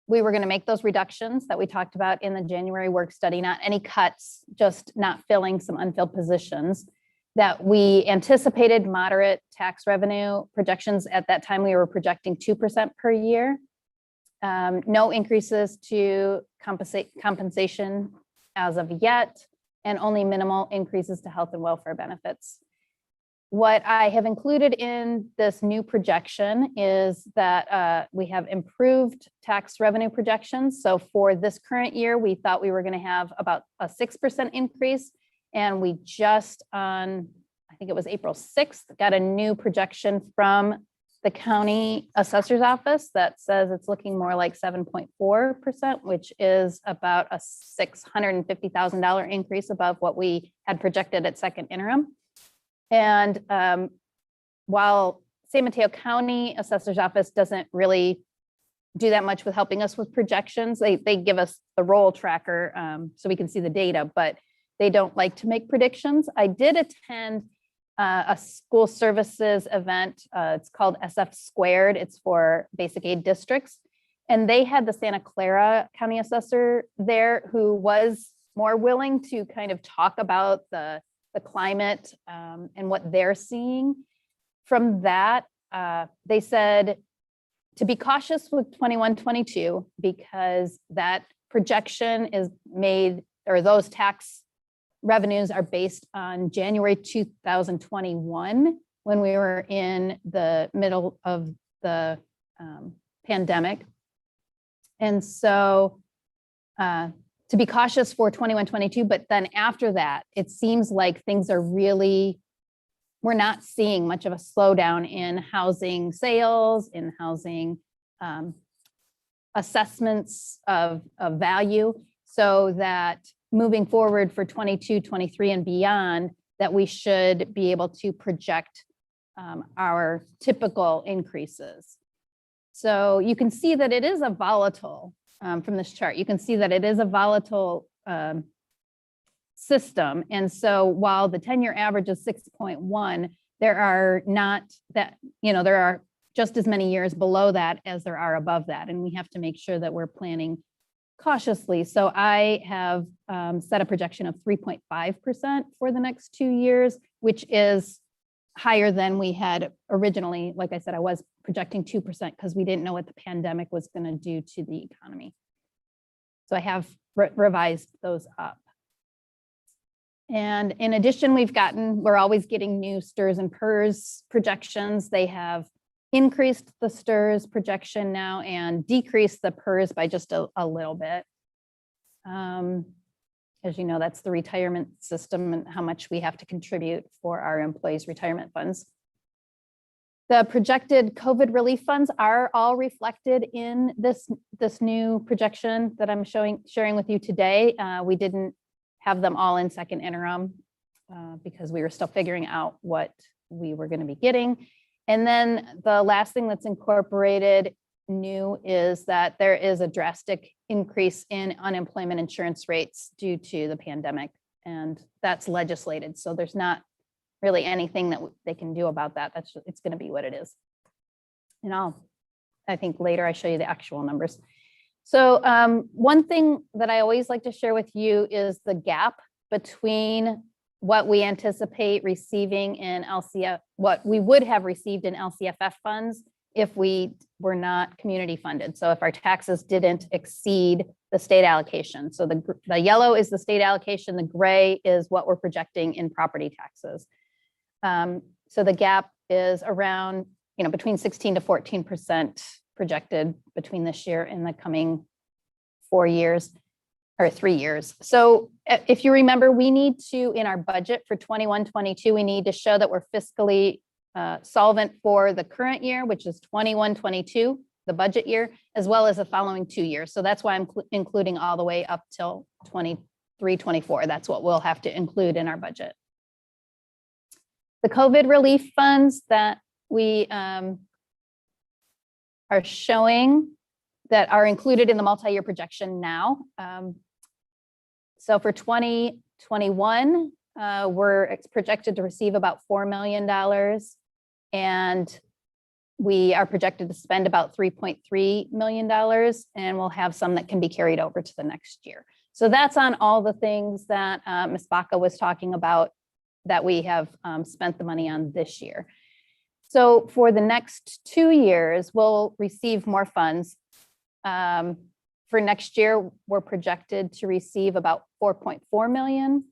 we were going to make those reductions that we talked about in the January work study, not any cuts, just not filling some unfilled positions. That we anticipated moderate tax revenue projections. At that time, we were projecting 2% per year. No increases to compensation as of yet, and only minimal increases to health and welfare benefits. What I have included in this new projection is that we have improved tax revenue projections. So for this current year, we thought we were going to have about a 6% increase. And we just on, I think it was April 6th, got a new projection from the county assessor's office that says it's looking more like 7.4%, which is about a $650,000 increase above what we had projected at second interim. And while San Mateo County assessor's office doesn't really do that much with helping us with projections, they give us the roll tracker so we can see the data, but they don't like to make predictions. I did attend a school services event. It's called SF Squared. It's for basic aid districts. And they had the Santa Clara County assessor there who was more willing to kind of talk about the climate and what they're seeing. From that, they said to be cautious with 21-22 because that projection is made, or those tax revenues are based on January 2021, when we were in the middle of the pandemic. And so to be cautious for 21-22, but then after that, it seems like things are really, we're not seeing much of a slowdown in housing sales, in housing assessments of value, so that moving forward for 22, 23 and beyond, that we should be able to project our typical increases. So you can see that it is a volatile, from this chart, you can see that it is a volatile system. And so while the 10-year average is 6.1, there are not that, there are just as many years below that as there are above that. And we have to make sure that we're planning cautiously. So I have set a projection of 3.5% for the next 2 years, which is higher than we had originally. Like I said, I was projecting 2% because we didn't know what the pandemic was going to do to the economy. So I have revised those up. And in addition, we're always getting new STRS and PERS projections. They have increased the STRS projection now and decreased the PERS by just a little bit. As you know, that's the retirement system and how much we have to contribute for our employees' retirement funds. The projected COVID relief funds are all reflected in this new projection that I'm sharing with you today. We didn't have them all in second interim because we were still figuring out what we were going to be getting. And then the last thing that's incorporated new is that there is a drastic increase in unemployment insurance rates due to the pandemic, and that's legislated. So there's not really anything that they can do about that. It's going to be what it is. And I think later I show you the actual numbers. So one thing that I always like to share with you is the gap between what we anticipate receiving in LCF, what we would have received in LCFF funds if we were not community funded. So if our taxes didn't exceed the state allocation. So the yellow is the state allocation, the gray is what we're projecting in property taxes. So the gap is around, between 16 to 14% projected between this year and the coming 4 years or 3 years. So if you remember, we need to, in our budget for 21-22, we need to show that we're fiscally solvent for the current year, which is 21-22, the budget year, as well as the following 2 years. So that's why I'm including all the way up till 23-24. That's what we'll have to include in our budget. The COVID relief funds that we are showing that are included in the multi-year projection now. So for 2021, we're projected to receive about $4 million, and we are projected to spend about $3.3 million, and we'll have some that can be carried over to the next year. So that's on all the things that Ms. Baca was talking about that we have spent the money on this year. So for the next 2 years, we'll receive more funds. For next year, we're projected to receive about 4.4 million.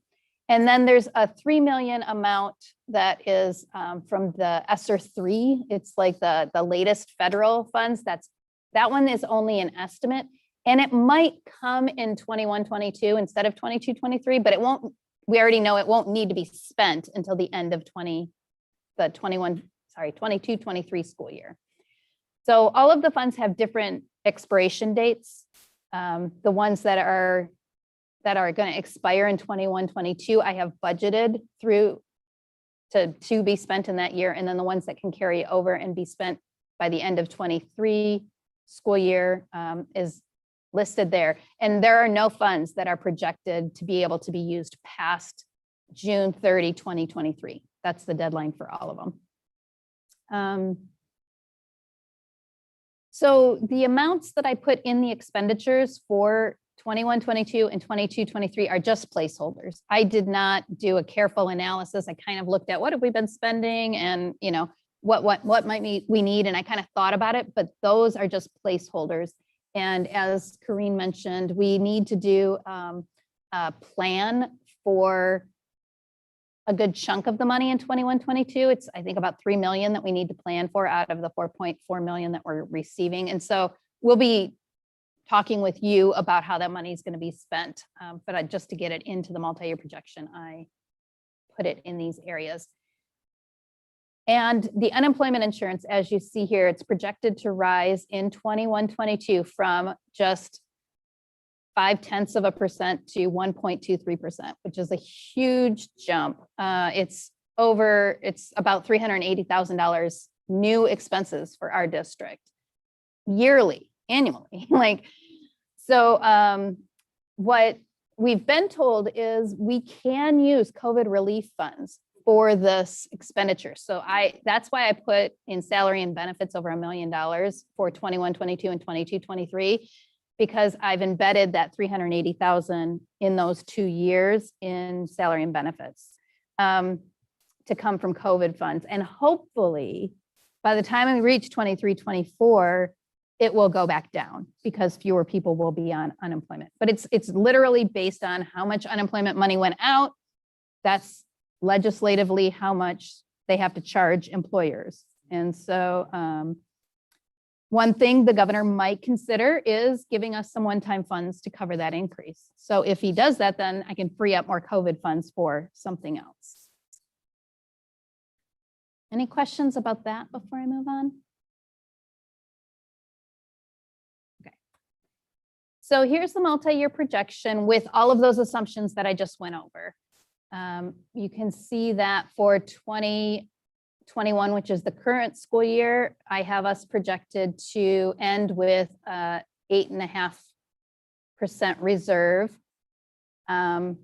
And then there's a 3 million amount that is from the ESSER 3. It's like the latest federal funds. That one is only an estimate, and it might come in 21-22 instead of 22-23, but it won't. We already know it won't need to be spent until the end of 22-23 school year. So all of the funds have different expiration dates. The ones that are going to expire in 21-22, I have budgeted through to be spent in that year, and then the ones that can carry over and be spent by the end of 23 school year is listed there. And there are no funds that are projected to be able to be used past June 30, 2023. That's the deadline for all of them. So the amounts that I put in the expenditures for 21-22 and 22-23 are just placeholders. I did not do a careful analysis. I kind of looked at what have we been spending and what might we need, and I kind of thought about it, but those are just placeholders. And as Corrine mentioned, we need to do a plan for a good chunk of the money in 21-22. It's, I think, about 3 million that we need to plan for out of the 4.4 million that we're receiving. And so we'll be talking with you about how that money is going to be spent. But just to get it into the multi-year projection, I put it in these areas. And the unemployment insurance, as you see here, it's projected to rise in 21-22 from just 0.5% to 1.23%, which is a huge jump. It's about $380,000 new expenses for our district annually. So what we've been told is we can use COVID relief funds for this expenditure. So that's why I put in salary and benefits over $1 million for 21, 22 and 22, 23, because I've embedded that 380,000 in those 2 years in salary and benefits to come from COVID funds. And hopefully by the time we reach 23, 24, it will go back down because fewer people will be on unemployment. But it's literally based on how much unemployment money went out. That's legislatively how much they have to charge employers. And so one thing the governor might consider is giving us some one-time funds to cover that increase. So if he does that, then I can free up more COVID funds for something else. Any questions about that before I move on? Okay. So here's the multi-year projection with all of those assumptions that I just went over. You can see that for 2021, which is the current school year, I have us projected to end with 8.5% reserve. And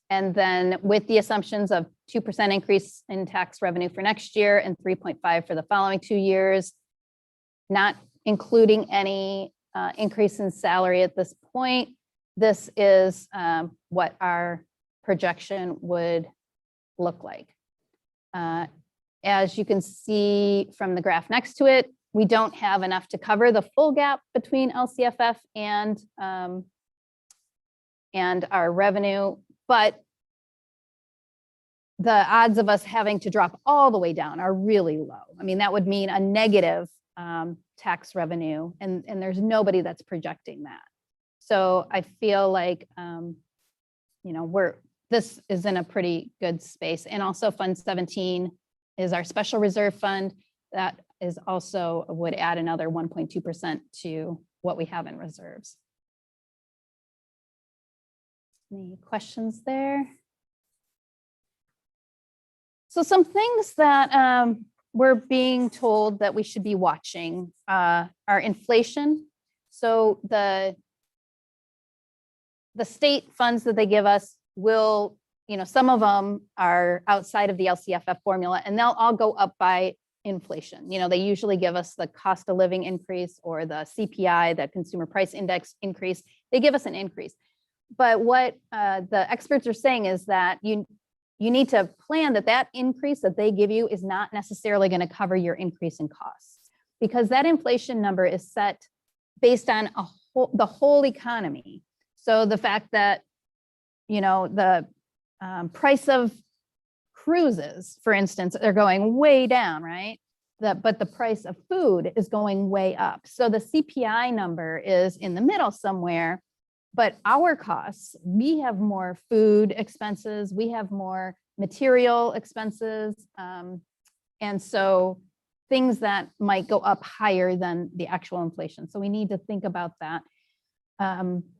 then with the assumptions of 2% increase in tax revenue for next year and 3.5 for the following 2 years, not including any increase in salary at this point, this is what our projection would look like. As you can see from the graph next to it, we don't have enough to cover the full gap between LCFF and our revenue, but the odds of us having to drop all the way down are really low. I mean, that would mean a negative tax revenue, and there's nobody that's projecting that. So I feel like, you know, this is in a pretty good space. And also Fund 17 is our special reserve fund. That is also would add another 1.2% to what we have in reserves. Any questions there? So some things that we're being told that we should be watching are inflation. So the state funds that they give us will, you know, some of them are outside of the LCFF formula and they'll all go up by inflation. You know, they usually give us the cost of living increase or the CPI, the consumer price index increase. They give us an increase. But what the experts are saying is that you need to plan that increase that they give you is not necessarily going to cover your increase in costs, because that inflation number is set based on the whole economy. So the fact that, you know, the price of cruises, for instance, are going way down, right? But the price of food is going way up. So the CPI number is in the middle somewhere. But our costs, we have more food expenses, we have more material expenses. And so things that might go up higher than the actual inflation. So we need to think about that.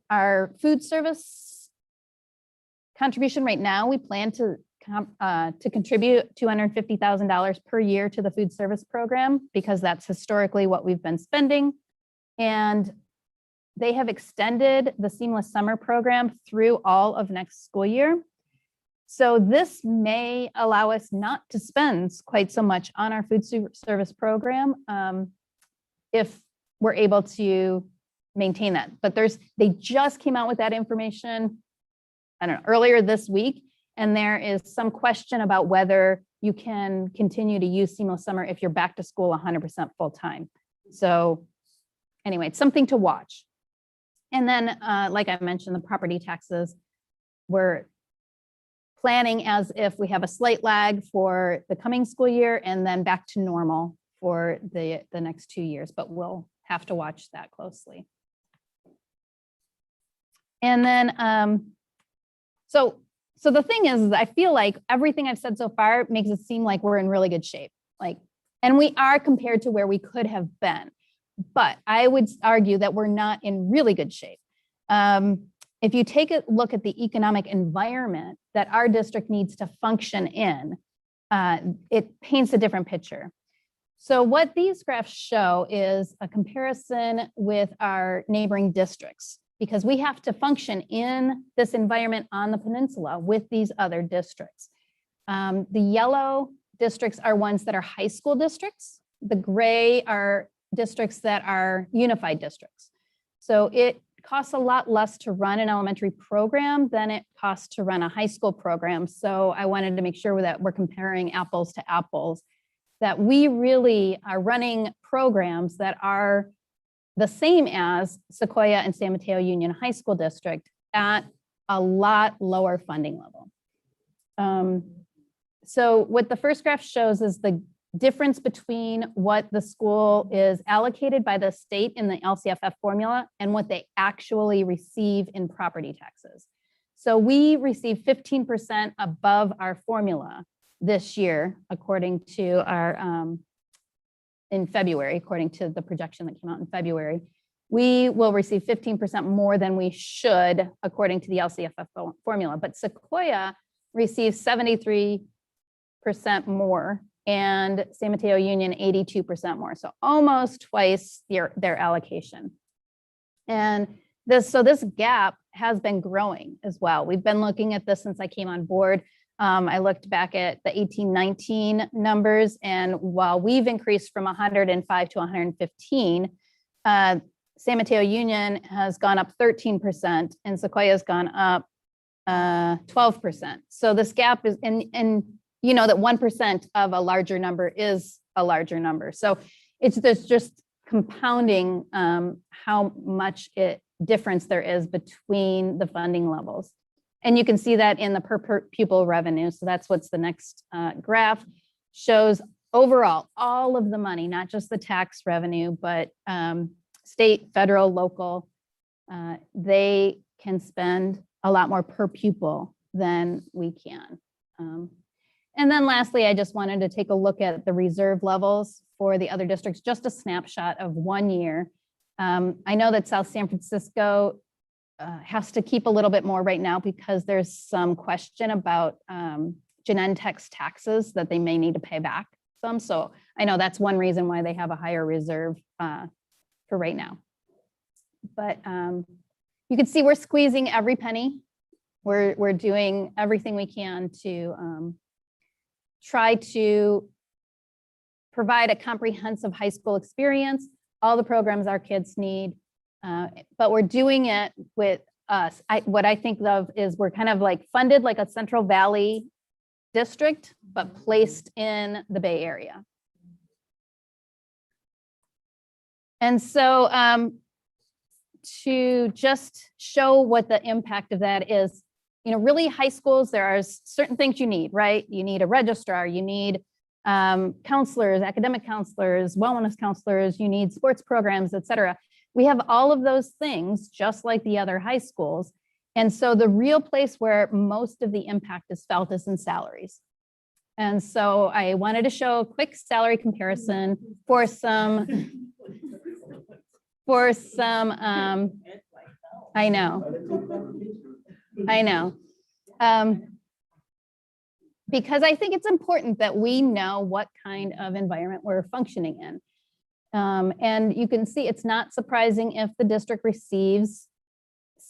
Our food service contribution right now, we plan to contribute $250,000 per year to the food service program, because that's historically what we've been spending. And they have extended the Seamless Summer program through all of next school year. So this may allow us not to spend quite so much on our food service program if we're able to maintain that. But they just came out with that information, I don't know, earlier this week. And there is some question about whether you can continue to use Seamless Summer if you're back to school 100% full time. So anyway, it's something to watch. And then, like I mentioned, the property taxes, we're planning as if we have a slight lag for the coming school year and then back to normal for the next 2 years, but we'll have to watch that closely. And then, so the thing is, I feel like everything I've said so far makes it seem like we're in really good shape. And we are compared to where we could have been. But I would argue that we're not in really good shape. If you take a look at the economic environment that our district needs to function in, it paints a different picture. So what these graphs show is a comparison with our neighboring districts. because we have to function in this environment on the peninsula with these other districts. The yellow districts are ones that are high school districts. The gray are districts that are unified districts. So it costs a lot less to run an elementary program than it costs to run a high school program. So I wanted to make sure that we're comparing apples to apples, that we really are running programs that are the same as Sequoia and San Mateo Union High School District at a lot lower funding level. So what the first graph shows is the difference between what the school is allocated by the state in the LCFF formula and what they actually receive in property taxes. So we receive 15% above our formula this year, according to our, in February, according to the projection that came out in February. We will receive 15% more than we should, according to the LCFF formula. But Sequoia receives 73% more, and San Mateo Union 82% more, so almost twice their allocation. And so this gap has been growing as well. We've been looking at this since I came on board. I looked back at the 18-19 numbers, and while we've increased from 105 to 115, San Mateo Union has gone up 13%, and Sequoia has gone up 12%. So this gap is, and you know that 1% of a larger number is a larger number. So there's just compounding how much difference there is between the funding levels. And you can see that in the per pupil revenue. So that's what's the next graph, shows overall all of the money, not just the tax revenue, but state, federal, local. They can spend a lot more per pupil than we can. And then lastly, I just wanted to take a look at the reserve levels for the other districts, just a snapshot of 1 year. I know that South San Francisco has to keep a little bit more right now because there's some question about Genentech's taxes that they may need to pay back some. So I know that's one reason why they have a higher reserve for right now. But you can see we're squeezing every penny. We're doing everything we can to try to provide a comprehensive high school experience, all the programs our kids need, but we're doing it with us. What I think of is we're kind of like funded like a Central Valley district, but placed in the Bay Area. And so to just show what the impact of that is, you know, really high schools, there are certain things you need, right? You need a registrar, you need counselors, academic counselors, wellness counselors, you need sports programs, et cetera. We have all of those things, just like the other high schools. And so the real place where most of the impact is felt is in salaries. And so I wanted to show a quick salary comparison for some, I know. Because I think it's important that we know what kind of environment we're functioning in. And you can see it's not surprising if the district receives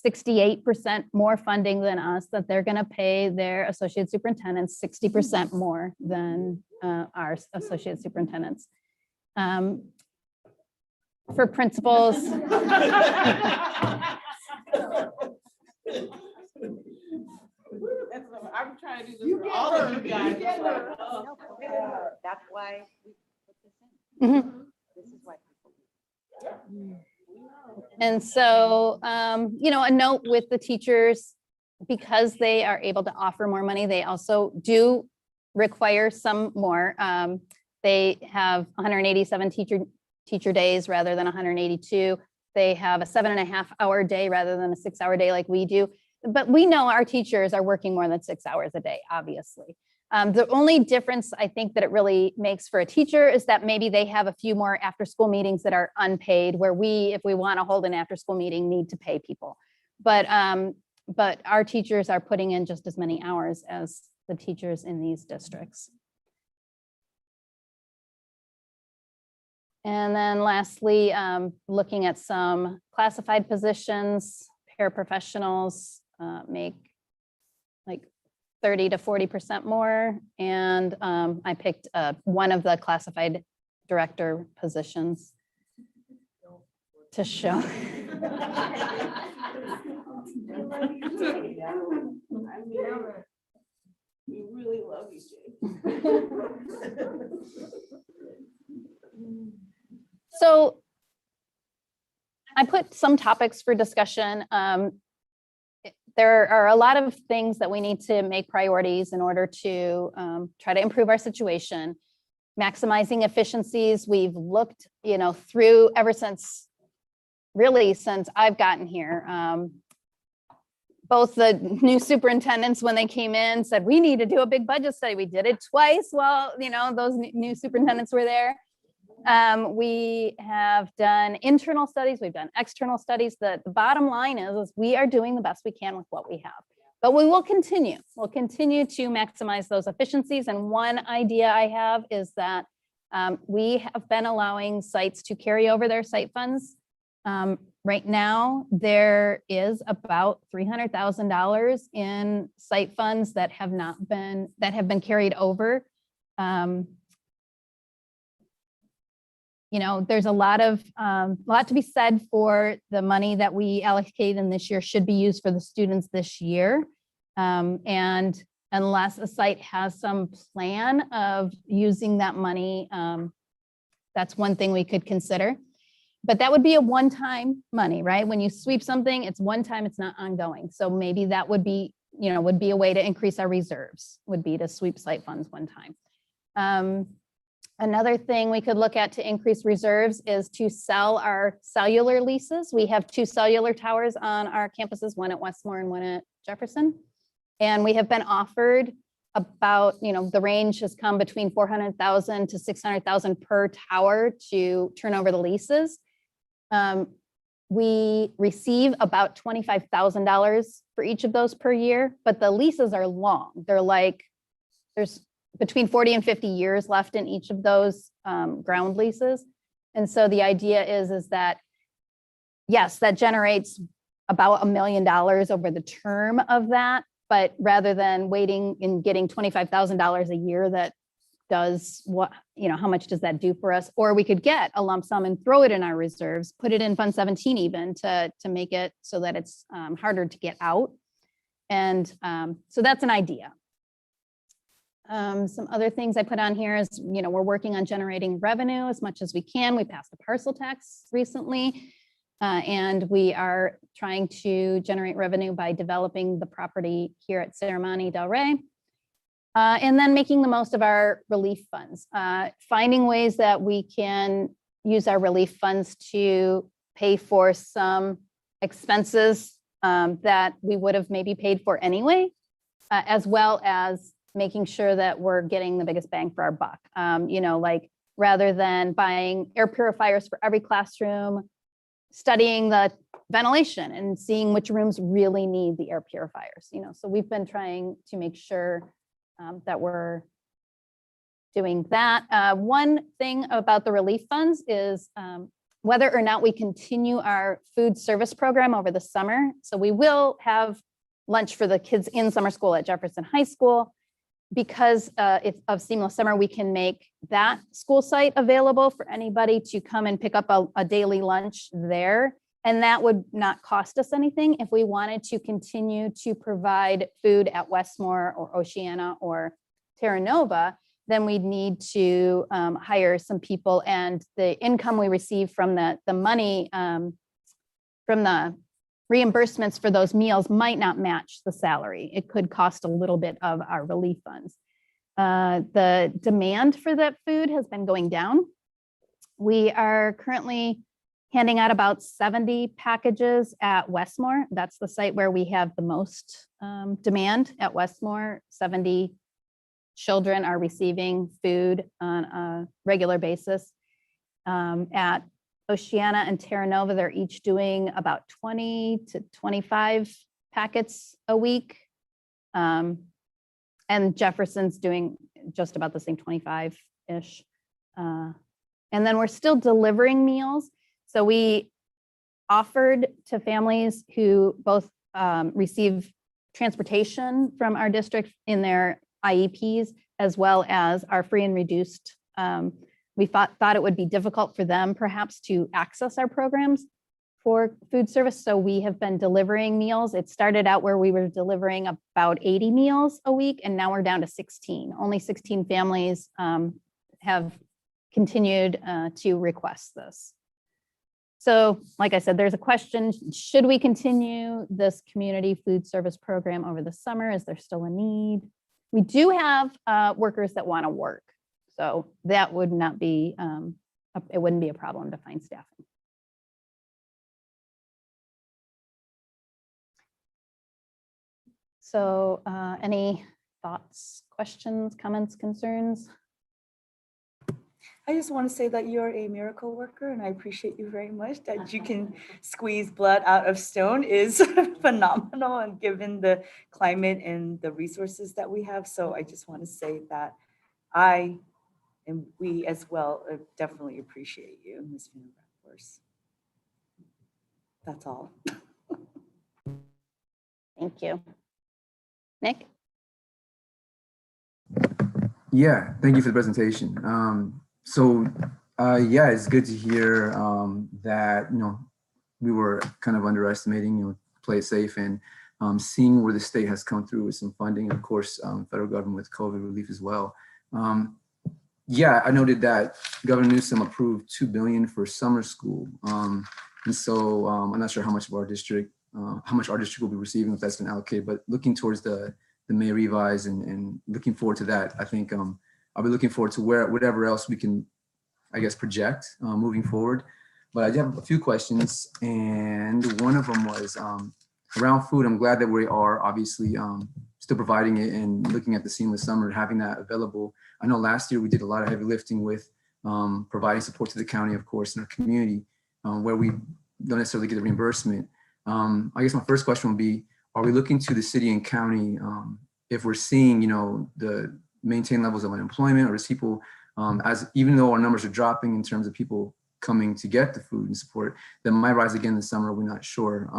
68% more funding than us, that they're going to pay their associate superintendents 60% more than our associate superintendents. For principals, I'm trying to do this for all of you guys. That's why we put this in. mm-hmm. This is why people. And so, you know, a note with the teachers, because they are able to offer more money, they also do require some more. They have 187 teacher days rather than 182. They have a 7.5-hour day rather than a 6-hour day like we do. But we know our teachers are working more than 6 hours a day, obviously. The only difference I think that it really makes for a teacher is that maybe they have a few more after-school meetings that are unpaid, where we, if we want to hold an after-school meeting, need to pay people. But our teachers are putting in just as many hours as the teachers in these districts. And then lastly, looking at some classified positions, paraprofessionals make like 30 to 40% more. And I picked one of the classified director positions to show. We really love you, Jane. So I put some topics for discussion. There are a lot of things that we need to make priorities in order to try to improve our situation. Maximizing efficiencies, we've looked, through ever since, really since I've gotten here. Both the new superintendents, when they came in, said, we need to do a big budget study. We did it twice while, those new superintendents were there. We have done internal studies, we've done external studies. The bottom line is we are doing the best we can with what we have. But we will continue. We'll continue to maximize those efficiencies. And one idea I have is that we have been allowing sites to carry over their site funds. Right now, there is about $300,000 in site funds that have been carried over. There's a lot to be said for the money that we allocate in this year should be used for the students this year. And unless a site has some plan of using that money, that's one thing we could consider. But that would be a one-time money, right? When you sweep something, it's one time, it's not ongoing. So maybe that would be a way to increase our reserves, would be to sweep site funds one time. Another thing we could look at to increase reserves is to sell our cellular leases. We have 2 cellular towers on our campuses, one at Westmore and one at Jefferson. And we have been offered about, the range has come between $400,000 to $600,000 per tower to turn over the leases. We receive about $25,000 for each of those per year, but the leases are long. They're like, there's between 40 and 50 years left in each of those ground leases. And so the idea is that, yes, that generates about $1 million over the term of that, but rather than waiting and getting $25,000 a year, that does what, how much does that do for us? Or we could get a lump sum and throw it in our reserves, put it in Fund 17 even to make it so that it's harder to get out. And so that's an idea. Some other things I put on here is, we're working on generating revenue as much as we can. We passed a parcel tax recently, and we are trying to generate revenue by developing the property here at Serramonte, Del Rey, and then making the most of our relief funds, finding ways that we can use our relief funds to pay for some expenses that we would have maybe paid for anyway, as well as making sure that we're getting the biggest bang for our buck. Like rather than buying air purifiers for every classroom, studying the ventilation and seeing which rooms really need the air purifiers. So we've been trying to make sure that we're doing that. One thing about the relief funds is whether or not we continue our food service program over the summer. So we will have lunch for the kids in summer school at Jefferson High School. Because of Seamless Summer, we can make that school site available for anybody to come and pick up a daily lunch there. And that would not cost us anything. If we wanted to continue to provide food at Westmore or Oceana or Terra Nova, then we'd need to hire some people. And the income we receive from the money from the reimbursements for those meals might not match the salary. It could cost a little bit of our relief funds. The demand for that food has been going down. We are currently handing out about 70 packages at Westmore. That's the site where we have the most demand at Westmore. 70 children are receiving food on a regular basis. At Oceana and Terra Nova, they're each doing about 20 to 25 packets a week. And Jefferson's doing just about the same, 25-ish. And then we're still delivering meals. So we offered to families who both receive transportation from our district in their IEPs, as well as our free and reduced. We thought it would be difficult for them perhaps to access our programs for food service. So we have been delivering meals. It started out where we were delivering about 80 meals a week, and now we're down to 16. Only 16 families have continued to request this. So like I said, there's a question, should we continue this community food service program over the summer? Is there still a need? We do have workers that want to work. So that would not be, it wouldn't be a problem to find staffing. So any thoughts, questions, comments, concerns? I just want to say that you're a miracle worker, and I appreciate you very much. That you can squeeze blood out of stone is phenomenal, and given the climate and the resources that we have. So I just want to say that I and we as well definitely appreciate you, Ms. Vanderwerf. That's all. Thank you. Nick? Yeah, thank you for the presentation. Yeah, it's good to hear that, we were kind of underestimating, play it safe, and seeing where the state has come through with some funding, of course, federal government with COVID relief as well. Yeah, I noted that Governor Newsom approved $2 billion for summer school. And so I'm not sure how much of our district, will be receiving, if that's been allocated, but looking towards the May revise and looking forward to that, I think I'll be looking forward to whatever else we can, I guess, project moving forward. But I do have a few questions, and one of them was around food. I'm glad that we are obviously still providing it and looking at the seamless summer, having that available. I know last year we did a lot of heavy lifting with providing support to the county, of course, in our community, where we don't necessarily get the reimbursement. I guess my first question would be, are we looking to the city and county if we're seeing, the maintain levels of unemployment, or is people, even though our numbers are dropping in terms of people coming to get the food and support, that might rise again this summer, we're not sure.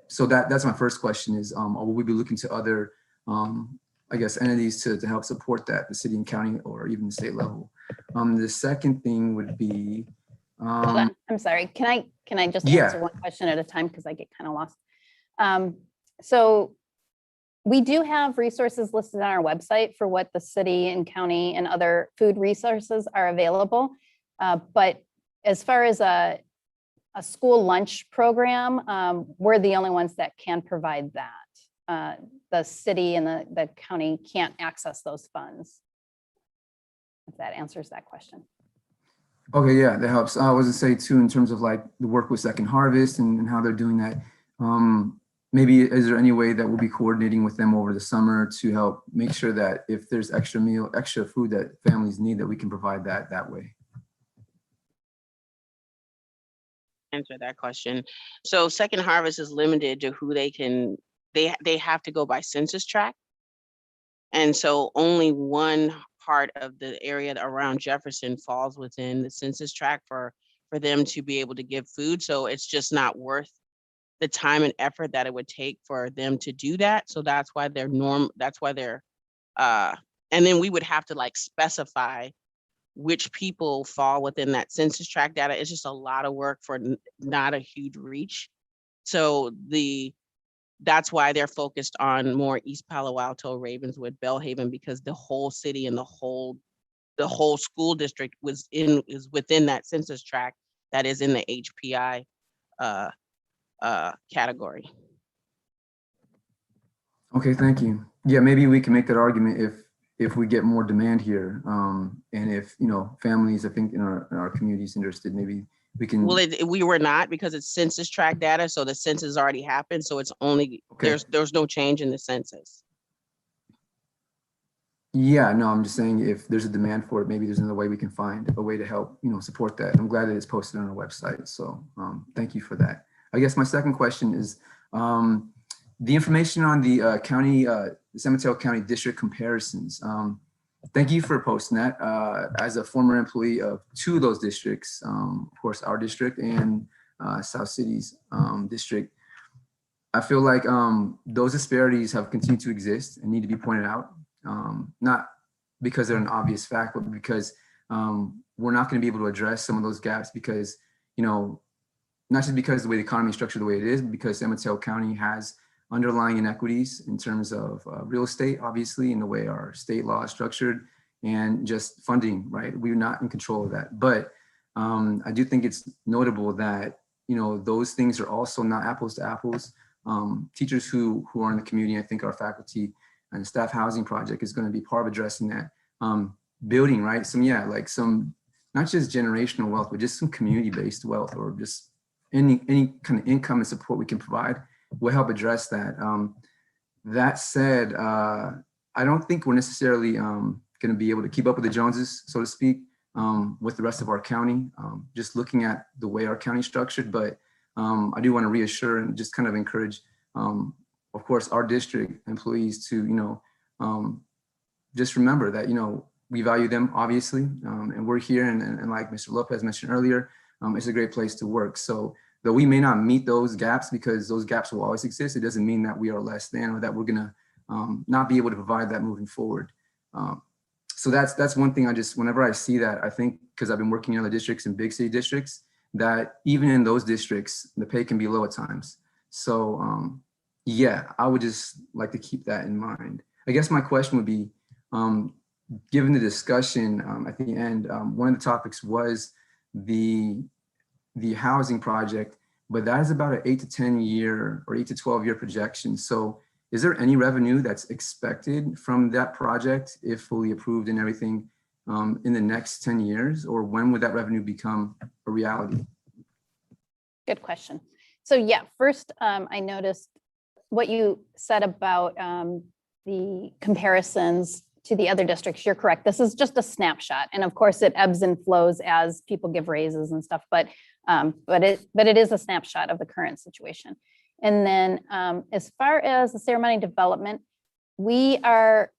So that's my first question is, will we be looking to other, I guess, entities to help support that, the city and county, or even the state level? The second thing would be, Hold on. I'm sorry. Can I just answer one question at a time, because I get kind of lost. So we do have resources listed on our website for what the city and county and other food resources are available. But as far as a school lunch program, we're the only ones that can provide that. The city and the county can't access those funds. If that answers that question. Okay, yeah, that helps. I was to say too, in terms of like the work with Second Harvest and how they're doing that. Maybe is there any way that we'll be coordinating with them over the summer to help make sure that if there's extra food that families need, that we can provide that way? Answer that question. So Second Harvest is limited to who they can, they have to go by census tract. And so only one part of the area around Jefferson falls within the census tract for them to be able to give food. So it's just not worth the time and effort that it would take for them to do that. So that's why they're and then we would have to like specify which people fall within that census tract data. It's just a lot of work for not a huge reach. So that's why they're focused on more East Palo Alto, Ravenswood, Bellhaven, because the whole city and the whole school district is within that census tract that is in the HPI category. Okay, thank you. Yeah, maybe we can make that argument if we get more demand here, and if families, I think in our communities interested, maybe we can. Well, we were not, because it's census tract data, so the census already happened, so it's only there's no change in the census. Yeah, no, I'm just saying if there's a demand for it, maybe there's another way we can find a way to help support that. I'm glad that it's posted on our website, so thank you for that. I guess my second question is the information on the San Mateo County district comparisons. Thank you for posting that. As a former employee of two of those districts, of course, our district and South City's district. I feel like those disparities have continued to exist and need to be pointed out, not because they're an obvious fact, but because we're not going to be able to address some of those gaps because, not just because the way the economy is structured the way it is, but because San Mateo County has underlying inequities in terms of real estate, obviously, in the way our state law is structured, and just funding, right? We're not in control of that. But I do think it's notable that, those things are also not apples to apples. Teachers who are in the community, I think our faculty and staff housing project is going to be part of addressing that. Building, right? Some, not just generational wealth, but just some community-based wealth, or just any kind of income and support we can provide will help address that. That said, I don't think we're necessarily going to be able to keep up with the Joneses, so to speak, with the rest of our county, just looking at the way our county is structured. But I do want to reassure and just kind of encourage, of course, our district employees to, just remember that, we value them, obviously, and we're here. And like Mr. Lopez mentioned earlier, it's a great place to work. So though we may not meet those gaps, because those gaps will always exist, it doesn't mean that we are less than, or that we're going to not be able to provide that moving forward. So that's one thing whenever I see that, I think, because I've been working in other districts and big city districts, that even in those districts, the pay can be low at times. So yeah, I would just like to keep that in mind. I guess my question would be, given the discussion at the end, one of the topics was the housing project, but that is about an 8 to 10 year or 8 to 12 year projection. So is there any revenue that's expected from that project, if fully approved and everything, in the next 10 years? Or when would that revenue become a reality? Good question. So yeah, first, I noticed what you said about the comparisons to the other districts. You're correct. This is just a snapshot. And of course it ebbs and flows as people give raises and stuff, but it is a snapshot of the current situation. And then as far as the ceremony development, we are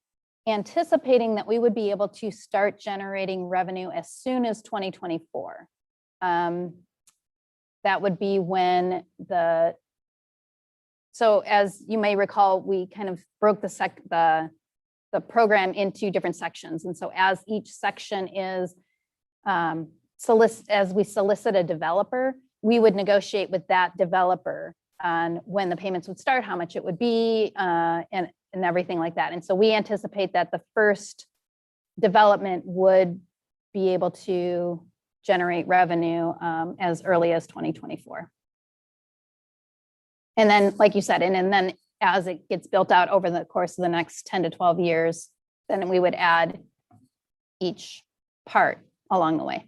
anticipating that we would be able to start generating revenue as soon as 2024. That would be when so as you may recall, we kind of broke the program into different sections. And so as each section is, as we solicit a developer, we would negotiate with that developer on when the payments would start, how much it would be, and everything like that. And so we anticipate that the first development would be able to generate revenue as early as 2024. And then, like you said, and then as it gets built out over the course of the next 10 to 12 years, then we would add each part along the way.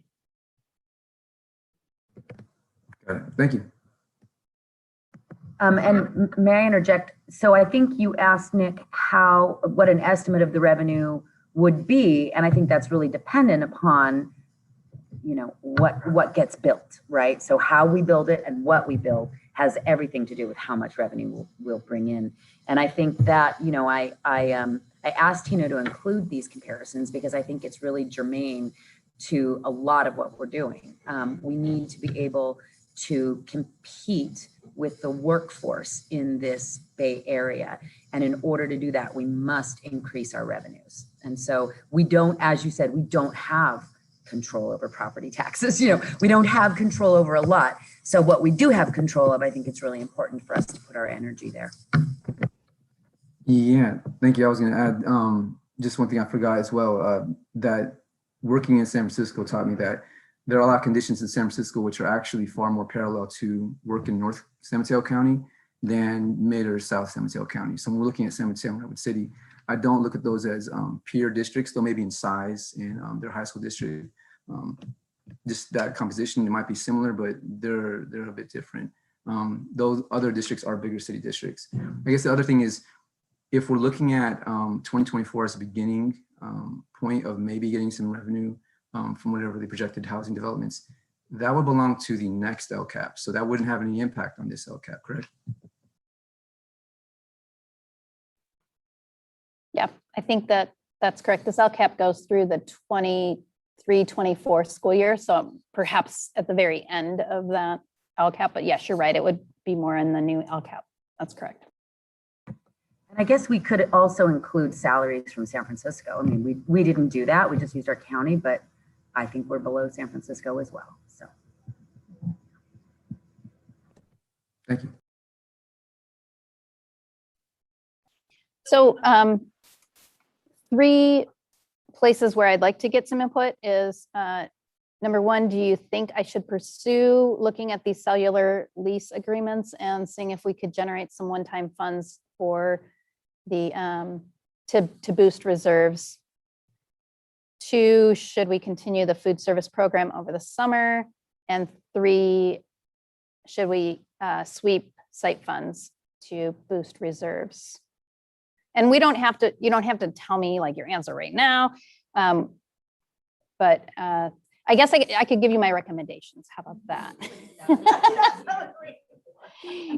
Got it. Thank you. And may I interject? So I think you asked Nick what an estimate of the revenue would be. And I think that's really dependent upon, what gets built, right? So how we build it and what we build has everything to do with how much revenue we'll bring in. And I think that, I asked Tina to include these comparisons because I think it's really germane to a lot of what we're doing. We need to be able to compete with the workforce in this Bay Area. And in order to do that, we must increase our revenues. And so we don't, as you said, we don't have control over property taxes. We don't have control over a lot. So what we do have control of, I think it's really important for us to put our energy there. Yeah, thank you. I was going to add just one thing I forgot as well, that working in San Francisco taught me that there are a lot of conditions in San Francisco which are actually far more parallel to work in North San Mateo County than Mid or South San Mateo County. So when we're looking at San Mateo and Redwood City, I don't look at those as peer districts, though maybe in size and their high school district. Just that composition, it might be similar, but they're a bit different. Those other districts are bigger city districts. I guess the other thing is, if we're looking at 2024 as a beginning point of maybe getting some revenue from whatever the projected housing developments, that would belong to the next LCAP. So that wouldn't have any impact on this LCAP, correct? Yeah, I think that's correct. This LCAP goes through the 23-24 school year. So perhaps at the very end of that LCAP, but yes, you're right. It would be more in the new LCAP. That's correct. And I guess we could also include salaries from San Francisco. I mean, we didn't do that. We just used our county, but I think we're below San Francisco as well. So. Thank you. So 3 places where I'd like to get some input is number 1, do you think I should pursue looking at these cellular lease agreements and seeing if we could generate some one-time funds for the to boost reserves? 2, should we continue the food service program over the summer? And 3, should we sweep site funds to boost reserves? And we don't have to, you don't have to tell me like your answer right now. But I guess I could give you my recommendations. How about that?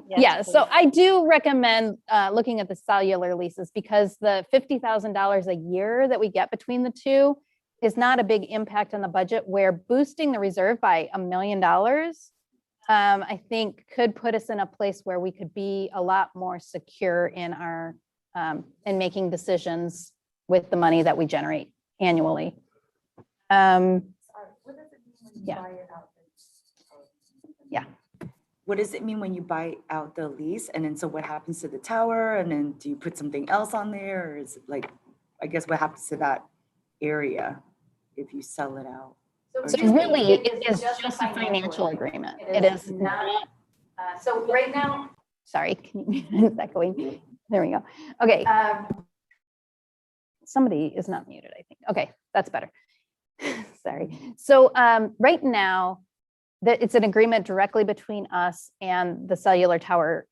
Yeah, so I do recommend looking at the cellular leases because the $50,000 a year that we get between the 2 is not a big impact on the budget, where boosting the reserve by $1 million, I think could put us in a place where we could be a lot more secure in our in making decisions with the money that we generate annually. Yeah. Yeah. What does it mean when you buy out the lease? And then so what happens to the tower? And then do you put something else on there? Or is it like, I guess what happens to that area if you sell it out? So really, it is just a financial agreement. It is not. So right now, sorry, can you, is that going? There we go. Okay. Somebody is not muted, I think. Okay, that's better. Sorry. So right now, it's an agreement directly between us and the cellular tower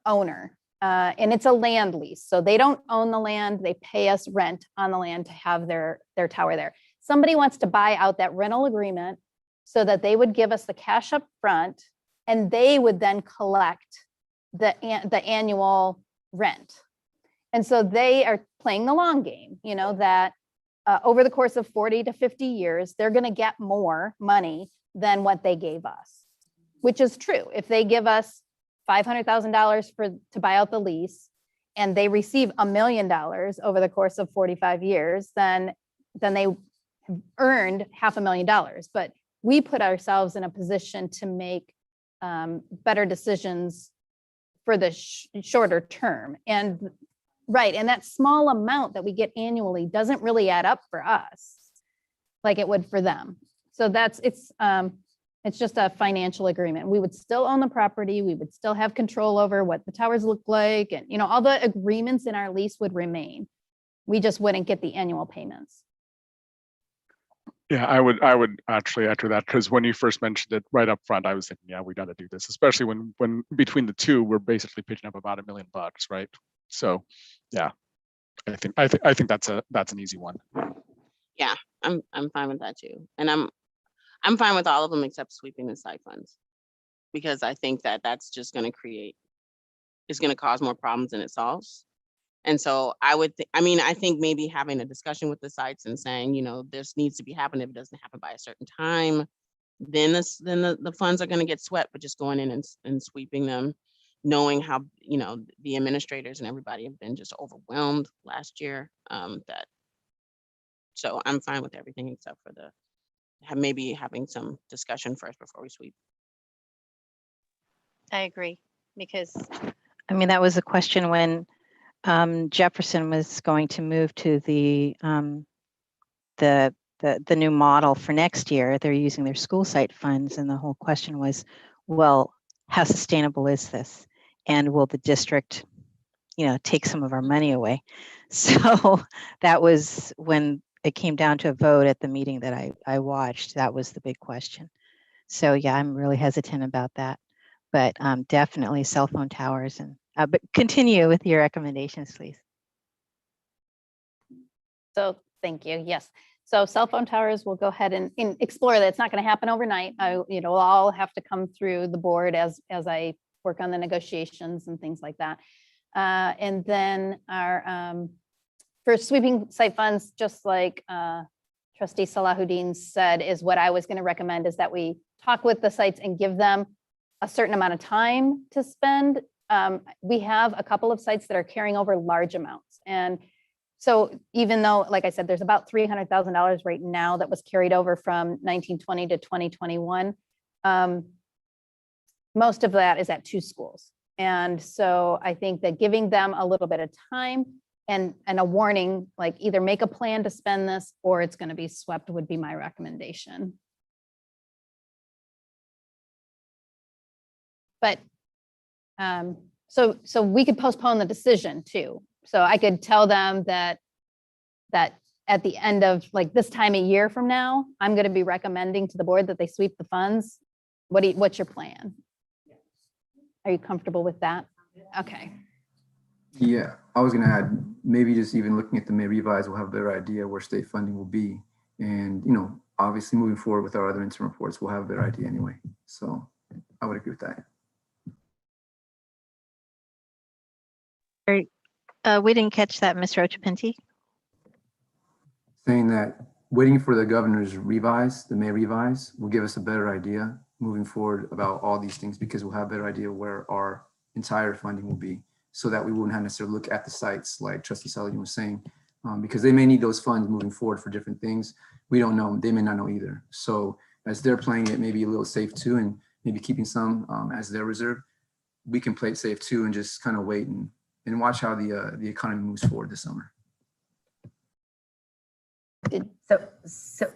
owner. And it's a land lease. So they don't own the land. They pay us rent on the land to have their tower there. Somebody wants to buy out that rental agreement so that they would give us the cash up front and they would then collect the annual rent. And so they are playing the long game, you know, that over the course of 40 to 50 years, they're going to get more money than what they gave us, which is true. If they give us $500,000 to buy out the lease and they receive $1 million over the course of 45 years, then they have earned $500,000. But we put ourselves in a position to make better decisions for the shorter term. And right, and that small amount that we get annually doesn't really add up for us like it would for them. So it's just a financial agreement. We would still own the property. We would still have control over what the towers look like. And, you know, all the agreements in our lease would remain. We just wouldn't get the annual payments. Yeah, I would actually echo that, because when you first mentioned it right up front, I was thinking, yeah, we got to do this, especially when between the 2, we're basically pitching up about $1 million, right? So, yeah, I think that's an easy one. Yeah, I'm fine with that too, and I'm fine with all of them except sweeping the site funds, because I think that's just going to cause more problems than it solves. And so I think maybe having a discussion with the sites and saying, you know, this needs to be happening. If it doesn't happen by a certain time, then the funds are going to get swept, but just going in and sweeping them, knowing how, you know, the administrators and everybody have been just overwhelmed last year. So I'm fine with everything except for maybe having some discussion first before we sweep. I agree, because I mean, that was a question when Jefferson was going to move to the new model for next year. They're using their school site funds, and the whole question was, well, how sustainable is this? And will the district, you know, take some of our money away? So that was when it came down to a vote at the meeting that I watched. That was the big question. So yeah, I'm really hesitant about that, but definitely cell phone towers. And but continue with your recommendations, please. So thank you. Yes. So cell phone towers, we'll go ahead and explore that. It's not going to happen overnight. We'll all have to come through the board as I work on the negotiations and things like that. And then our for sweeping site funds, just like Trustee Salahuddin said, is what I was going to recommend, is that we talk with the sites and give them a certain amount of time to spend. We have a couple of sites that are carrying over large amounts. And so even though, like I said, there's about $300,000 right now that was carried over from 1920 to 2021, most of that is at 2 schools. And so I think that giving them a little bit of time and a warning, like either make a plan to spend this or it's going to be swept, would be my recommendation. But so we could postpone the decision too. So I could tell them that at the end of like this time a year from now, I'm going to be recommending to the board that they sweep the funds. What's your plan? Are you comfortable with that? Okay. Yeah, I was gonna add, maybe just even looking at the May revise, we'll have a better idea where state funding will be. And, you know, obviously moving forward with our other interim reports, we'll have a better idea anyway. So I would agree with that. Great. We didn't catch that, Ms. Rocha-Pinty. Saying that waiting for the governor's revise, the May revise, will give us a better idea moving forward about all these things, because we'll have a better idea where our entire funding will be, so that we wouldn't have necessarily look at the sites like Trustee Sullivan was saying, because they may need those funds moving forward for different things. We don't know, they may not know either. So as they're playing it, maybe a little safe too, and maybe keeping some as their reserve, we can play it safe too and just kind of wait and watch how the economy moves forward this summer. So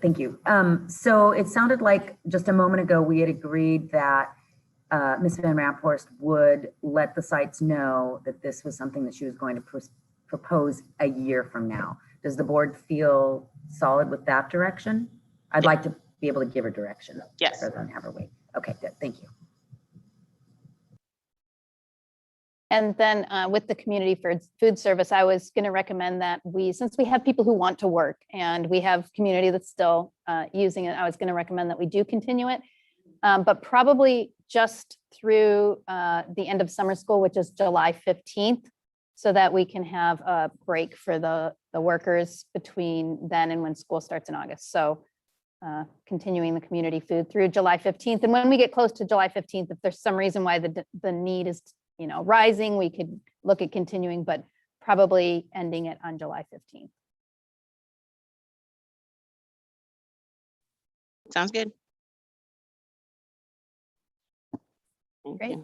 thank you. So it sounded like just a moment ago, we had agreed that Ms. Van Raphorst would let the sites know that this was something that she was going to propose a year from now. Does the board feel solid with that direction? I'd like to be able to give her direction. Yes. Rather than have her wait. Okay, good. Thank you. And then with the community food service, I was going to recommend that since we have people who want to work and we have community that's still using it, I was going to recommend that we do continue it, but probably just through the end of summer school, which is July 15th, so that we can have a break for the workers between then and when school starts in August. So continuing the community food through July 15th. And when we get close to July 15th, if there's some reason why the need is rising, we could look at continuing, but probably ending it on July 15th. Sounds good. Great.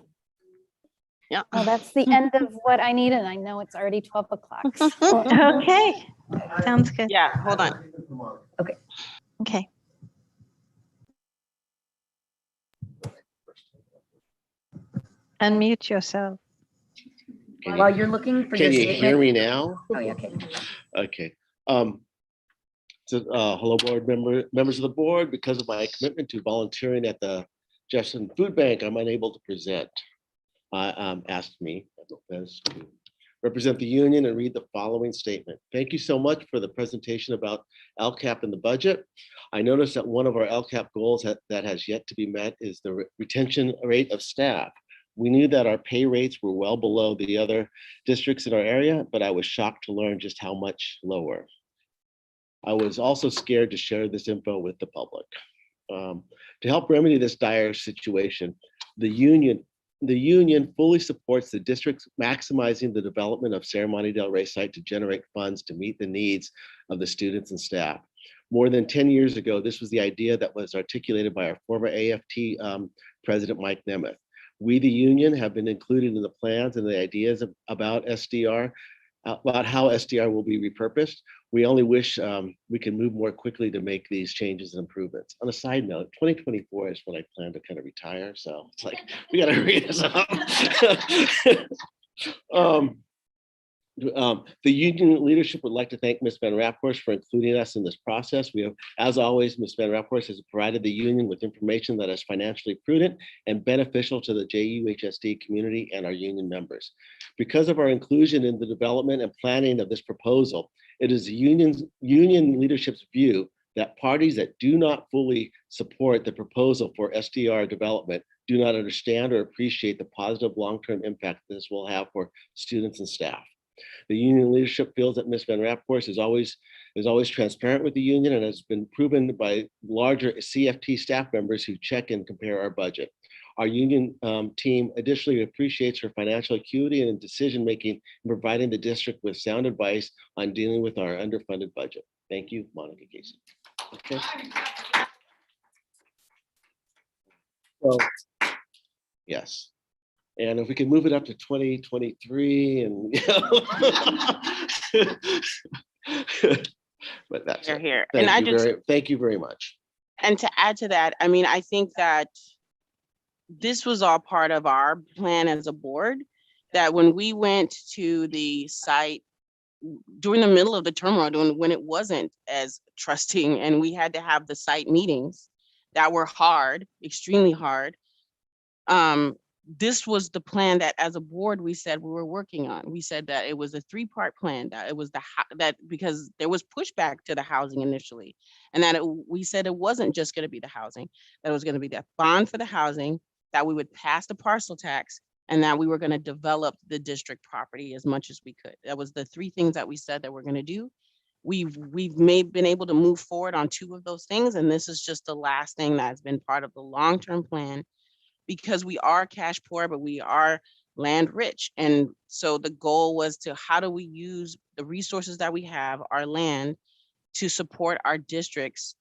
Yeah. Well, that's the end of what I need, and I know it's already 12 o'clock. Okay, sounds good. Yeah, hold on. Okay. Okay. Unmute yourself. While you're looking for Can your you statement. hear me now? Oh, yeah, okay. Okay. Hello, board members of the board. Because of my commitment to volunteering at the Jefferson Food Bank, I'm unable to present. Asked me to represent the union and read the following statement. Thank you so much for the presentation about LCAP and the budget. I noticed that one of our LCAP goals that has yet to be met is the retention rate of staff. We knew that our pay rates were well below the other districts in our area, but I was shocked to learn just how much lower. I was also scared to share this info with the public. To help remedy this dire situation, the union fully supports the district maximizing the development of Serramonte Del Rey site to generate funds to meet the needs of the students and staff. More than 10 years ago, this was the idea that was articulated by our former AFT president, Mike Nemeth. We, the union, have been included in the plans and the ideas about SDR, about how SDR will be repurposed. We only wish we can move more quickly to make these changes and improvements. On a side note, 2024 is when I plan to kind of retire. So it's like, we got to hurry this up. The union leadership would like to thank Ms. Van Raphorst for including us in this process. We have, as always, Ms. Van Raphorst has provided the union with information that is financially prudent and beneficial to the JUHSD community and our union members. Because of our inclusion in the development and planning of this proposal, it is the union leadership's view that parties that do not fully support the proposal for SDR development do not understand or appreciate the positive long-term impact this will have for students and staff. The union leadership feels that Ms. Van Raphorst is always transparent with the union and has been proven by larger CFT staff members who check and compare our budget. Our union team additionally appreciates her financial acuity and decision-making in providing the district with sound advice on dealing with our underfunded budget. Thank you, Monica Casey. Okay. So, yes. And if we can move it up to 2023 and, but that's it. Here. And Thank you very much. And to add to that, I mean, I think that this was all part of our plan as a board, that when we went to the site during the middle of the turmoil, when it wasn't as trusting, and we had to have the site meetings that were hard, extremely hard. This was the plan that as a board, we said we were working on. We said that it was a 3-part plan, that it was that because there was pushback to the housing initially, and that we said it wasn't just going to be the housing, that it was going to be that bond for the housing, that we would pass the parcel tax, and that we were going to develop the district property as much as we could. That was the 3 things that we said that we're going to do. We've been able to move forward on 2 of those things, and this is just the last thing that's been part of the long-term plan, because we are cash poor, but we are land rich. And so the goal was to, how do we use the resources that we have, our land, to support our district's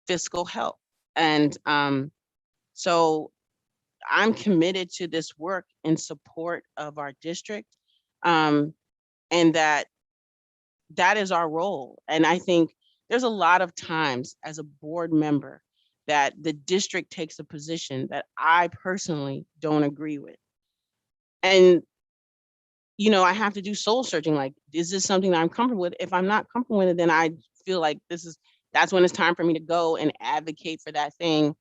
fiscal health? And so I'm committed to this work in support of our district, and that is our role. And I think there's a lot of times as a board member that the district takes a position that I personally don't agree with. And, you know, I have to do soul searching, like, is this something that I'm comfortable with? If I'm not comfortable with it, then I feel like that's when it's time for me to go and advocate for that thing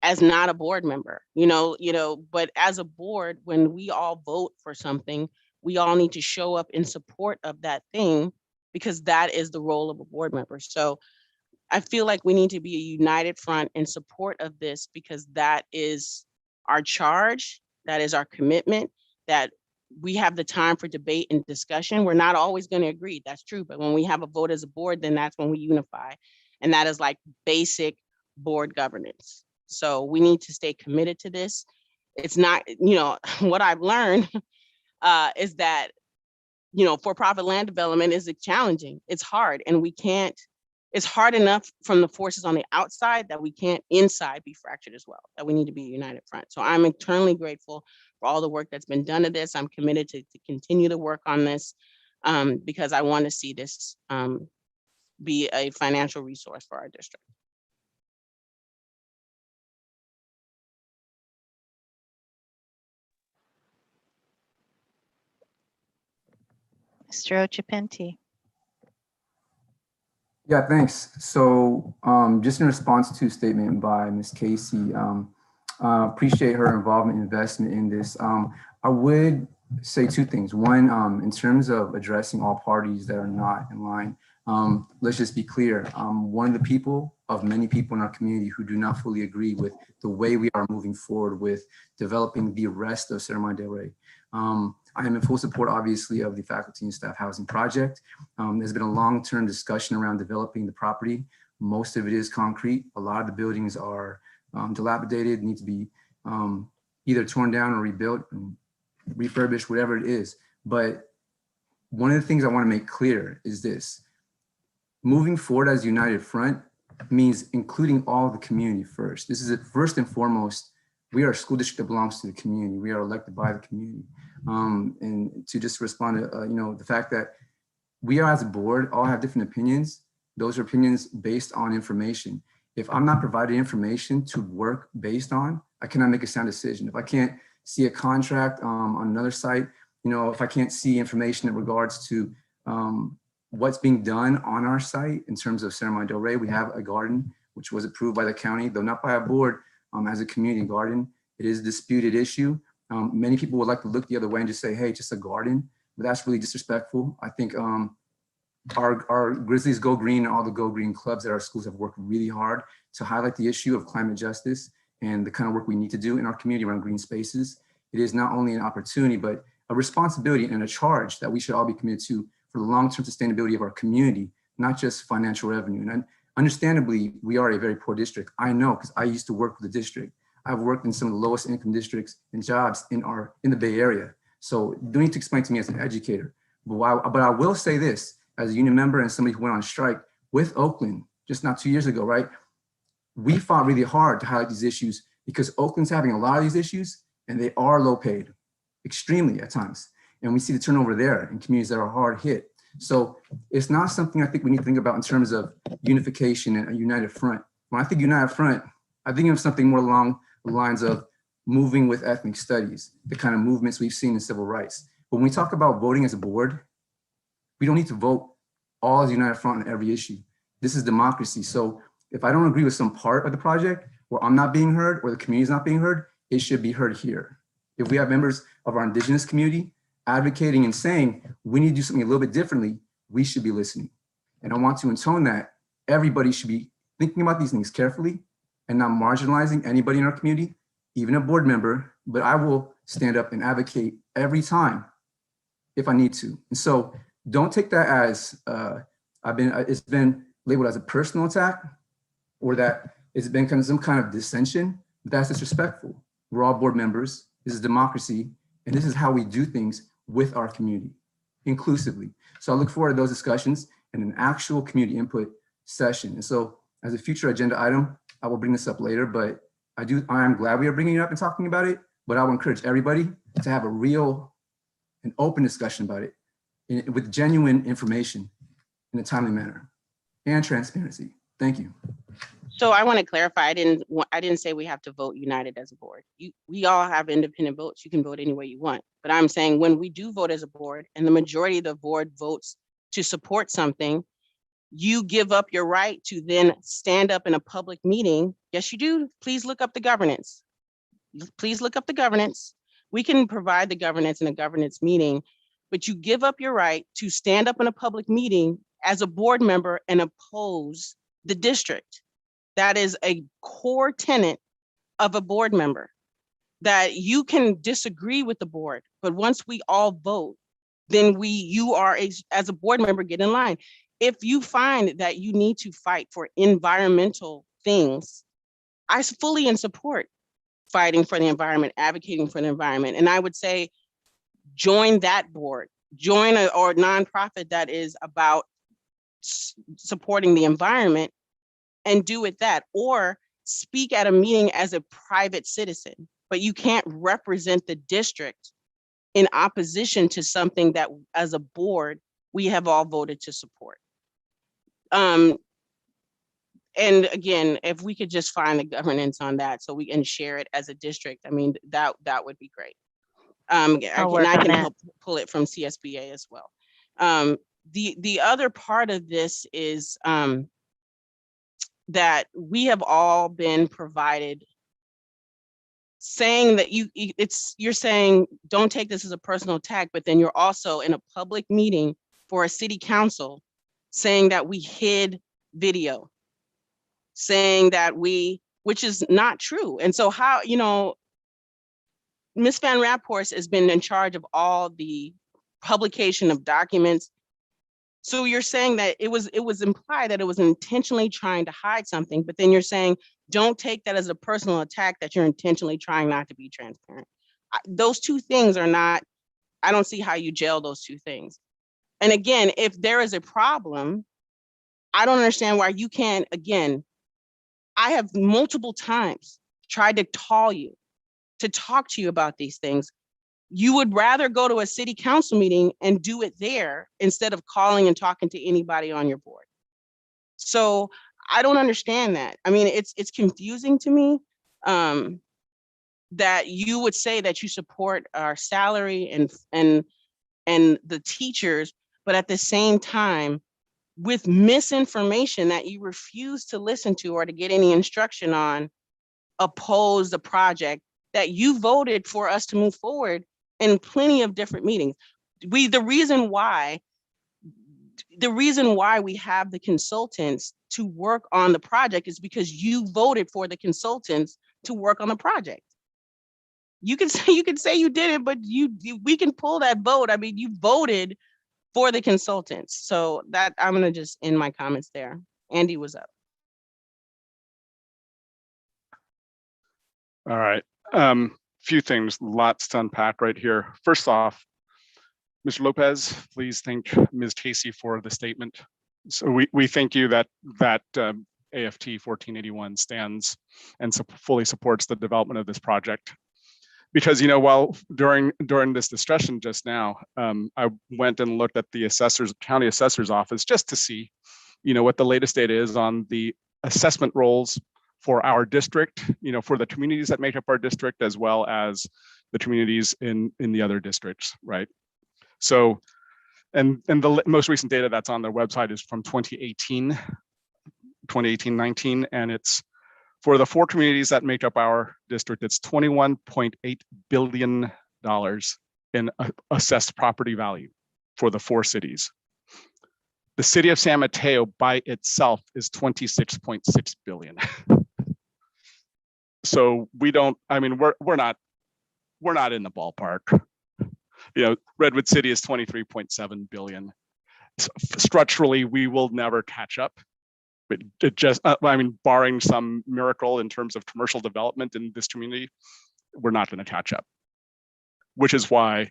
as not a board member, you know, but as a board, when we all vote for something, we all need to show up in support of that thing, because that is the role of a board member. So I feel like we need to be a united front in support of this, because that is our charge, that is our commitment, that we have the time for debate and discussion. We're not always going to agree, that's true, but when we have a vote as a board, then that's when we unify. And that is like basic board governance. So we need to stay committed to this. It's not, you know, what I've learned is that, you know, for-profit land development is challenging. It's hard, and it's hard enough from the forces on the outside that we can't inside be fractured as well, that we need to be a united front. So I'm eternally grateful for all the work that's been done to this. I'm committed to continue to work on this, because I want to see this be a financial resource for our district. Mr. Ochapente. Yeah, thanks. So just in response to a statement by Ms. Casey, appreciate her involvement and investment in this. I would say 2 things. One, in terms of addressing all parties that are not in line, let's just be clear. One of the many people in our community who do not fully agree with the way we are moving forward with developing the rest of Serramonte. I am in full support, obviously, of the faculty and staff housing project. There's been a long-term discussion around developing the property. Most of it is concrete. A lot of the buildings are dilapidated, need to be either torn down or rebuilt and refurbished, whatever it is. But one of the things I want to make clear is this: moving forward as a united front means including all the community first. This is it, first and foremost. We are a school district that belongs to the community. We are elected by the community. And to just respond to, you know, the fact that we are, as a board, all have different opinions. Those are opinions based on information. If I'm not provided information to work based on, I cannot make a sound decision. If I can't see a contract on another site, you know, if I can't see information in regards to what's being done on our site in terms of Serramonte, we have a garden which was approved by the county, though not by a board, as a community garden. It is a disputed issue. Many people would like to look the other way and just say, hey, just a garden, but that's really disrespectful. I think our Grizzlies Go Green and all the Go Green clubs at our schools have worked really hard to highlight the issue of climate justice and the kind of work we need to do in our community around green spaces. It is not only an opportunity, but a responsibility and a charge that we should all be committed to for the long-term sustainability of our community, not just financial revenue. And understandably, we are a very poor district. I know, because I used to work with the district. I've worked in some of the lowest income districts and jobs in the Bay Area. So you don't need to explain to me as an educator. But I will say this, as a union member and somebody who went on strike with Oakland just not 2 years ago, right? We fought really hard to highlight these issues because Oakland's having a lot of these issues and they are low paid, extremely at times. And we see the turnover there in communities that are hard hit. So it's not something I think we need to think about in terms of unification and a united front. When I think united front, I think of something more along the lines of moving with ethnic studies, the kind of movements we've seen in civil rights. But when we talk about voting as a board, we don't need to vote all as a united front on every issue. This is democracy. So if I don't agree with some part of the project or I'm not being heard or the community is not being heard, it should be heard here. If we have members of our indigenous community advocating and saying, we need to do something a little bit differently, we should be listening. And I want to intone that everybody should be thinking about these things carefully and not marginalizing anybody in our community, even a board member, but I will stand up and advocate every time if I need to. And so don't take that as it's been labeled as a personal attack or that it's been kind of some kind of dissension. That's disrespectful. We're all board members. This is democracy. And this is how we do things with our community, inclusively. So I look forward to those discussions and an actual community input session. And so as a future agenda item, I will bring this up later, but I am glad we are bringing it up and talking about it, but I will encourage everybody to have a real and open discussion about it with genuine information in a timely manner and transparency. Thank you. So I want to clarify, I didn't say we have to vote united as a board. We all have independent votes. You can vote any way you want. But I'm saying when we do vote as a board and the majority of the board votes to support something, you give up your right to then stand up in a public meeting. Yes, you do. Please look up the governance. Please look up the governance. We can provide the governance in a governance meeting, but you give up your right to stand up in a public meeting as a board member and oppose the district. That is a core tenet of a board member, that you can disagree with the board, but once we all vote, then you are, as a board member, get in line. If you find that you need to fight for environmental things, I fully in support fighting for the environment, advocating for the environment. And I would say, join that board, join a nonprofit that is about supporting the environment and do it that, or speak at a meeting as a private citizen, but you can't represent the district in opposition to something that as a board, we have all voted to support. And again, if we could just find the governance on that so we can share it as a district, I mean, that would be great. I can help pull it from CSBA as well. The other part of this is that we have all been provided saying that you're saying don't take this as a personal attack, but then you're also in a public meeting for a city council saying that we hid video, saying that which is not true. And so how, Ms. Van Raphorst has been in charge of all the publication of documents. So you're saying that it was implied that it was intentionally trying to hide something, but then you're saying, don't take that as a personal attack, that you're intentionally trying not to be transparent. Those two things are not, I don't see how you gel those two things. And again, if there is a problem, I don't understand why you can't, again, I have multiple times tried to call you, to talk to you about these things. You would rather go to a city council meeting and do it there instead of calling and talking to anybody on your board. So I don't understand that. I mean, it's confusing to me that you would say that you support our salary and the teachers, but at the same time, with misinformation that you refuse to listen to or to get any instruction on, oppose the project that you voted for us to move forward in plenty of different meetings. The reason why we have the consultants to work on the project is because you voted for the consultants to work on the project. You can say you did it, but we can pull that vote. I mean, you voted for the consultants. So that I'm gonna just end my comments there. Andy was up. All right. Few things, lots to unpack right here. First off, Mr. Lopez, please thank Ms. Casey for the statement. So we thank you that AFT 1481 stands and fully supports the development of this project. Because, you know, while during this discussion just now, I went and looked at the county assessor's office just to see, you know, what the latest data is on the assessment rolls for our district, you know, for the communities that make up our district, as well as the communities in the other districts, right? So, and the most recent data that's on their website is from 2018-19, and it's for the 4 communities that make up our district, it's $21.8 billion in assessed property value for the 4 cities. The city of San Mateo by itself is 26.6 billion. So we don't, I mean, we're not in the ballpark. You know, Redwood City is 23.7 billion. Structurally, we will never catch up. But it just, I mean, barring some miracle in terms of commercial development in this community, we're not going to catch up. Which is why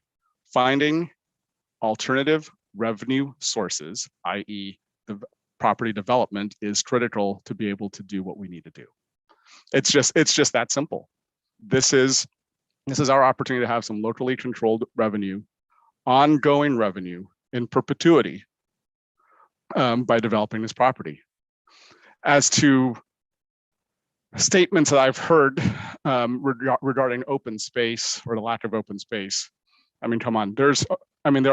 finding alternative revenue sources, i.e. the property development, is critical to be able to do what we need to do. It's just that simple. This is our opportunity to have some locally controlled revenue, ongoing revenue in perpetuity by developing this property. As to statements that I've heard regarding open space or the lack of open space, I mean, come on, there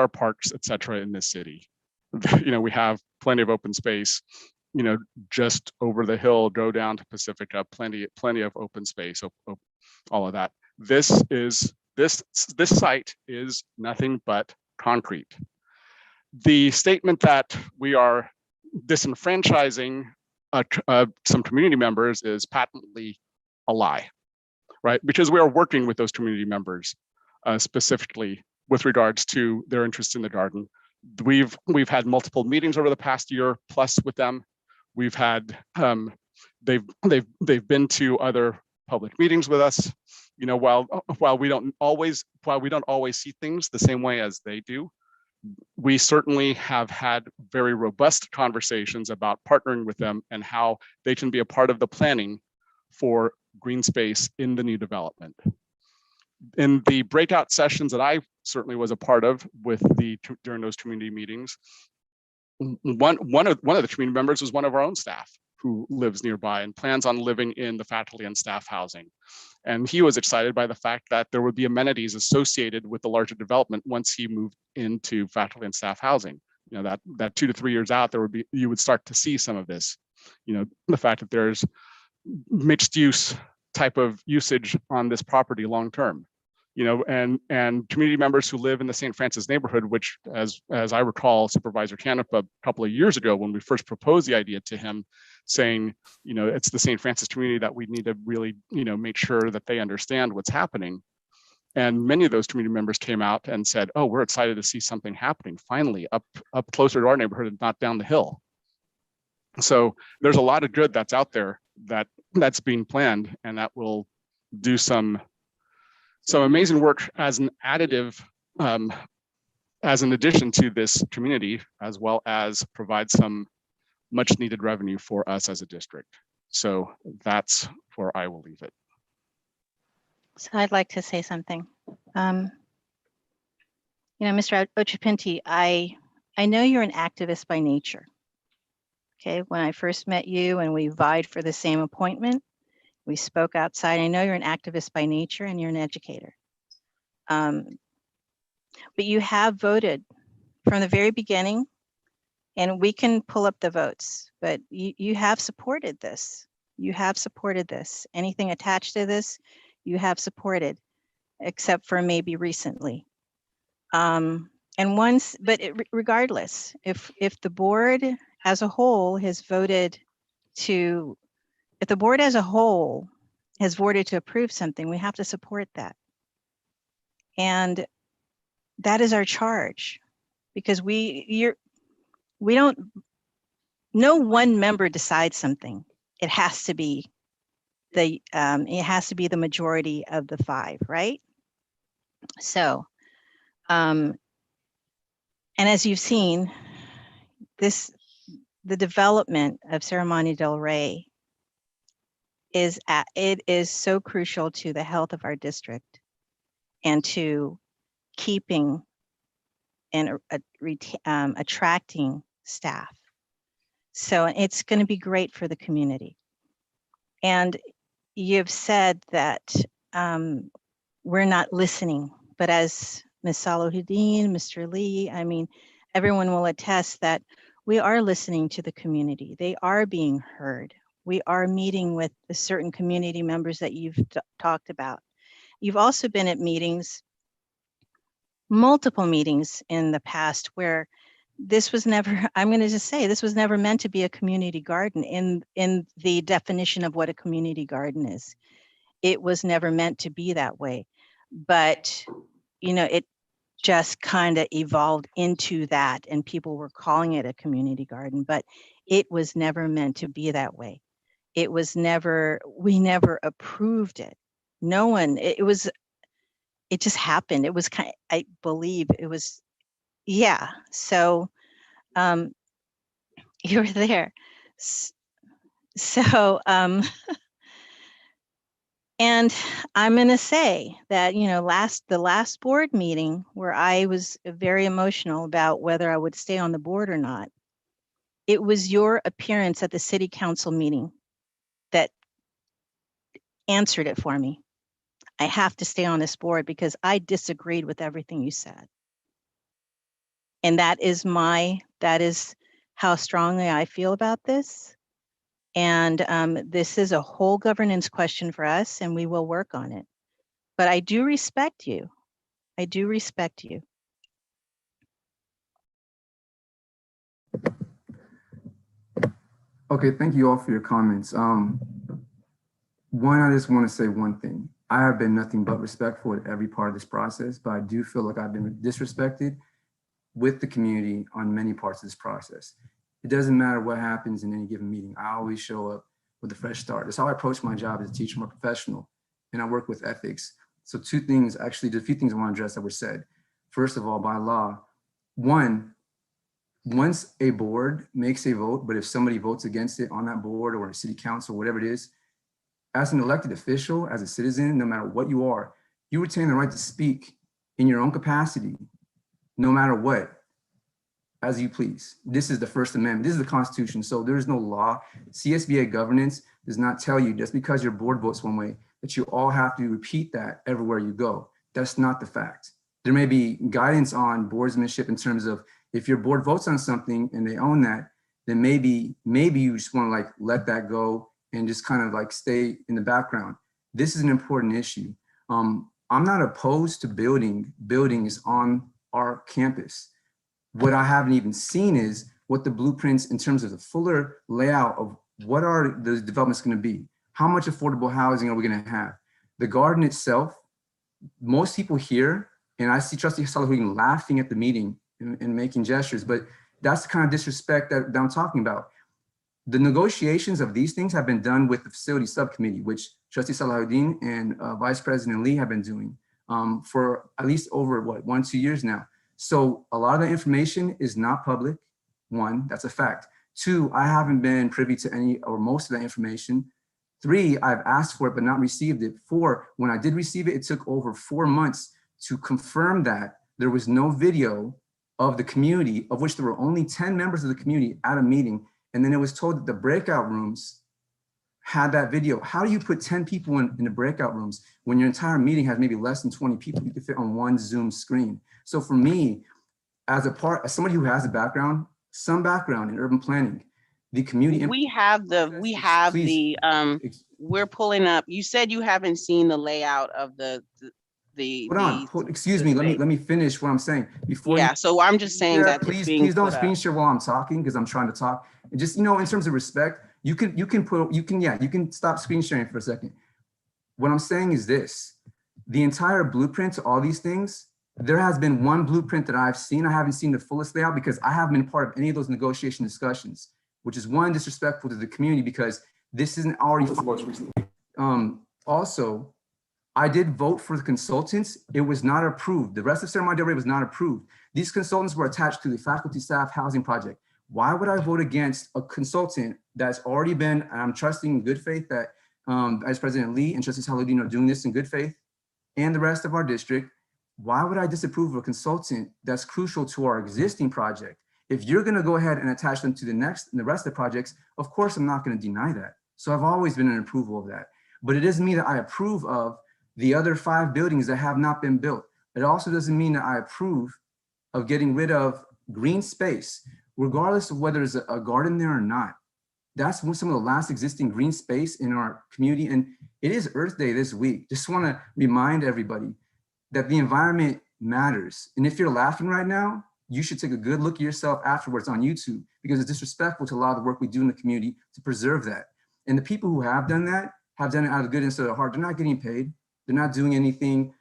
are parks, etc. in this city. You know, we have plenty of open space. You know, just over the hill, go down to Pacifica, plenty of open space, all of that. This site is nothing but concrete. The statement that we are disenfranchising some community members is patently a lie, right? Because we are working with those community members specifically with regards to their interest in the garden. We've had multiple meetings over the past year plus with them. We've had they've been to other public meetings with us. You know, while we don't always see things the same way as they do, we certainly have had very robust conversations about partnering with them and how they can be a part of the planning for green space in the new development. In the breakout sessions that I certainly was a part of during those community meetings, one of the community members was one of our own staff who lives nearby and plans on living in the faculty and staff housing. And he was excited by the fact that there would be amenities associated with the larger development once he moved into faculty and staff housing. You know, that 2 to 3 years out, you would start to see some of this. You know, the fact that there's mixed use type of usage on this property long term. You know, and community members who live in the St. Francis neighborhood, which, as I recall, Supervisor Canepa a couple of years ago when we first proposed the idea to him, saying, you know, it's the St. Francis community that we need to really, you know, make sure that they understand what's happening. And many of those community members came out and said, oh, we're excited to see something happening finally up closer to our neighborhood and not down the hill. So there's a lot of good that's out there that's being planned, and that will do some amazing work as an additive, as an addition to this community, as well as provide some much needed revenue for us as a district. So that's where I will leave it. So I'd like to say something. You know, Mr. Ochapinti, I know you're an activist by nature. Okay, when I first met you and we vied for the same appointment, we spoke outside. I know you're an activist by nature and you're an educator. But you have voted from the very beginning, and we can pull up the votes, but you have supported this. You have supported this. Anything attached to this, you have supported, except for maybe recently. Regardless, if the board as a whole has voted to, if the board as a whole has voted to approve something, we have to support that. And that is our charge, because no one member decides something. It has to be it has to be the majority of the 5, right? So, and as you've seen, the development of Serramonte del Rey it is so crucial to the health of our district and to keeping and attracting staff. So it's going to be great for the community. And you've said that we're not listening, but as Ms. Salahuddin, Mr. Lee, I mean, everyone will attest that we are listening to the community. They are being heard. We are meeting with the certain community members that you've talked about. You've also been at meetings, multiple meetings in the past where this was never, I'm going to just say, this was never meant to be a community garden in the definition of what a community garden is. It was never meant to be that way. But, you know, it just kind of evolved into that and people were calling it a community garden, but it was never meant to be that way. It was never, we never approved it. No one, it just happened. It was kind of, I believe it was, yeah. So you were there. So, and I'm going to say that, you know, the last board meeting where I was very emotional about whether I would stay on the board or not, it was your appearance at the city council meeting that answered it for me. I have to stay on this board because I disagreed with everything you said. And that is how strongly I feel about this. And this is a whole governance question for us and we will work on it. But I do respect you. I do respect you. Okay, thank you all for your comments. One, I just want to say one thing. I have been nothing but respectful at every part of this process, but I do feel like I've been disrespected with the community on many parts of this process. It doesn't matter what happens in any given meeting. I always show up with a fresh start. That's how I approach my job as a teacher, more professional, and I work with ethics. So two things, actually, there's a few things I want to address that were said. First of all, by law, one, once a board makes a vote, but if somebody votes against it on that board or a city council, whatever it is, as an elected official, as a citizen, no matter what you are, you retain the right to speak in your own capacity, no matter what, as you please. This is the First Amendment. This is the Constitution. So there is no law. CSBA governance does not tell you just because your board votes one way that you all have to repeat that everywhere you go. That's not the fact. There may be guidance on boardsmanship in terms of if your board votes on something and they own that, then maybe you just want to like let that go and just kind of like stay in the background. This is an important issue. I'm not opposed to buildings on our campus. What I haven't even seen is what the blueprints in terms of the fuller layout of what are those developments going to be? How much affordable housing are we going to have? The garden itself, most people here, and I see Trustee Salahuddin laughing at the meeting and making gestures, but that's the kind of disrespect that I'm talking about. The negotiations of these things have been done with the facility subcommittee, which Trustee Salahuddin and Vice President Lee have been doing for at least over what, 1-2 years now. So a lot of the information is not public. One, that's a fact. Two, I haven't been privy to any or most of that information. Three, I've asked for it, but not received it. Four, when I did receive it, it took over 4 months to confirm that there was no video of the community, of which there were only 10 members of the community at a meeting. And then it was told that the breakout rooms had that video. How do you put 10 people in the breakout rooms when your entire meeting has maybe less than 20 people you could fit on one Zoom screen? So for me, as somebody who has a background, some background in urban planning, the community. We're pulling up. You said you haven't seen the layout of excuse me, let me finish what I'm saying before. Yeah, so I'm just saying that please don't screen share while I'm talking because I'm trying to talk. And just, you know, in terms of respect, you can stop screen sharing for a second. What I'm saying is this: the entire blueprint to all these things, there has been one blueprint that I've seen. I haven't seen the fullest layout because I haven't been part of any of those negotiation discussions, which is one, disrespectful to the community because this isn't already. Also, I did vote for the consultants. It was not approved. The rest of Serramonte Del Rey was not approved. These consultants were attached to the faculty staff housing project. Why would I vote against a consultant that's already been, and I'm trusting in good faith that Vice President Lee and Trustee Saladino are doing this in good faith, and the rest of our district? Why would I disapprove of a consultant that's crucial to our existing project? If you're gonna go ahead and attach them to the next and the rest of the projects, of course, I'm not gonna deny that. So I've always been in approval of that. But it doesn't mean that I approve of the other 5 buildings that have not been built. It also doesn't mean that I approve of getting rid of green space, regardless of whether there's a garden there or not. That's some of the last existing green space in our community. And it is Earth Day this week. Just wanna remind everybody that the environment matters. And if you're laughing right now, you should take a good look at yourself afterwards on YouTube, because it's disrespectful to a lot of the work we do in the community to preserve that. And the people who have done it out of the goodness of their heart. They're not getting paid. They're not doing anything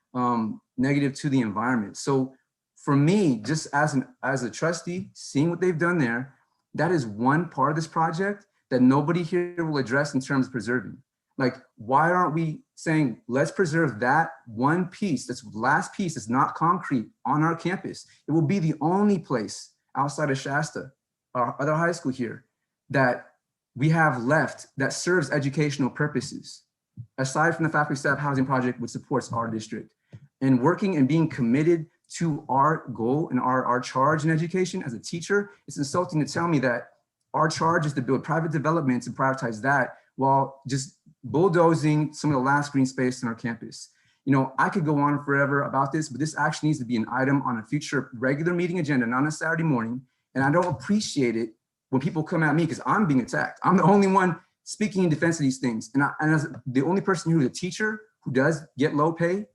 negative to the environment. So for me, just as a trustee, seeing what they've done there, that is one part of this project that nobody here will address in terms of preserving. Like, why aren't we saying, let's preserve that one piece, that's the last piece that's not concrete on our campus. It will be the only place outside of Shasta, our other high school here, that we have left that serves educational purposes, aside from the faculty staff housing project, which supports our district. And working and being committed to our goal and our charge in education as a teacher, it's insulting to tell me that our charge is to build private developments and prioritize that while just bulldozing some of the last green space on our campus. You know, I could go on forever about this, but this actually needs to be an item on a future regular meeting agenda, not on a Saturday morning. And I don't appreciate it when people come at me because I'm being attacked. I'm the only one speaking in defense of these things. And as the only person who's a teacher who does get low pay,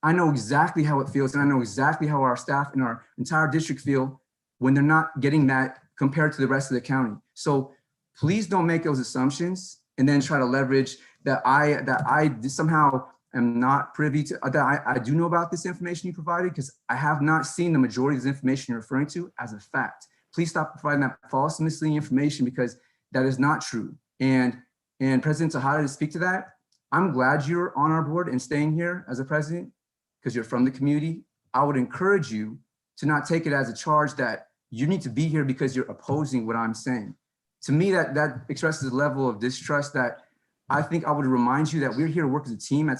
I know exactly how it feels. And I know exactly how our staff and our entire district feel when they're not getting that compared to the rest of the county. So please don't make those assumptions and then try to leverage that I somehow am not privy to, that I do know about this information you provided, because I have not seen the majority of this information you're referring to as a fact. Please stop providing that false misleading information, because that is not true. And President Tejada, to speak to that, I'm glad you're on our board and staying here as a president because you're from the community. I would encourage you to not take it as a charge that you need to be here because you're opposing what I'm saying. To me, that expresses a level of distrust that I think I would remind you that we're here to work as a team,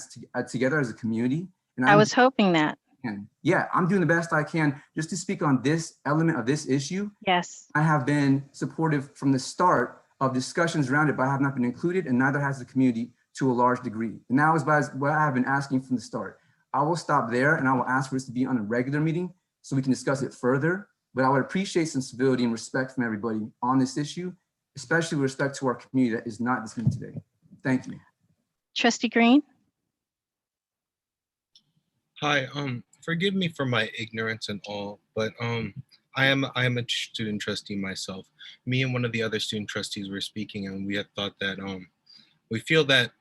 together as a community. And I was hoping that. Yeah, I'm doing the best I can just to speak on this element of this issue. Yes. I have been supportive from the start of discussions around it, but I have not been included, and neither has the community to a large degree. And that was what I have been asking from the start. I will stop there and I will ask for this to be on a regular meeting so we can discuss it further. But I would appreciate some civility and respect from everybody on this issue, especially with respect to our community that is not this meeting today. Thank you. Trustee Green. Hi, forgive me for my ignorance and all, but I am a student trustee myself. Me and one of the other student trustees were speaking, and we had thought that we feel that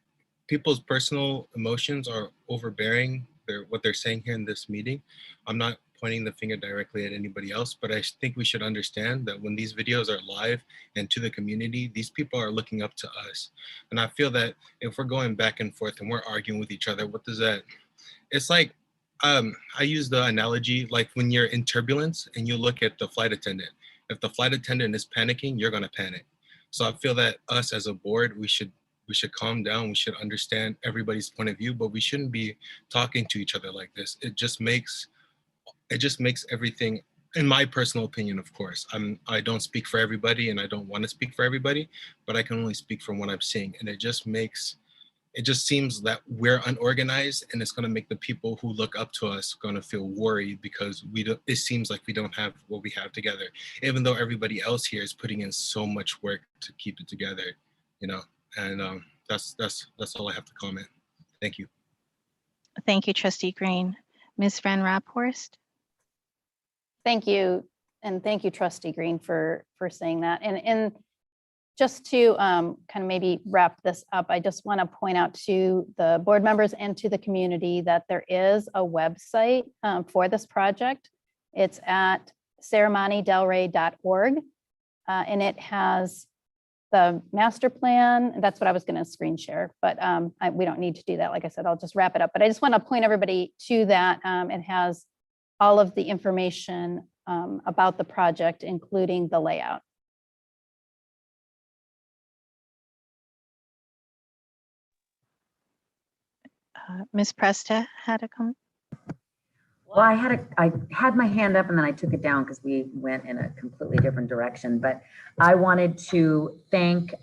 people's personal emotions are overbearing what they're saying here in this meeting. I'm not pointing the finger directly at anybody else, but I think we should understand that when these videos are live and to the community, these people are looking up to us. And I feel that if we're going back and forth and we're arguing with each other, what does that, it's like, I use the analogy like when you're in turbulence and you look at the flight attendant. If the flight attendant is panicking, you're gonna panic. So I feel that us as a board, we should calm down. We should understand everybody's point of view, but we shouldn't be talking to each other like this. It just makes everything, in my personal opinion, of course, I don't speak for everybody and I don't want to speak for everybody, but I can only speak from what I'm seeing. And it just seems that we're unorganized, and it's going to make the people who look up to us going to feel worried because it seems like we don't have what we have together, even though everybody else here is putting in so much work to keep it together, you know. And that's all I have to comment. Thank you. Thank you, Trustee Green. Ms. Van Raphorst. Thank you. And thank you, Trustee Green, for saying that. And just to kind of maybe wrap this up, I just want to point out to the board members and to the community that there is a website for this project. It's at serramontedelrey.org, and it has the master plan. That's what I was going to screen share, but we don't need to do that. Like I said, I'll just wrap it up. But I just want to point everybody to that. It has all of the information about the project, including the layout. Ms. Presta had a comment. Well, I had my hand up and then I took it down because we went in a completely different direction. But I wanted to thank,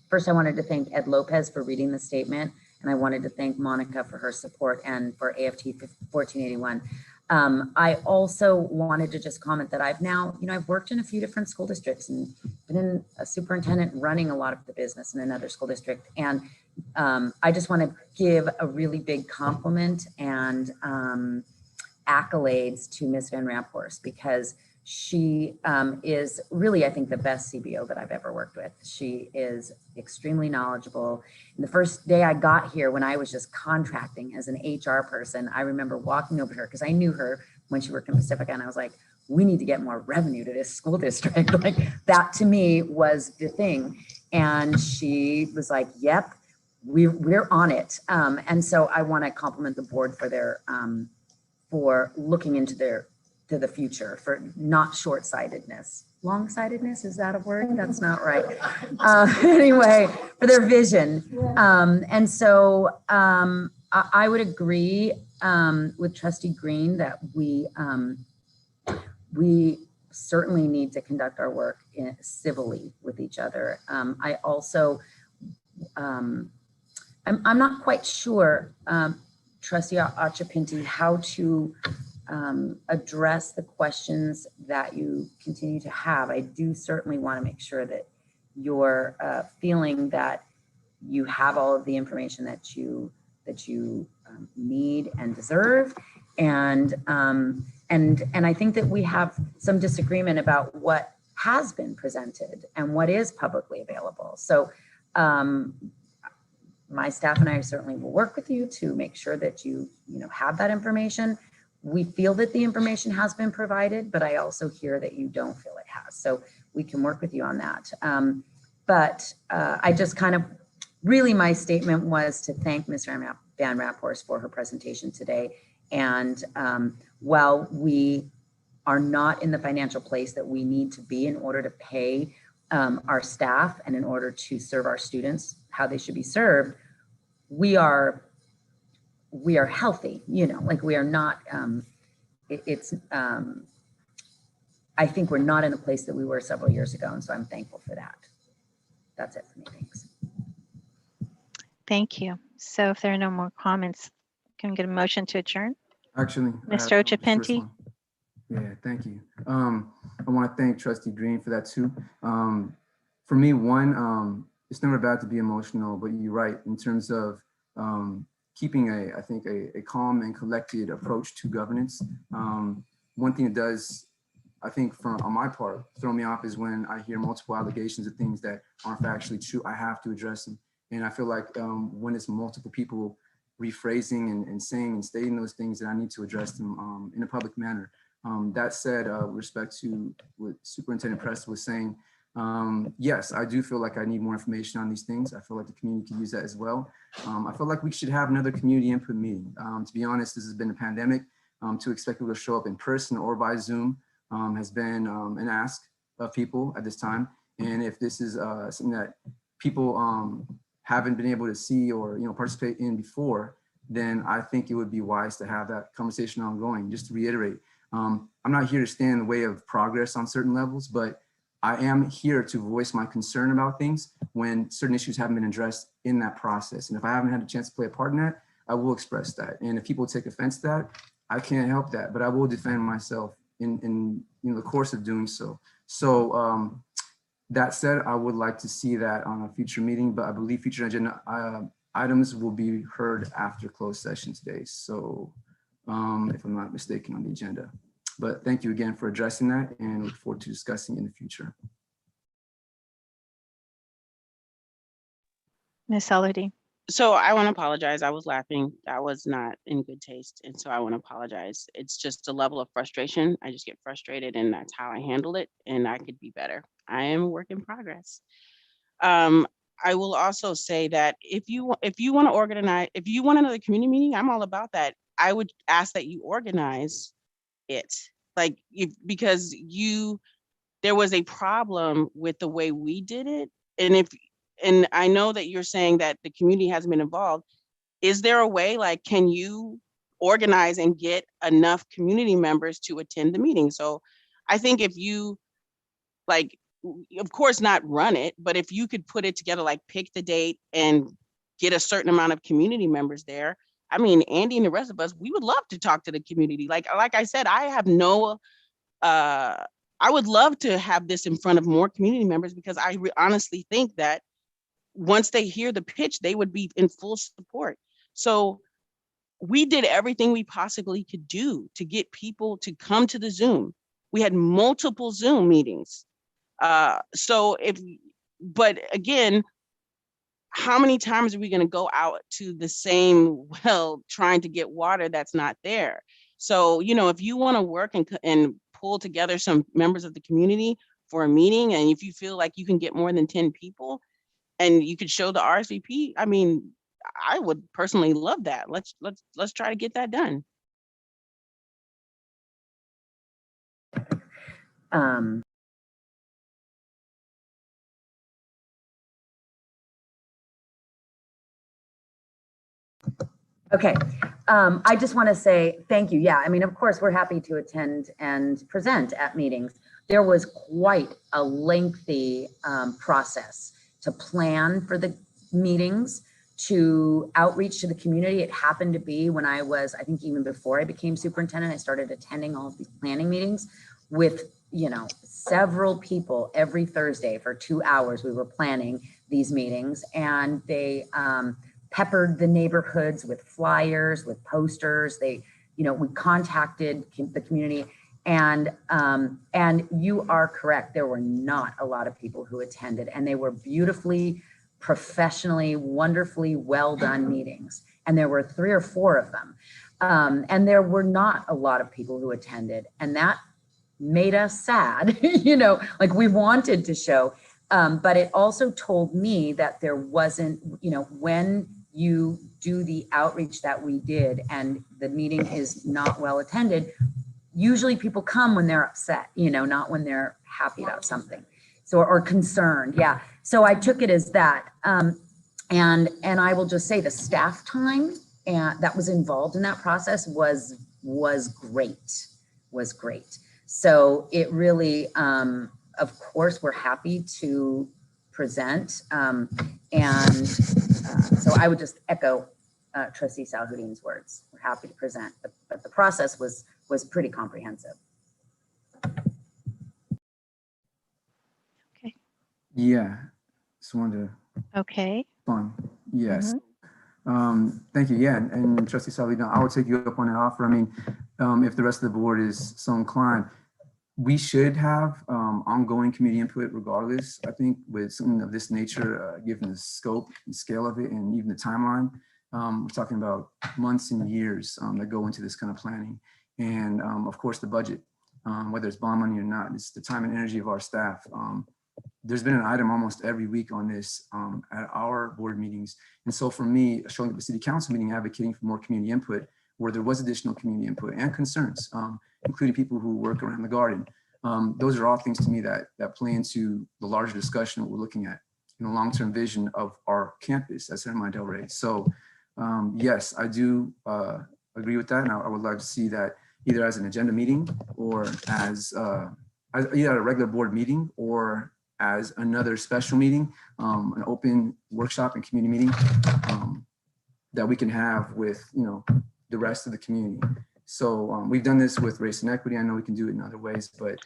first I wanted to thank Ed Lopez for reading the statement. And I wanted to thank Monica for her support and for AFT 1481. I also wanted to just comment that I've now, I've worked in a few different school districts and been in a superintendent running a lot of the business in another school district. And I just want to give a really big compliment and accolades to Miss Van Ramphorst, because she is really, I think, the best CBO that I've ever worked with. She is extremely knowledgeable. And the first day I got here, when I was just contracting as an HR person, I remember walking over to her because I knew her when she worked in Pacifica, and I was like, we need to get more revenue to this school district. Like, that to me was the thing. And she was like, yep, we're on it. And so I want to compliment the board for their for looking into the future, for not short-sightedness. Long-sightedness, is that a word? That's not right. Anyway, for their vision. And so I would agree with Trustee Green that we certainly need to conduct our work civilly with each other. I also, I'm not quite sure, Trustee Achapinti, how to address the questions that you continue to have. I do certainly want to make sure that you're feeling that you have all of the information that you need and deserve. And I think that we have some disagreement about what has been presented and what is publicly available. So my staff and I certainly will work with you to make sure that you have that information. We feel that the information has been provided, but I also hear that you don't feel it has. So we can work with you on that. But I just kind of, really my statement was to thank Ms. Van Ramphorst for her presentation today. And while we are not in the financial place that we need to be in order to pay our staff and in order to serve our students how they should be served, we are healthy, like we are not, I think we're not in the place that we were several years ago. And so I'm thankful for that. That's it for me, thanks. Thank you. So if there are no more comments, can we get a motion to adjourn? Actually, Mr. Ochapinti. Yeah, thank you. I want to thank Trustee Green for that too. For me, it's never bad to be emotional, but you're right in terms of keeping I think a calm and collected approach to governance. One thing that does, I think on my part, throw me off is when I hear multiple allegations of things that aren't factually true. I have to address them. And I feel like when it's multiple people rephrasing and saying and stating those things, that I need to address them in a public manner. That said, with respect to what Superintendent Presta was saying, yes, I do feel like I need more information on these things. I feel like the community could use that as well. I feel like we should have another community input meeting. To be honest, this has been a pandemic. To expect people to show up in person or by Zoom has been an ask of people at this time. And if this is something that people haven't been able to see or participate in before, then I think it would be wise to have that conversation ongoing. Just to reiterate, I'm not here to stand in the way of progress on certain levels, but I am here to voice my concern about things when certain issues haven't been addressed in that process. And if I haven't had a chance to play a part in that, I will express that. And if people take offense to that, I can't help that, but I will defend myself in the course of doing so. So that said, I would like to see that on a future meeting, but I believe future agenda items will be heard after closed session today. So if I'm not mistaken on the agenda. But thank you again for addressing that and look forward to discussing in the future. Ms. Elodie. So I want to apologize. I was laughing. That was not in good taste. And so I want to apologize. It's just a level of frustration. I just get frustrated and that's how I handle it. And I could be better. I am a work in progress. I will also say that if you want to organize, if you want another community meeting, I'm all about that. I would ask that you organize it, like because there was a problem with the way we did it, and I know that you're saying that the community hasn't been involved. Is there a way, like, can you organize and get enough community members to attend the meeting? So I think if you, like, of course not run it, but if you could put it together, like pick the date and get a certain amount of community members there. I mean, Andy and the rest of us, we would love to talk to the community. Like I said, I have no, I would love to have this in front of more community members, because I honestly think that once they hear the pitch, they would be in full support. So we did everything we possibly could do to get people to come to the Zoom. We had multiple Zoom meetings. But again, how many times are we going to go out to the same well trying to get water that's not there? So, you know, if you want to work and pull together some members of the community for a meeting, and if you feel like you can get more than 10 people and you could show the RSVP, I mean, I would personally love that. Let's try to get that done. Okay, I just want to say thank you. Yeah, I mean, of course, we're happy to attend and present at meetings. There was quite a lengthy process to plan for the meetings, to outreach to the community. It happened to be when I think even before I became superintendent, I started attending all of these planning meetings with, you know, several people every Thursday for 2 hours. We were planning these meetings, and they peppered the neighborhoods with flyers, with posters. They, you know, we contacted the community, and you are correct. There were not a lot of people who attended, and they were beautifully, professionally, wonderfully well done meetings. And there were 3 or 4 of them. And there were not a lot of people who attended, and that made us sad. You know, like we wanted to show, but it also told me that there wasn't, you know, when you do the outreach that we did and the meeting is not well attended, usually people come when they're upset, you know, not when they're happy about something. So, or concerned. Yeah. So I took it as that. And I will just say the staff time that was involved in that process was great. So it really, of course, we're happy to present. So I would just echo Trustee Salhoudin's words. We're happy to present, but the process was pretty comprehensive. Okay. Yeah, just wanted to. Okay. Fun. Yes. Thank you. Yeah, and Trustee Salhoudin, I will take you up on that offer. I mean, if the rest of the board is so inclined, we should have ongoing community input regardless. I think with something of this nature, given the scope and scale of it, and even the timeline, we're talking about months and years that go into this kind of planning. And of course, the budget, whether it's bond money or not, it's the time and energy of our staff. There's been an item almost every week on this at our board meetings. And so for me, showing up at the city council meeting, advocating for more community input, where there was additional community input and concerns, including people who work around the garden. Those are all things to me that play into the larger discussion that we're looking at in the long-term vision of our campus at Serramonte Del Rey. So yes, I do agree with that. And I would like to see that either as an agenda meeting or as either at a regular board meeting or as another special meeting, an open workshop and community meeting that we can have with, you know, the rest of the community. So we've done this with race and equity. I know we can do it in other ways, but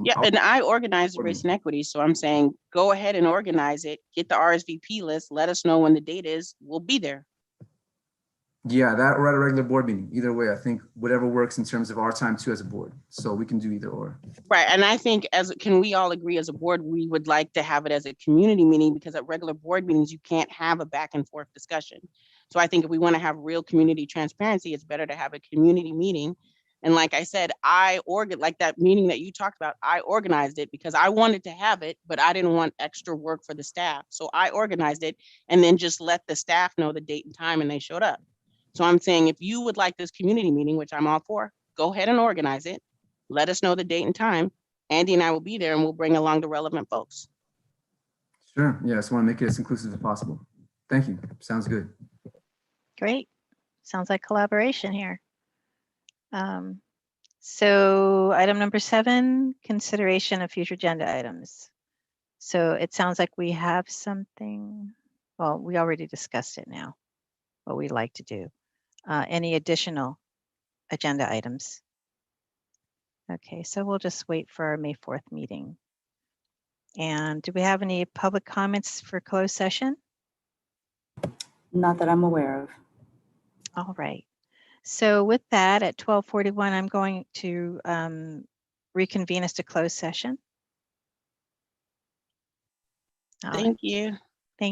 yeah, and I organize the race and equity. So I'm saying, go ahead and organize it, get the RSVP list, let us know when the date is, we'll be there. Yeah, that or at a regular board meeting. Either way, I think whatever works in terms of our time too as a board. So we can do either or. Right, and I think can we all agree as a board, we would like to have it as a community meeting, because at regular board meetings, you can't have a back and forth discussion. So I think if we want to have real community transparency, it's better to have a community meeting And like I said, like that meeting that you talked about, I organized it because I wanted to have it, but I didn't want extra work for the staff. So I organized it and then just let the staff know the date and time and they showed up. So I'm saying if you would like this community meeting, which I'm all for, go ahead and organize it. Let us know the date and time. Andy and I will be there and we'll bring along the relevant folks. Sure. Yeah, I just want to make it as inclusive as possible. Thank you. Sounds good. Great. Sounds like collaboration here. So item number 7, consideration of future agenda items. So it sounds like we have something. Well, we already discussed it now, what we'd like to do. Any additional agenda items? Okay, so we'll just wait for our May 4th meeting. And do we have any public comments for closed session? Not that I'm aware of. All right. So with that, at 12:41, I'm going to reconvene us to closed session. All right. Thank you.